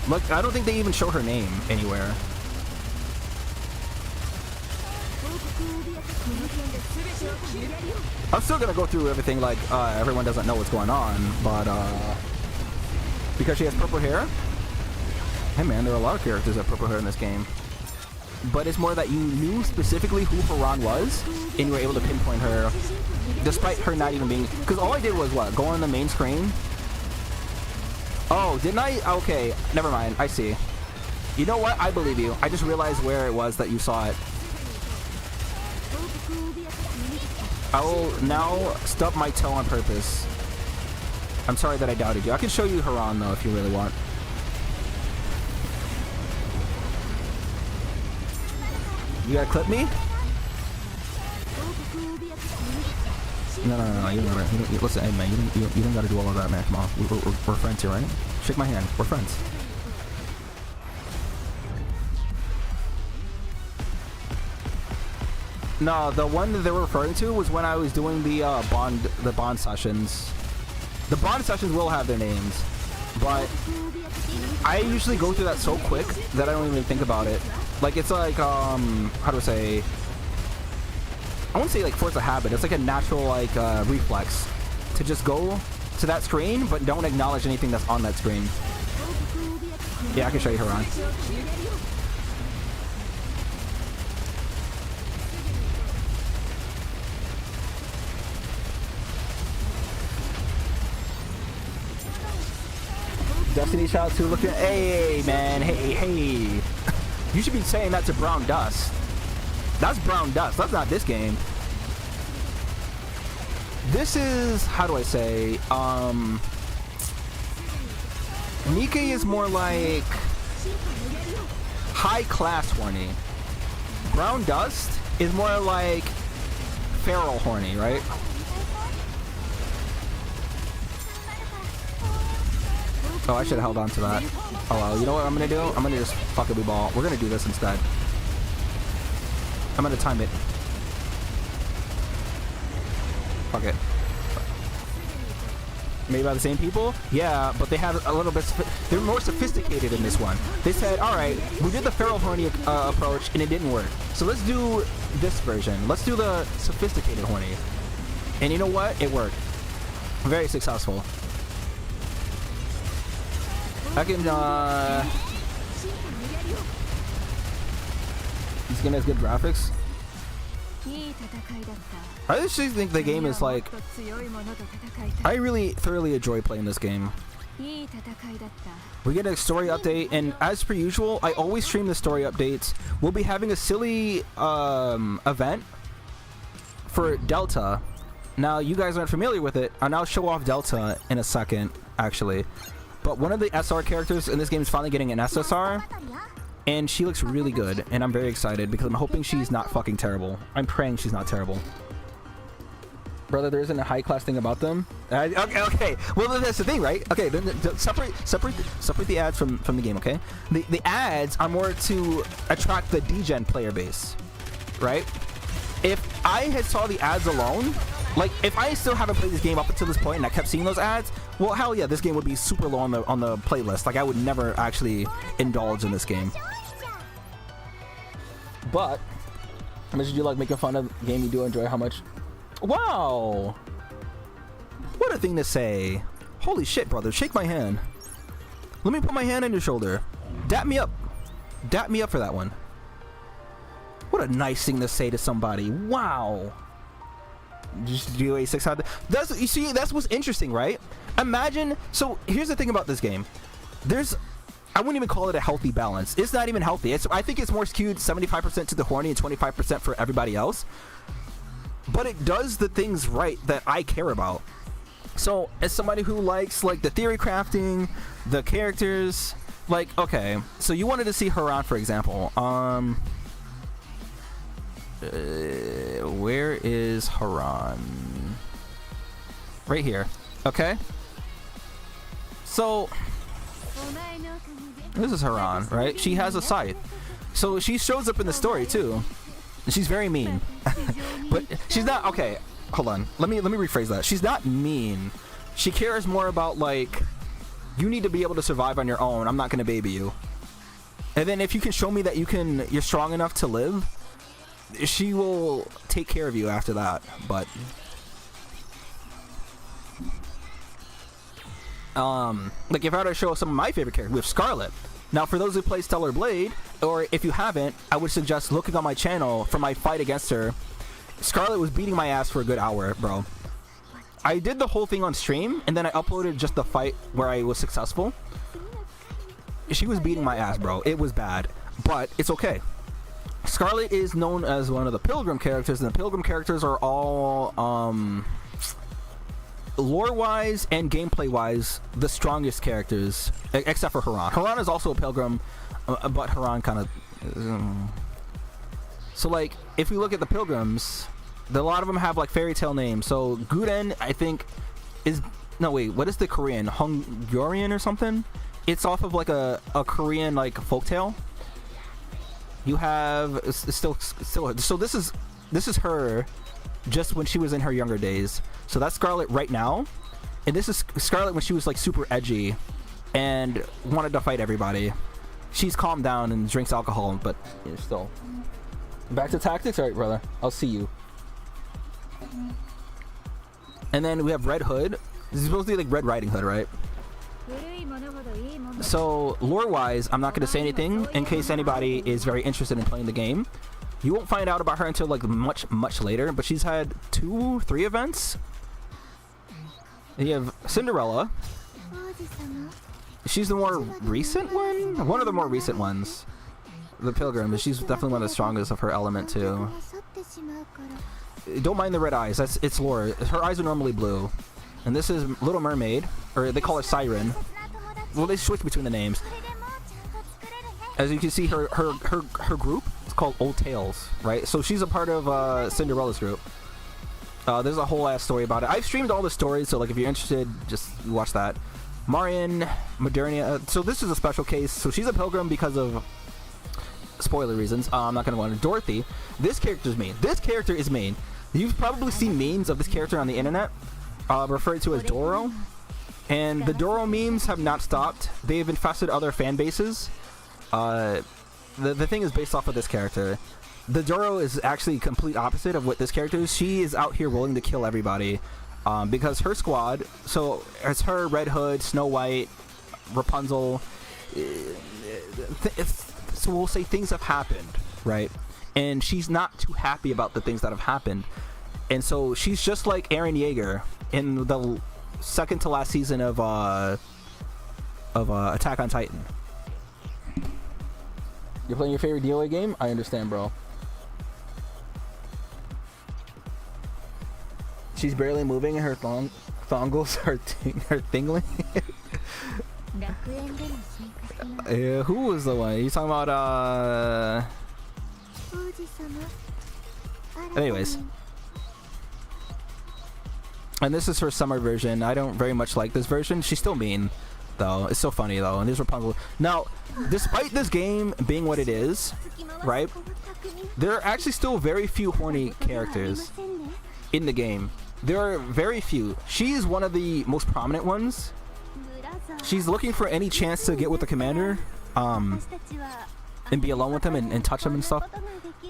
like, I don't think they even show her name anywhere. I'm still gonna go through everything like everyone doesn't know what's going on, but because she has purple hair. Hey man, there are a lot of characters that have purple hair in this game, but it's more that you knew specifically who Haran was and you were able to pinpoint her despite her not even being, because all I did was what, go on the main screen. Oh, didn't I? Okay, never mind. I see. You know what? I believe you. I just realized where it was that you saw it. I will now stub my toe on purpose. I'm sorry that I doubted you. I can show you Haran though if you really want. You gotta clip me? No. You don't, listen, hey man, you don't gotta do all of that, man. Come on, we're friends here, right? Shake my hand. We're friends. No, the one that they were referring to was when I was doing the bond sessions. The bond sessions will have their names, but I usually go through that so quick that I don't even think about it. Like, it's like how do I say? I won't say like force a habit. It's like a natural like reflex to just go to that screen, but don't acknowledge anything that's on that screen. Yeah, I can show you Haran. Destiny shout out to looking. Hey man, hey. You should be saying that to Brown Dust. That's Brown Dust. That's not this game. This is, how do I say? Nikkei is more like high class horny. Brown Dust is more like feral horny, right? Oh, I should have held on to that. Oh well, you know what I'm gonna do? I'm gonna just fucking ball. We're gonna do this instead. I'm gonna time it. Fuck it. Made by the same people? Yeah, but they have a little bit. They're more sophisticated in this one. They said, all right, we did the feral horny approach and it didn't work. So let's do this version. Let's do the sophisticated horny. And you know what? It worked. Very successful. I can, this game has good graphics. I actually think the game is like, I really thoroughly enjoy playing this game. We get a story update, and as per usual, I always stream the story updates. We'll be having a silly event for Delta. Now, you guys aren't familiar with it, and I'll show off Delta in a second, actually. But one of the SR characters in this game is finally getting an SSR, and she looks really good, and I'm very excited because I'm hoping she's not fucking terrible. I'm praying she's not terrible. Brother, there isn't a high class thing about them. Okay. Well, that's the thing, right? Okay, then separate the ads from the game. Okay, the ads are more to attract the degen player base, right? If I had saw the ads alone, like if I still haven't played this game up until this point and I kept seeing those ads, well, hell yeah, this game would be super low on the playlist. Like I would never actually indulge in this game. But how much did you like making fun of a game you do enjoy? How much? Wow, what a thing to say. Holy shit, brother, shake my hand. Let me put my hand on your shoulder. Dap me up for that one. What a nice thing to say to somebody. Wow. Just do a 600. That's, you see, that's what's interesting, right? Imagine. So here's the thing about this game. I wouldn't even call it a healthy balance. It's not even healthy. I think it's more skewed 75% to the horny and 25% for everybody else. But it does the things right that I care about. So as somebody who likes like the theory crafting, the characters, like, okay, so you wanted to see Haran, for example. Where is Haran? Right here. Okay. So this is Haran, right? She has a scythe. So she shows up in the story too. She's very mean. But she's not, okay, hold on. Let me rephrase that. She's not mean. She cares more about like, you need to be able to survive on your own. I'm not gonna baby you. And then if you can show me that you're strong enough to live, she will take care of you after that. But like if I were to show some of my favorite characters, we have Scarlet. Now for those who play Stellar Blade, or if you haven't, I would suggest looking on my channel for my fight against her. Scarlet was beating my ass for a good hour, bro. I did the whole thing on stream, and then I uploaded just the fight where I was successful. She was beating my ass, bro. It was bad, but it's okay. Scarlet is known as one of the Pilgrim characters, and the Pilgrim characters are all, lore-wise and gameplay-wise, the strongest characters, except for Haran. Haran is also a Pilgrim, but Haran kind of... So, like, if we look at the Pilgrims, a lot of them have, like, fairy tale names. So, Guden, I think, is... No, wait, what is the Korean? Hungarian or something? It's off of, like, a Korean, like, folktale. You have... Still... So, this is her just when she was in her younger days. So that's Scarlet right now, and this is Scarlet when she was like super edgy and wanted to fight everybody. She's calmed down and drinks alcohol, but still. Back to tactics? Alright, brother. I'll see you. And then we have Red Hood. This is supposed to be like Red Riding Hood, right? So lore-wise, I'm not going to say anything in case anybody is very interested in playing the game. You won't find out about her until like much later, but she's had 2-3 events. You have Cinderella. She's the more recent one of the more recent ones. The Pilgrim, she's definitely one of the strongest of her element too. Don't mind the red eyes, it's lore. Her eyes are normally blue. And this is Little Mermaid, or they call her Siren. Well, they switch between the names. As you can see, her group is called Old Tales, right? So she's a part of Cinderella's group. There's a whole ass story about it. I've streamed all the stories, so like if you're interested, just watch that. Marian, Modernia. So this is a special case. So she's a pilgrim because of spoiler reasons. I'm not gonna go into Dorothy. This character's main. This character is main. You've probably seen memes of this character on the internet, referred to as Doro. And the Doro memes have not stopped. They've infested other fan bases. The thing is based off of this character. The Doro is actually complete opposite of what this character is. She is out here willing to kill everybody. Because her squad, so it's her, Red Hood, Snow White, Rapunzel. So we'll say things have happened, right? And she's not too happy about the things that have happened. And so she's just like Eren Yeager in the second to last season of Attack on Titan. You're playing your favorite DOA game? I understand, bro. She's barely moving and her thongles are tingling. Who was the one? You talking about anyways. And this is her summer version. I don't very much like this version. She's still mean, though. It's so funny, though. And there's Rapunzel. Now, despite this game being what it is, right? There are actually still very few horny characters in the game. There are very few. She is one of the most prominent ones. She's looking for any chance to get with the commander, and be alone with him and touch him and stuff.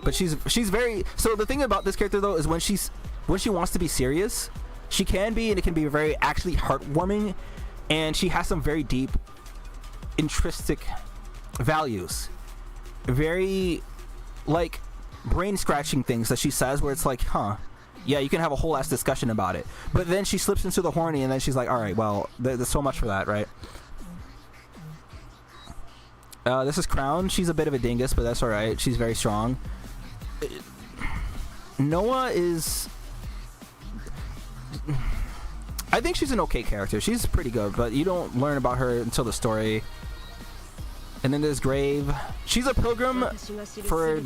But she's very. So the thing about this character though is when she wants to be serious, she can be, and it can be very actually heartwarming, and she has some very deep, intrinsic values, very like brain scratching things that she says where it's like, huh. Yeah, you can have a whole ass discussion about it. But then she slips into the horny and then she's like, alright, well, there's so much for that, right? This is Crown. She's a bit of a dingus, but that's alright. She's very strong. Noah is... I think she's an okay character. She's pretty good, but you don't learn about her until the story. And then there's Grave. She's a pilgrim for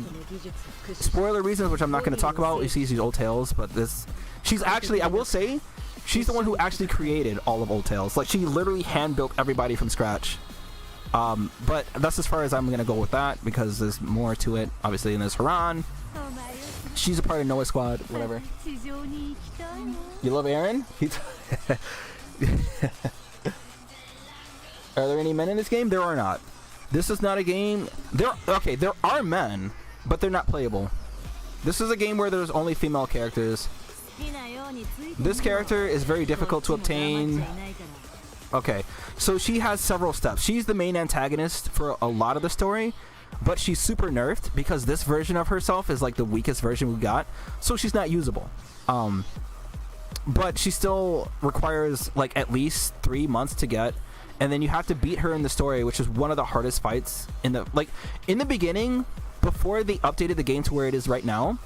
spoiler reasons, which I'm not going to talk about. You see these Old Tales, but she's actually, I will say, she's the one who actually created all of Old Tales. Like, she literally hand-built everybody from scratch. But that's as far as I'm going to go with that, because there's more to it, obviously. And there's Haran. She's a part of Noah's squad, whatever. You love Eren? Are there any men in this game? There are not. This is not a game. There are men, but they're not playable. This is a game where there's only female characters. This character is very difficult to obtain. Okay, so she has several steps. She's the main antagonist for a lot of the story, but she's super nerfed because this version of herself is like the weakest version we got, so she's not usable. But she still requires like at least 3 months to get. And then you have to beat her in the story, which is one of the hardest fights in the beginning, before they updated the game to where it is right now.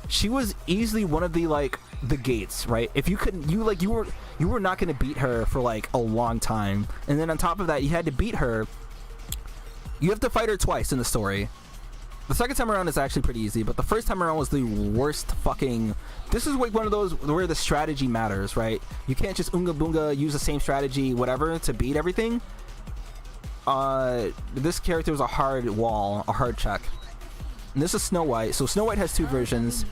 She was easily one of the gates, right? If you couldn't, you were not going to beat her for like a long time. And then on top of that, you had to beat her. You have to fight her twice in the story. The second time around is actually pretty easy, but the first time around was the worst fucking... This is like one of those where the strategy matters, right? You can't just unga boonga, use the same strategy, whatever, to beat everything. This character was a hard wall, a hard check. And this is Snow White. So Snow White has 2 versions.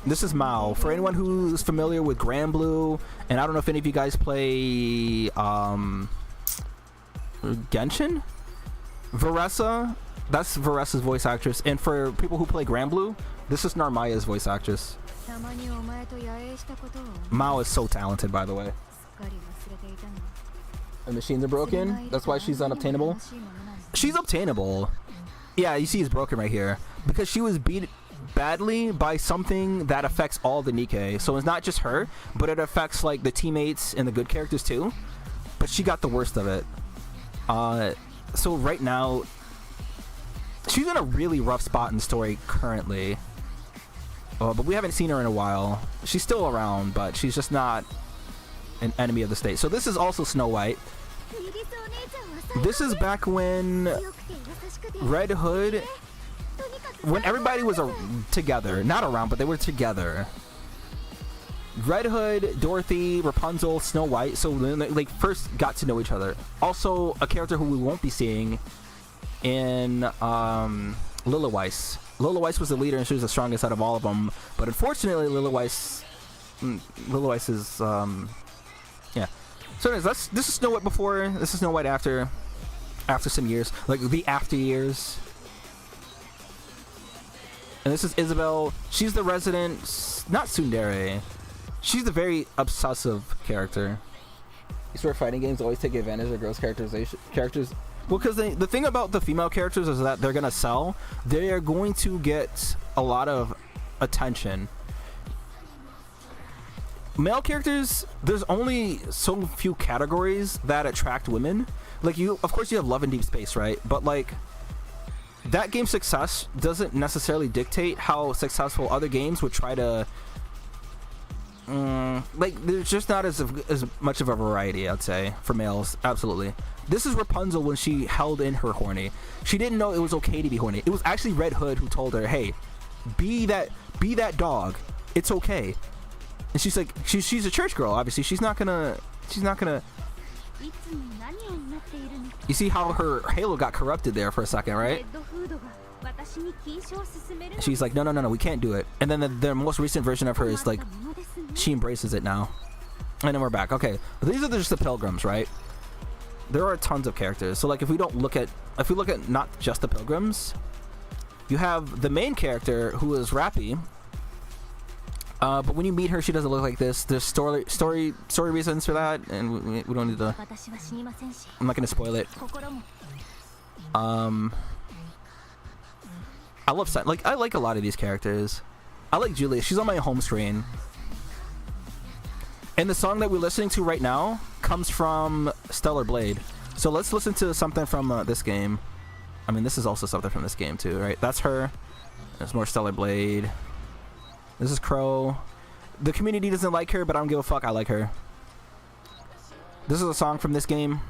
This is Mao. For anyone who's familiar with Grand Blue, and I don't know if any of you guys play Genshin? Varessa. That's Varessa's voice actress. And for people who play Grand Blue, this is Narmaya's voice actress. Mao is so talented, by the way. The machines are broken. That's why she's unobtainable. She's obtainable. Yeah, you see it's broken right here. Because she was beat badly by something that affects all the Nikkei. So it's not just her, but it affects like the teammates and the good characters too. But she got the worst of it. So right now, she's in a really rough spot in the story currently. But we haven't seen her in a while. She's still around, but she's just not an enemy of the state. So this is also Snow White. This is back when Red Hood, when everybody was together, not around, but they were together. Red Hood, Dorothy, Rapunzel, Snow White. So they first got to know each other. Also, a character who we won't be seeing in Lilyweiss. Lilyweiss was the leader and she was the strongest out of all of them. But unfortunately, Lilyweiss is yeah. So anyways, this is Snow White before. This is Snow White after some years, like the after years. And this is Isabel. She's the resident, not tsundere. She's the very obsessive character. You swear fighting games always take advantage of girls' characters. Well, because the thing about the female characters is that they're gonna sell. They are going to get a lot of attention. Male characters, there's only so few categories that attract women. Like of course you have Love and Deep Space, right? But like that game's success doesn't necessarily dictate how successful other games would try to. Like there's just not as much of a variety, I'd say, for males. Absolutely. This is Rapunzel when she held in her horny. She didn't know it was okay to be horny. It was actually Red Hood who told her, "Hey, be that dog. It's okay." And she's like, she's a church girl. Obviously, she's not gonna. You see how her halo got corrupted there for a second, right? She's like, no, we can't do it. And then the most recent version of her is like, she embraces it now. And then we're back. Okay, but these are just the pilgrims, right? There are tons of characters. So like, if we look at not just the pilgrims, you have the main character who is Rappy. But when you meet her, she doesn't look like this. There's story reasons for that, and we don't need to. I'm not gonna spoil it. I like a lot of these characters. I like Julia. She's on my home screen. And the song that we're listening to right now comes from Stellar Blade. So let's listen to something from this game. I mean, this is also something from this game too, right? That's her. There's more Stellar Blade. This is Crow. The community doesn't like her, but I don't give a fuck. I like her. This is a song from this game.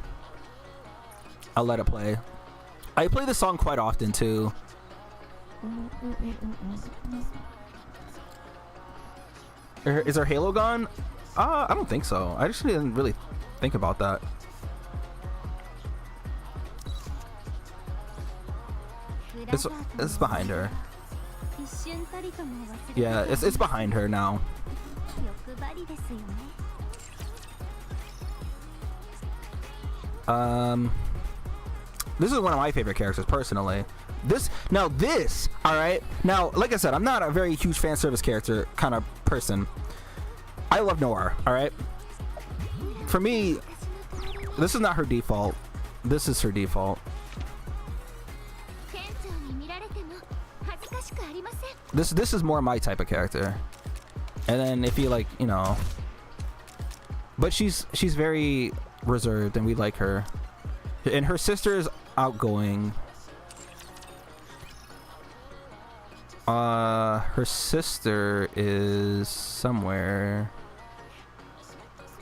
I'll let it play. I play this song quite often too. Is her halo gone? I don't think so. I actually didn't really think about that. It's behind her. Yeah, it's behind her now. This is one of my favorite characters personally. All right. Now, like I said, I'm not a very huge fan service character kind of person. I love Noir, all right? For me, this is not her default. This is her default. This is more my type of character. And then if you like, you know, but she's very reserved and we like her. And her sister is outgoing. Her sister is somewhere.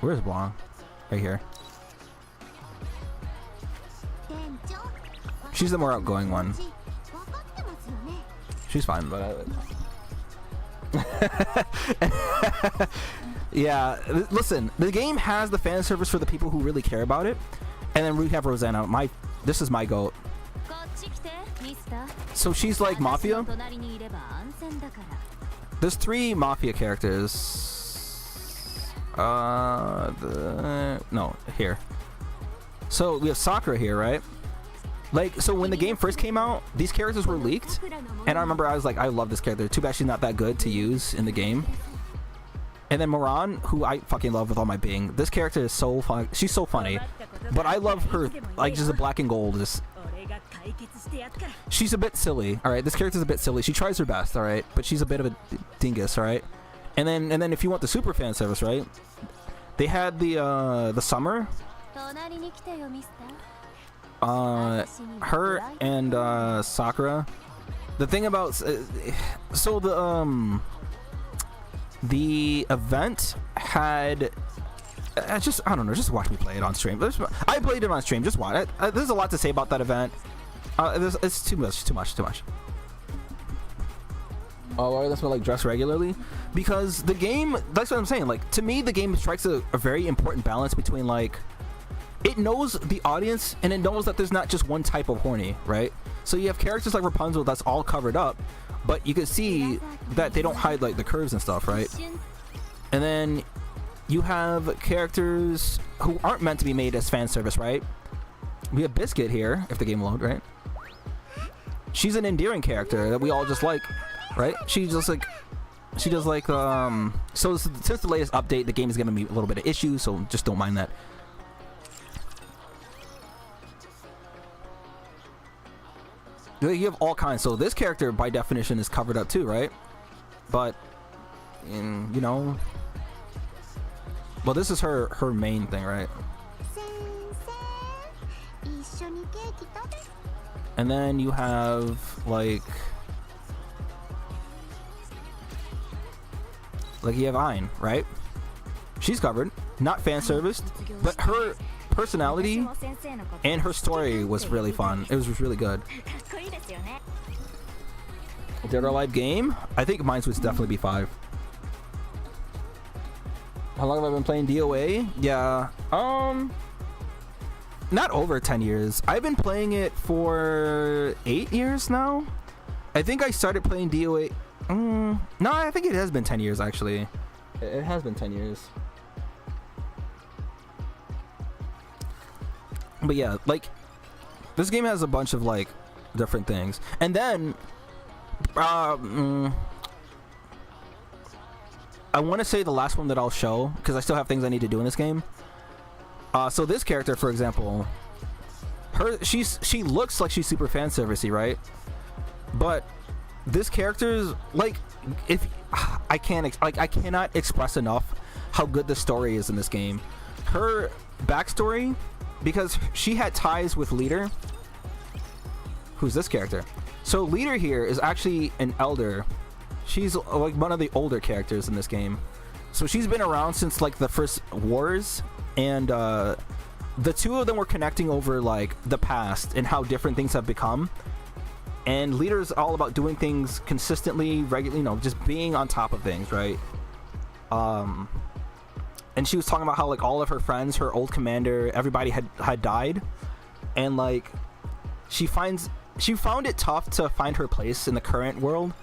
Where's Blanc? Right here. She's the more outgoing one. She's fine, but yeah. Listen, the game has the fan service for the people who really care about it, and then we have Rosanna. This is my goat. So she's like Mafia. There's 3 Mafia characters. No, here. So we have Sakura here, right? Like, so when the game first came out, these characters were leaked, and I remember I was like, I love this character. Too bad she's not that good to use in the game. And then Moran, who I fucking love with all my being. This character is so fun. She's so funny. But I love her, like, just a black and gold. She's a bit silly, alright? This character's a bit silly. She tries her best, alright? But she's a bit of a dingus, alright? And then if you want the super fan service, right? They had the summer. Her and Sakura. The thing about so the event had I don't know, just watch me play it on stream. I played it on stream, just watch it. There's a lot to say about that event. It's too much. Oh, why does like dress regularly? Because the game, that's what I'm saying, like, to me the game strikes a very important balance between, like, it knows the audience and it knows that there's not just one type of horny, right? So you have characters like Rapunzel that's all covered up, but you can see that they don't hide like the curves and stuff, right? And then you have characters who aren't meant to be made as fan service, right? We have Biscuit here, if the game load, right? She's an endearing character that we all just like, right? She does like so since the latest update, the game is giving me a little bit of issues, so just don't mind that. You have all kinds, so this character by definition is covered up too, right? But you know, well, this is her main thing, right? And then you have like you have Ayane, right? She's covered, not fan serviced, but her personality and her story was really fun. It was really good. Dead or Alive game? I think mine would definitely be 5. How long have I been playing DOA? Yeah, not over 10 years. I've been playing it for 8 years now. I think I started playing DOA. No, I think it has been 10 years actually. It has been 10 years. But yeah, like, this game has a bunch of like different things. And then I want to say the last one that I'll show, because I still have things I need to do in this game. So this character, for example, she looks like she's super fan servicey, right? But this character's like, if I cannot express enough how good the story is in this game. Her backstory, because she had ties with Leader, who's this character. So Leader here is actually an elder. She's like one of the older characters in this game. So she's been around since like the first wars, and the two of them were connecting over like the past and how different things have become. And Leader is all about doing things consistently, regularly, you know, just being on top of things, right? And she was talking about how like all of her friends, her old commander, everybody had died, and like she found it tough to find her place in the current world,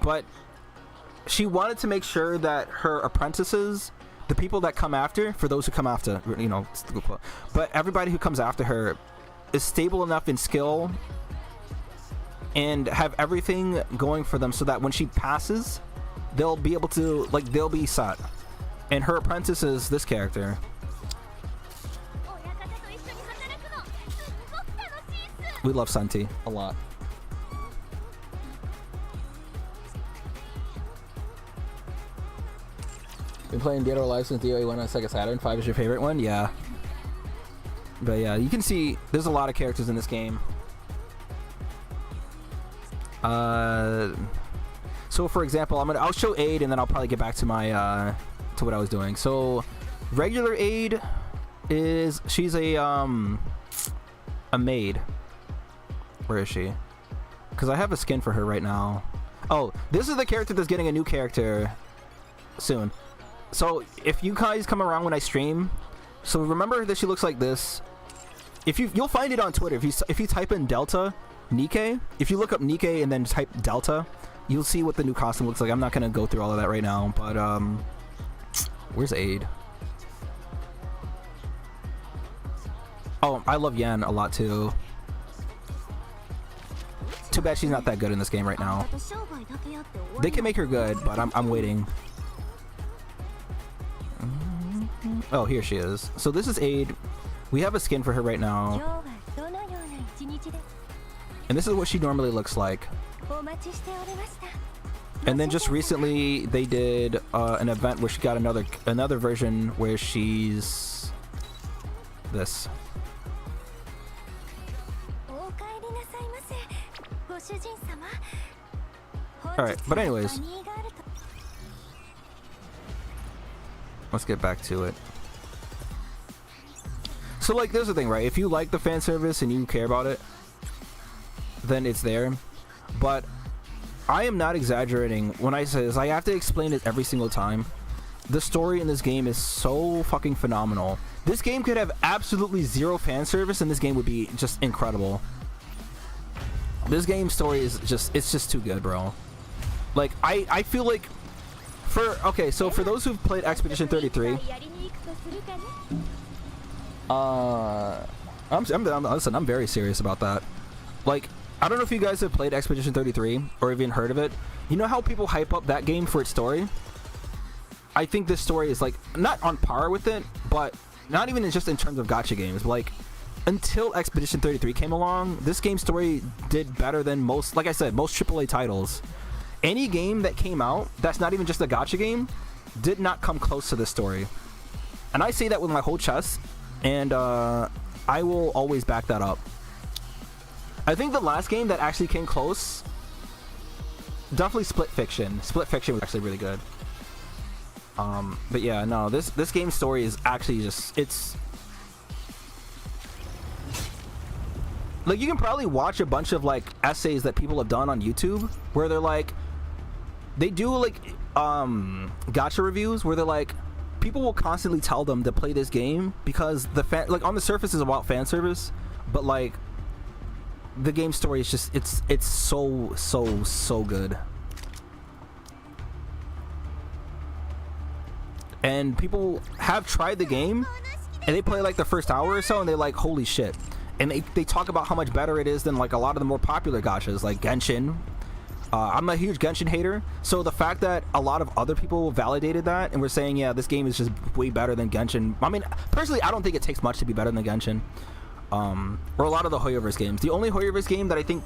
but she wanted to make sure that her apprentices, the people that come after, for those who come after, you know, but everybody who comes after her is stable enough in skill and have everything going for them so that when she passes, they'll be able to, like, they'll be set. And her apprentice is this character. We love Santi a lot. Been playing Dead or Alive since DOA 1 on Sega Saturn. 5 is your favorite one? Yeah. But yeah, you can see there's a lot of characters in this game. So for example, I'll show Aid and then I'll probably get back to my to what I was doing. So regular Aid is, she's a maid. Where is she? Because I have a skin for her right now. Oh, this is the character that's getting a new character soon. So if you guys come around when I stream, so remember that she looks like this. If you'll find it on Twitter. If you type in Delta Nikke, if you look up Nikke and then type Delta, you'll see what the new costume looks like. I'm not gonna go through all of that right now, but where's Aid? Oh, I love Yan a lot too. too bad she's not that good in this game right now. They can make her good, but I'm waiting. Oh, here she is. So this is Aid. We have a skin for her right now. And this is what she normally looks like. And then just recently they did an event where she got another version where she's this. Alright, but anyways, let's get back to it. So like, there's the thing, right? If you like the fan service and you care about it, then it's there. But I am not exaggerating when I say this. I have to explain it every single time. The story in this game is so fucking phenomenal. This game could have absolutely zero fan service and this game would be just incredible. This game's story is it's just too good, bro. Like, I feel like so for those who've played Expedition 33, listen, I'm very serious about that. Like, I don't know if you guys have played Expedition 33 or even heard of it. You know how people hype up that game for its story? I think this story is like not on par with it, but not even just in terms of gacha games. But like, until Expedition 33 came along, this game's story did better than most, like I said, most AAA titles. Any game that came out that's not even just a gacha game did not come close to this story. And I say that with my whole chest, and I will always back that up. I think the last game that actually came close, definitely Split Fiction. Split Fiction was actually really good. But yeah, no, this game's story is actually just, it's like, you can probably watch a bunch of like essays that people have done on YouTube where they're like, they do like gacha reviews where they're like, people will constantly tell them to play this game because the fan, like, on the surface is about fan service, but like the game story is just, it's so good. And people have tried the game and they play like the first hour or so and they're like, holy shit. And they talk about how much better it is than like a lot of the more popular gachas like Genshin. I'm a huge Genshin hater, so the fact that a lot of other people validated that and were saying, yeah, this game is just way better than Genshin. I mean, personally, I don't think it takes much to be better than Genshin. Or a lot of the Hoyoverse games. The only Hoyoverse game that I think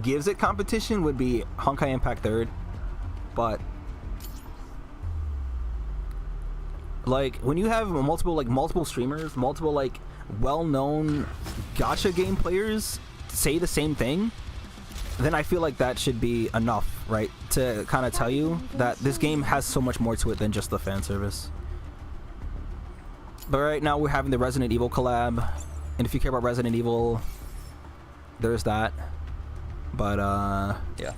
gives it competition would be Honkai Impact 3rd. But like, when you have multiple streamers, multiple like well-known gacha game players say the same thing, then I feel like that should be enough, right, to kind of tell you that this game has so much more to it than just the fan service. But right now we're having the Resident Evil collab, and if you care about Resident Evil, there's that. But yeah,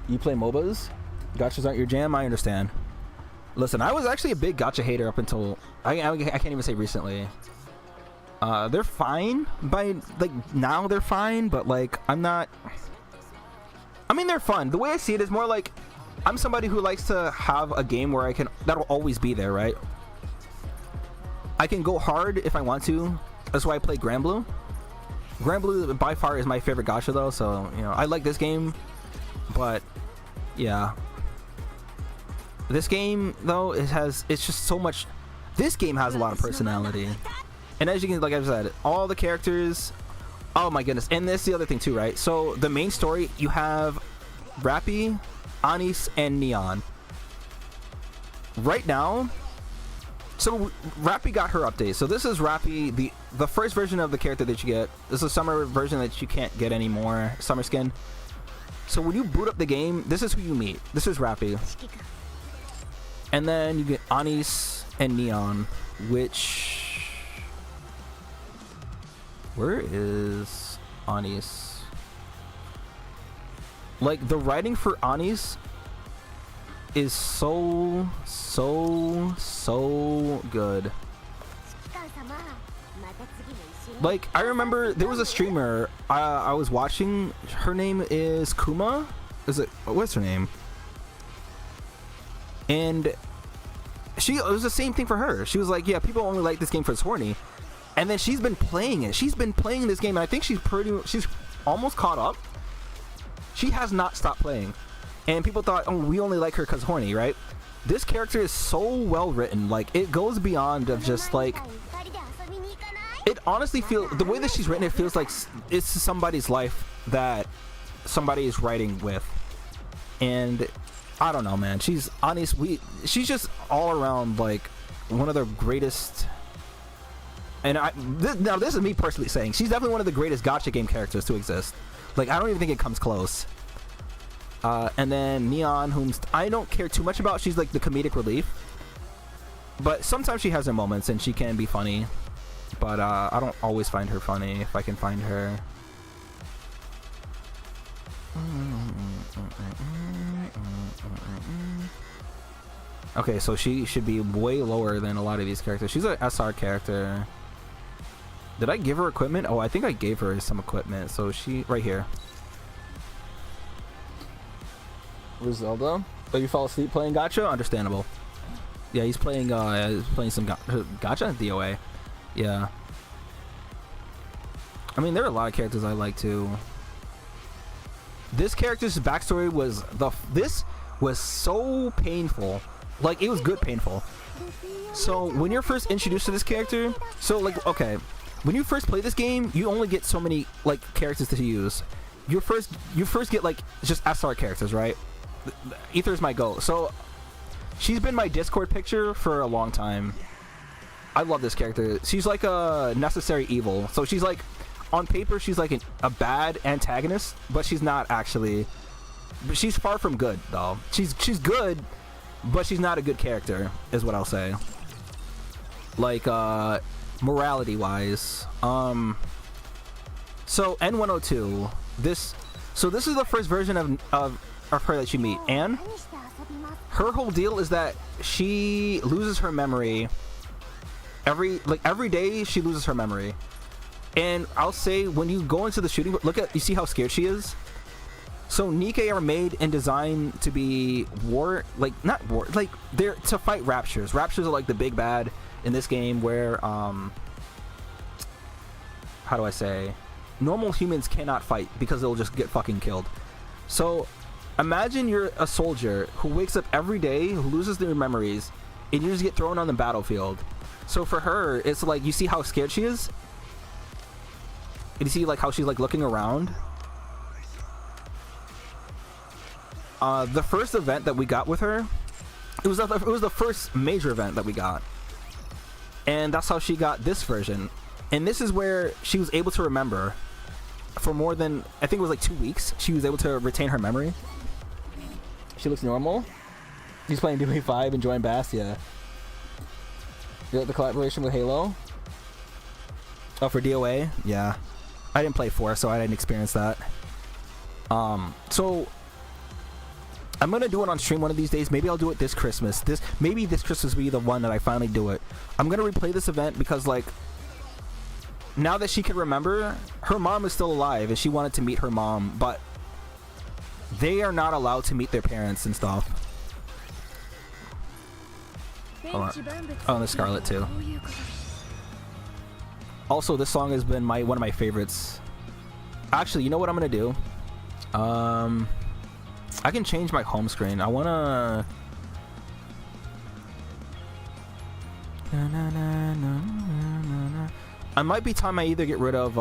you play MOBAs? Gachas aren't your jam? I understand. Listen, I was actually a big gacha hater up until I can't even say recently. They're fine by like now, they're fine, but like I'm not. I mean, they're fun. The way I see it is more like I'm somebody who likes to have a game where that'll always be there, right? I can go hard if I want to. That's why I play Granblue. Granblue by far is my favorite gacha though, so you know I like this game, but yeah. This game though, it's just so much. This game has a lot of personality, and as you can, like I said, all the characters. Oh my goodness! And this is the other thing too, right? So the main story, you have Rappy, Anis, and Neon. Right now, so Rappy got her update. So this is Rappy, the first version of the character that you get. This is a summer version that you can't get anymore. Summer skin. So when you boot up the game, this is who you meet. This is Rappy. And then you get Anis and Neon, which... Where is Anis? Like, the writing for Anis is so good. Like, I remember there was a streamer I was watching. Her name is Kuma. What's her name? And it was the same thing for her. She was like, yeah, people only like this game for it's horny. And then she's been playing it. She's been playing this game, and I think she's almost caught up. She has not stopped playing. And people thought, oh, we only like her because horny, right? This character is so well written. Like, it goes beyond of just like, it honestly feels, the way that she's written, it feels like it's somebody's life that somebody is writing with. And I don't know, man. She's honest. She's just all around like one of the greatest. And now this is me personally saying, she's definitely one of the greatest gacha game characters to exist. Like, I don't even think it comes close. And then Neon, whom I don't care too much about. She's like the comedic relief. But sometimes she has her moments and she can be funny. But I don't always find her funny if I can find her. Okay, so she should be way lower than a lot of these characters. She's an SR character. Did I give her equipment? Oh, I think I gave her some equipment. So she, right here. Where's Zelda? Oh, you fall asleep playing gacha? Understandable. Yeah, he's playing some gacha DOA. Yeah. I mean, there are a lot of characters I like too. This character's backstory was this was so painful. Like, it was good painful. So when you're first introduced to this character, so like, okay, when you first play this game, you only get so many like characters to use. You first get like just SR characters, right? Ether's my go. So she's been my Discord picture for a long time. I love this character. She's like a necessary evil. So she's like, on paper, she's like a bad antagonist, but she's not actually. But she's far from good, though. She's good, but she's not a good character, is what I'll say. Like, morality-wise. So N102. This is the first version of her that you meet. Anne. Her whole deal is that she loses her memory. Every day she loses her memory. And I'll say, when you go into the shooting, you see how scared she is? So Nikkei are made and designed to be they're to fight Raptures. Raptures are like the big bad in this game where, how do I say? Normal humans cannot fight because they'll just get fucking killed. So imagine you're a soldier who wakes up every day, who loses their memories, and you just get thrown on the battlefield. So for her, it's like, you see how scared she is? And you see like how she's like looking around? The first event that we got with her, it was the first major event that we got. And that's how she got this version. And this is where she was able to remember for more than, I think it was like 2 weeks. She was able to retain her memory. She looks normal. She's playing DOA 5, enjoying Bass, yeah. You like the collaboration with Halo? Oh, for DOA? Yeah. I didn't play 4, so I didn't experience that. So I'm gonna do it on stream one of these days. Maybe I'll do it this Christmas. Maybe this Christmas will be the one that I finally do it. I'm gonna replay this event because, like, now that she can remember, her mom is still alive and she wanted to meet her mom, but they are not allowed to meet their parents and stuff. Hold on. Oh, and the Scarlet too. Also, this song has been one of my favorites. Actually, you know what I'm gonna do? I can change my home screen. I wanna. I might be time I either get rid of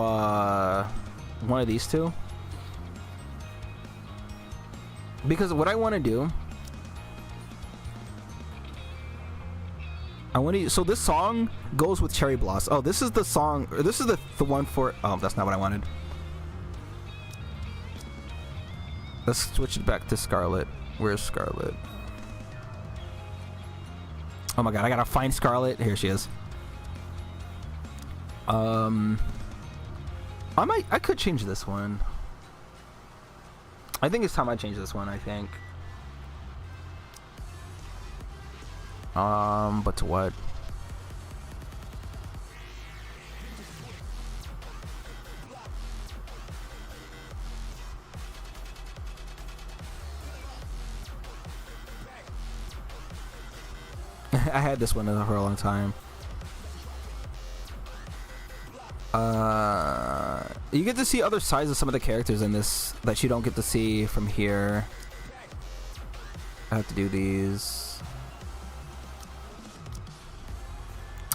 one of these two, because what I want to do, I want to. So this song goes with Cherry Blossom. Oh, this is the song. Or this is the one for. Oh, that's not what I wanted. Let's switch it back to Scarlet. Where's Scarlet? Oh my god, I gotta find Scarlet. Here she is. I could change this one. I think it's time I change this one, I think. But to what? I had this one for a long time. You get to see other sides of some of the characters in this that you don't get to see from here. I have to do these.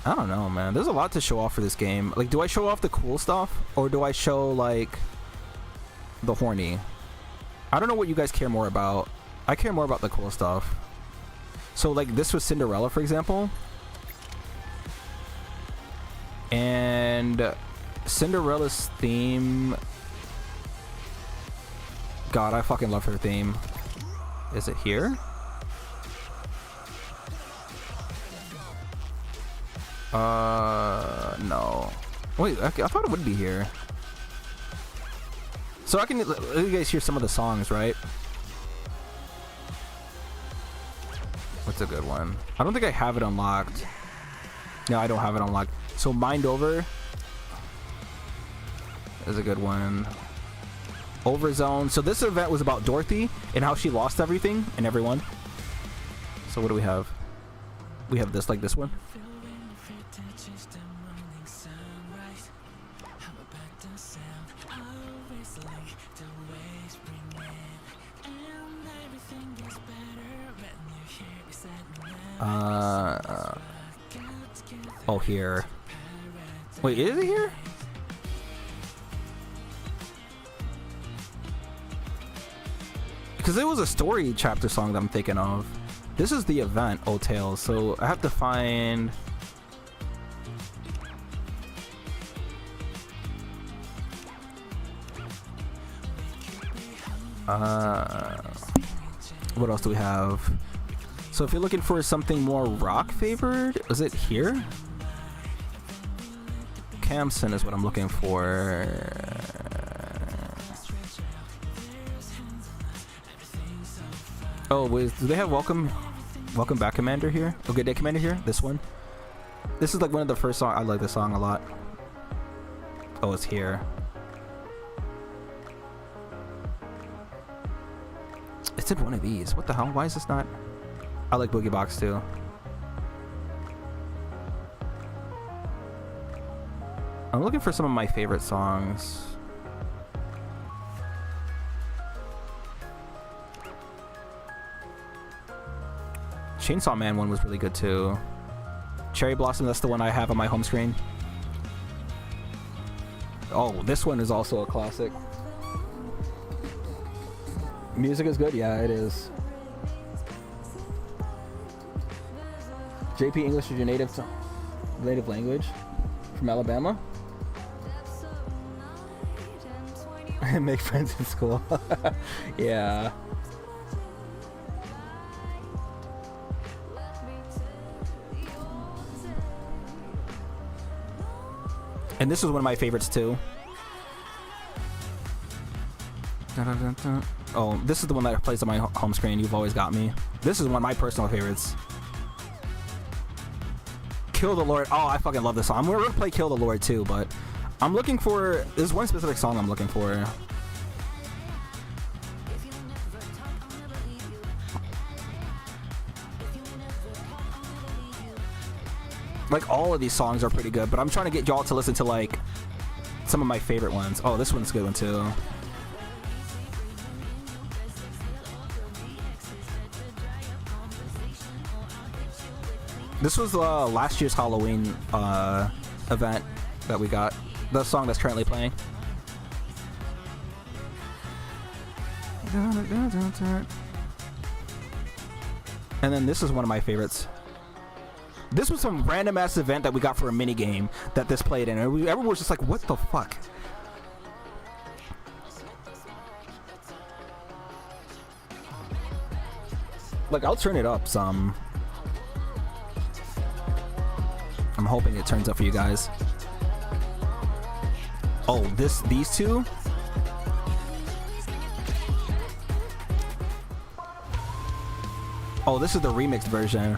I don't know, man. There's a lot to show off for this game. Like, do I show off the cool stuff or do I show like the horny? I don't know what you guys care more about. I care more about the cool stuff. So like this was Cinderella, for example. And Cinderella's theme, God, I fucking love her theme. Is it here? No. Wait, I thought it would be here. So I can let you guys hear some of the songs, right? What's a good one? I don't think I have it unlocked. No, I don't have it unlocked. So Mind Over is a good one. Overzone. So this event was about Dorothy and how she lost everything and everyone. So what do we have? We have this, like this one. Oh, here. Wait, is it here? Because it was a story chapter song that I'm thinking of. This is the event, O Tales, so I have to find... what else do we have? So if you're looking for something more rock favored, is it here? Camson is what I'm looking for. Oh, wait, do they have Welcome Back Commander here? Oh, Good Day Commander here? This one? This is like one of the first songs. I like this song a lot. Oh, it's here. It's in one of these. What the hell? Why is this not? I like Boogie Box too. I'm looking for some of my favorite songs. Chainsaw Man one was really good too. Cherry Blossom, that's the one I have on my home screen. Oh, this one is also a classic. Music is good? Yeah, it is. JP, English is your native language? From Alabama? Make friends in school. Yeah. And this was one of my favorites too. Oh, this is the one that plays on my home screen. You've Always Got Me. This is one of my personal favorites. Kill the Lord. Oh, I fucking love this song. We're gonna play Kill the Lord too, but I'm looking for... There's one specific song I'm looking for. Like, all of these songs are pretty good, but I'm trying to get y'all to listen to, like, some of my favorite ones. Oh, this one's a good one, too. This was last year's Halloween event that we got. The song that's currently playing. And then this is one of my favorites. This was some random ass event that we got for a mini game that this played in, and everyone was just like, "What the fuck?" Like, I'll turn it up some. I'm hoping it turns up for you guys. Oh, these two. Oh, this is the remixed version.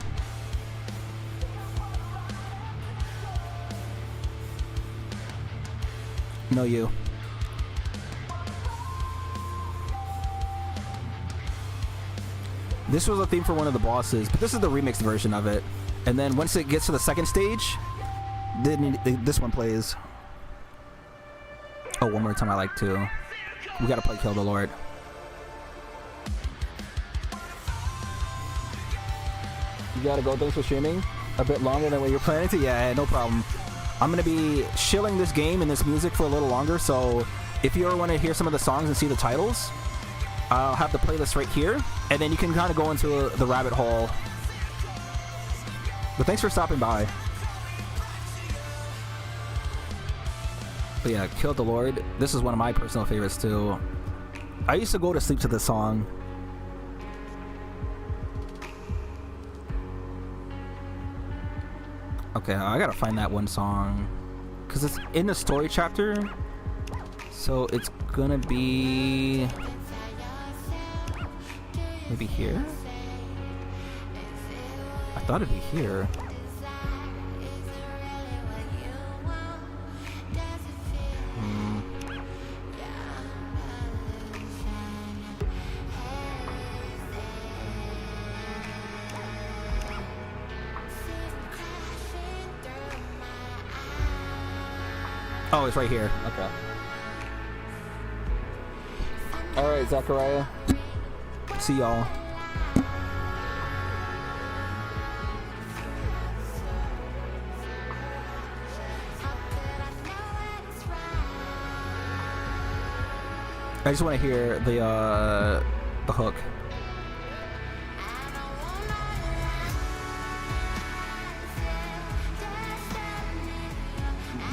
No, you. This was a theme for one of the bosses, but this is the remixed version of it. And then once it gets to the second stage, then this one plays. Oh, one more time I like to. We gotta play Kill the Lord. You gotta go. Thanks for streaming. A bit longer than what you're planning to. Yeah, no problem. I'm gonna be chilling this game and this music for a little longer. So if you ever want to hear some of the songs and see the titles, I'll have the playlist right here, and then you can kind of go into the rabbit hole. But thanks for stopping by. But yeah, Kill the Lord. This is one of my personal favorites too. I used to go to sleep to this song. Okay, I gotta find that one song because it's in the story chapter, so it's gonna be maybe here. I thought it'd be here. Oh, it's right here. Okay. All right, Zachariah. See y'all. I just want to hear the hook.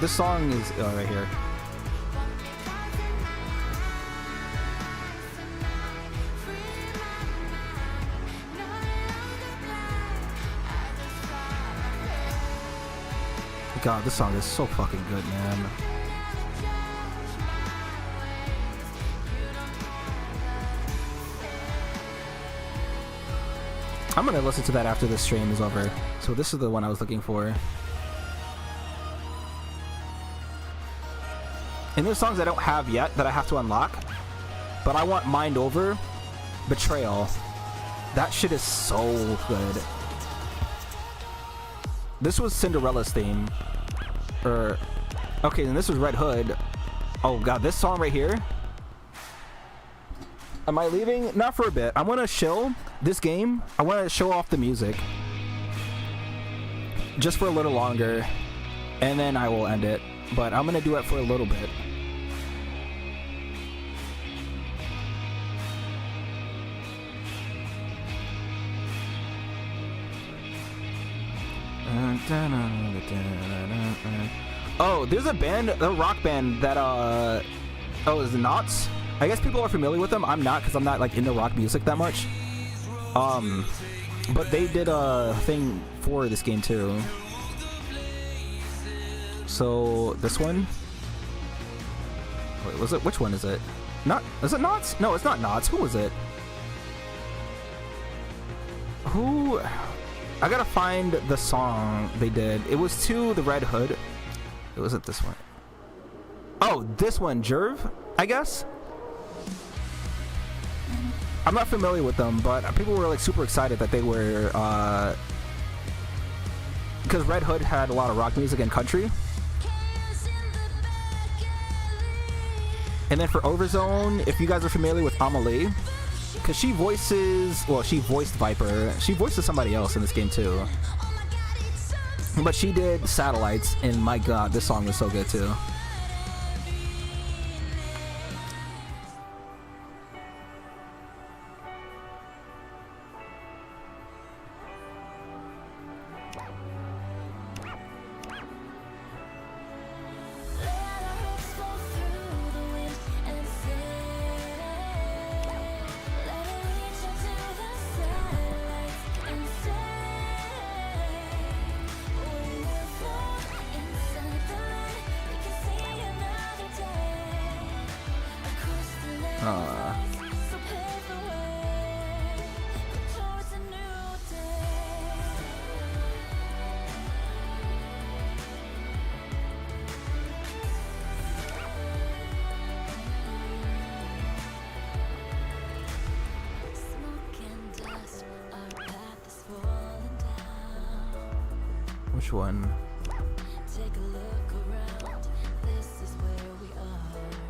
This song is right here. God, this song is so fucking good, man. I'm gonna listen to that after this stream is over. So this is the one I was looking for. And there's songs I don't have yet that I have to unlock, but I want Mind Over, Betrayal. That shit is so good. This was Cinderella's theme. Okay, and this was Red Hood. Oh god, this song right here. Am I leaving? Not for a bit. I want to chill this game. I want to show off the music. Just for a little longer. And then I will end it. But I'm going to do it for a little bit. Oh, there's a band, a rock band that, oh, is it Knots? I guess people are familiar with them. I'm not, because I'm not, like, into rock music that much. But they did a thing for this game, too. So, this one? Wait, was it? Which one is it? Is it Knots? No, it's not Knots. Who was it? Who? I gotta find the song they did. It was to the Red Hood. It wasn't this one. Oh, this one, Jerv, I guess? I'm not familiar with them, but people were like super excited that they were, because Red Hood had a lot of rock music and country. And then for Overzone, if you guys are familiar with Amelie, because she voices, well, she voiced Viper. She voices somebody else in this game too. But she did Satellites, and my god, this song was so good too. Which one? Take a look around. This is where we are.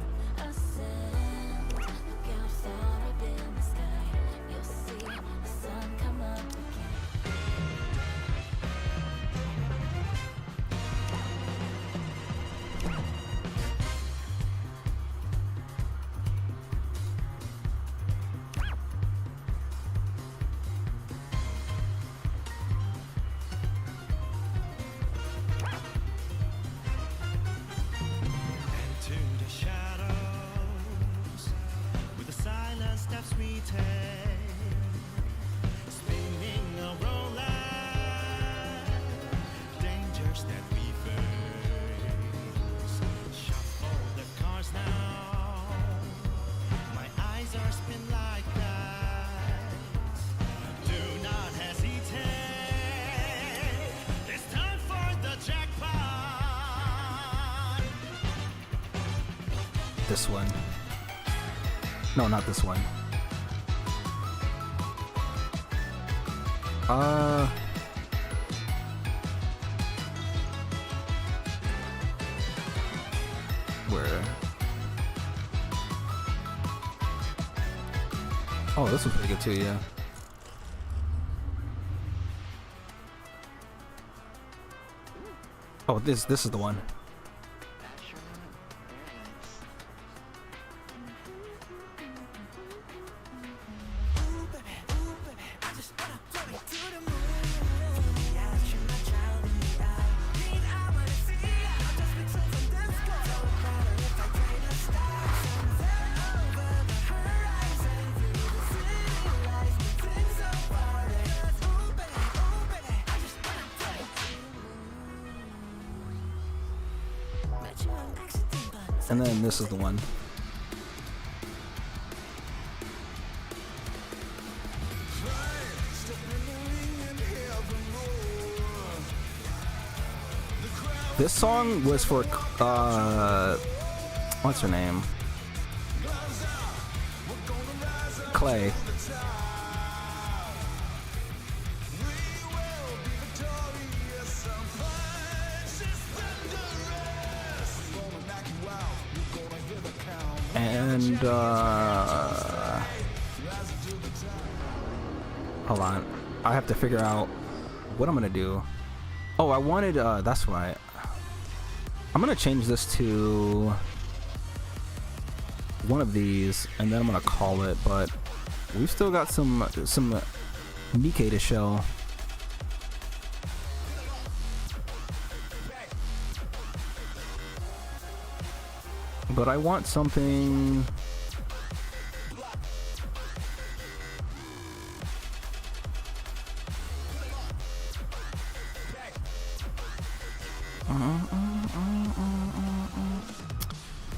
this one. No, not this one. Where? Oh, this one's pretty good too, yeah. Oh, this is the one. And then this is the one. This song was for what's her name? Clay. And hold on, I have to figure out what I'm gonna do. Oh, I wanted that's why I'm gonna change this to one of these, and then I'm gonna call it. But we've still got some Nikkei to show. But I want something.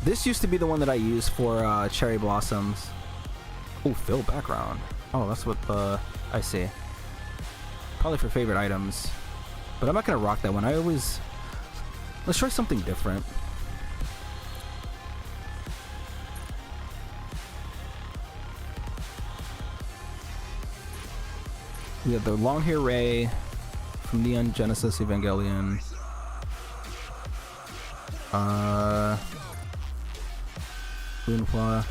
This used to be the one that I used for cherry blossoms. Oh, fill background. Oh, that's what I see. Probably for favorite items. But I'm not gonna rock that one. Let's try something different. We have the long hair Ray from Neon Genesis Evangelion. Moonflower.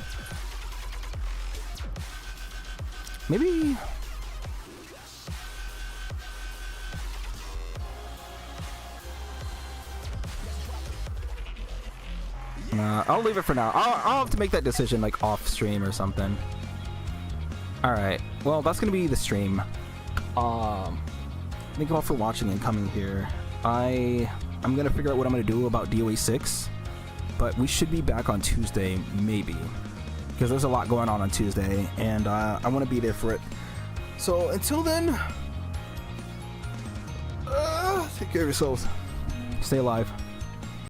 Maybe. I'll leave it for now. I'll have to make that decision like off stream or something. Alright, well that's gonna be the stream. Thank you all for watching and coming here. I'm gonna figure out what I'm gonna do about DOA 6, but we should be back on Tuesday, maybe, because there's a lot going on Tuesday, and I want to be there for it. So until then, take care of yourselves. Stay alive.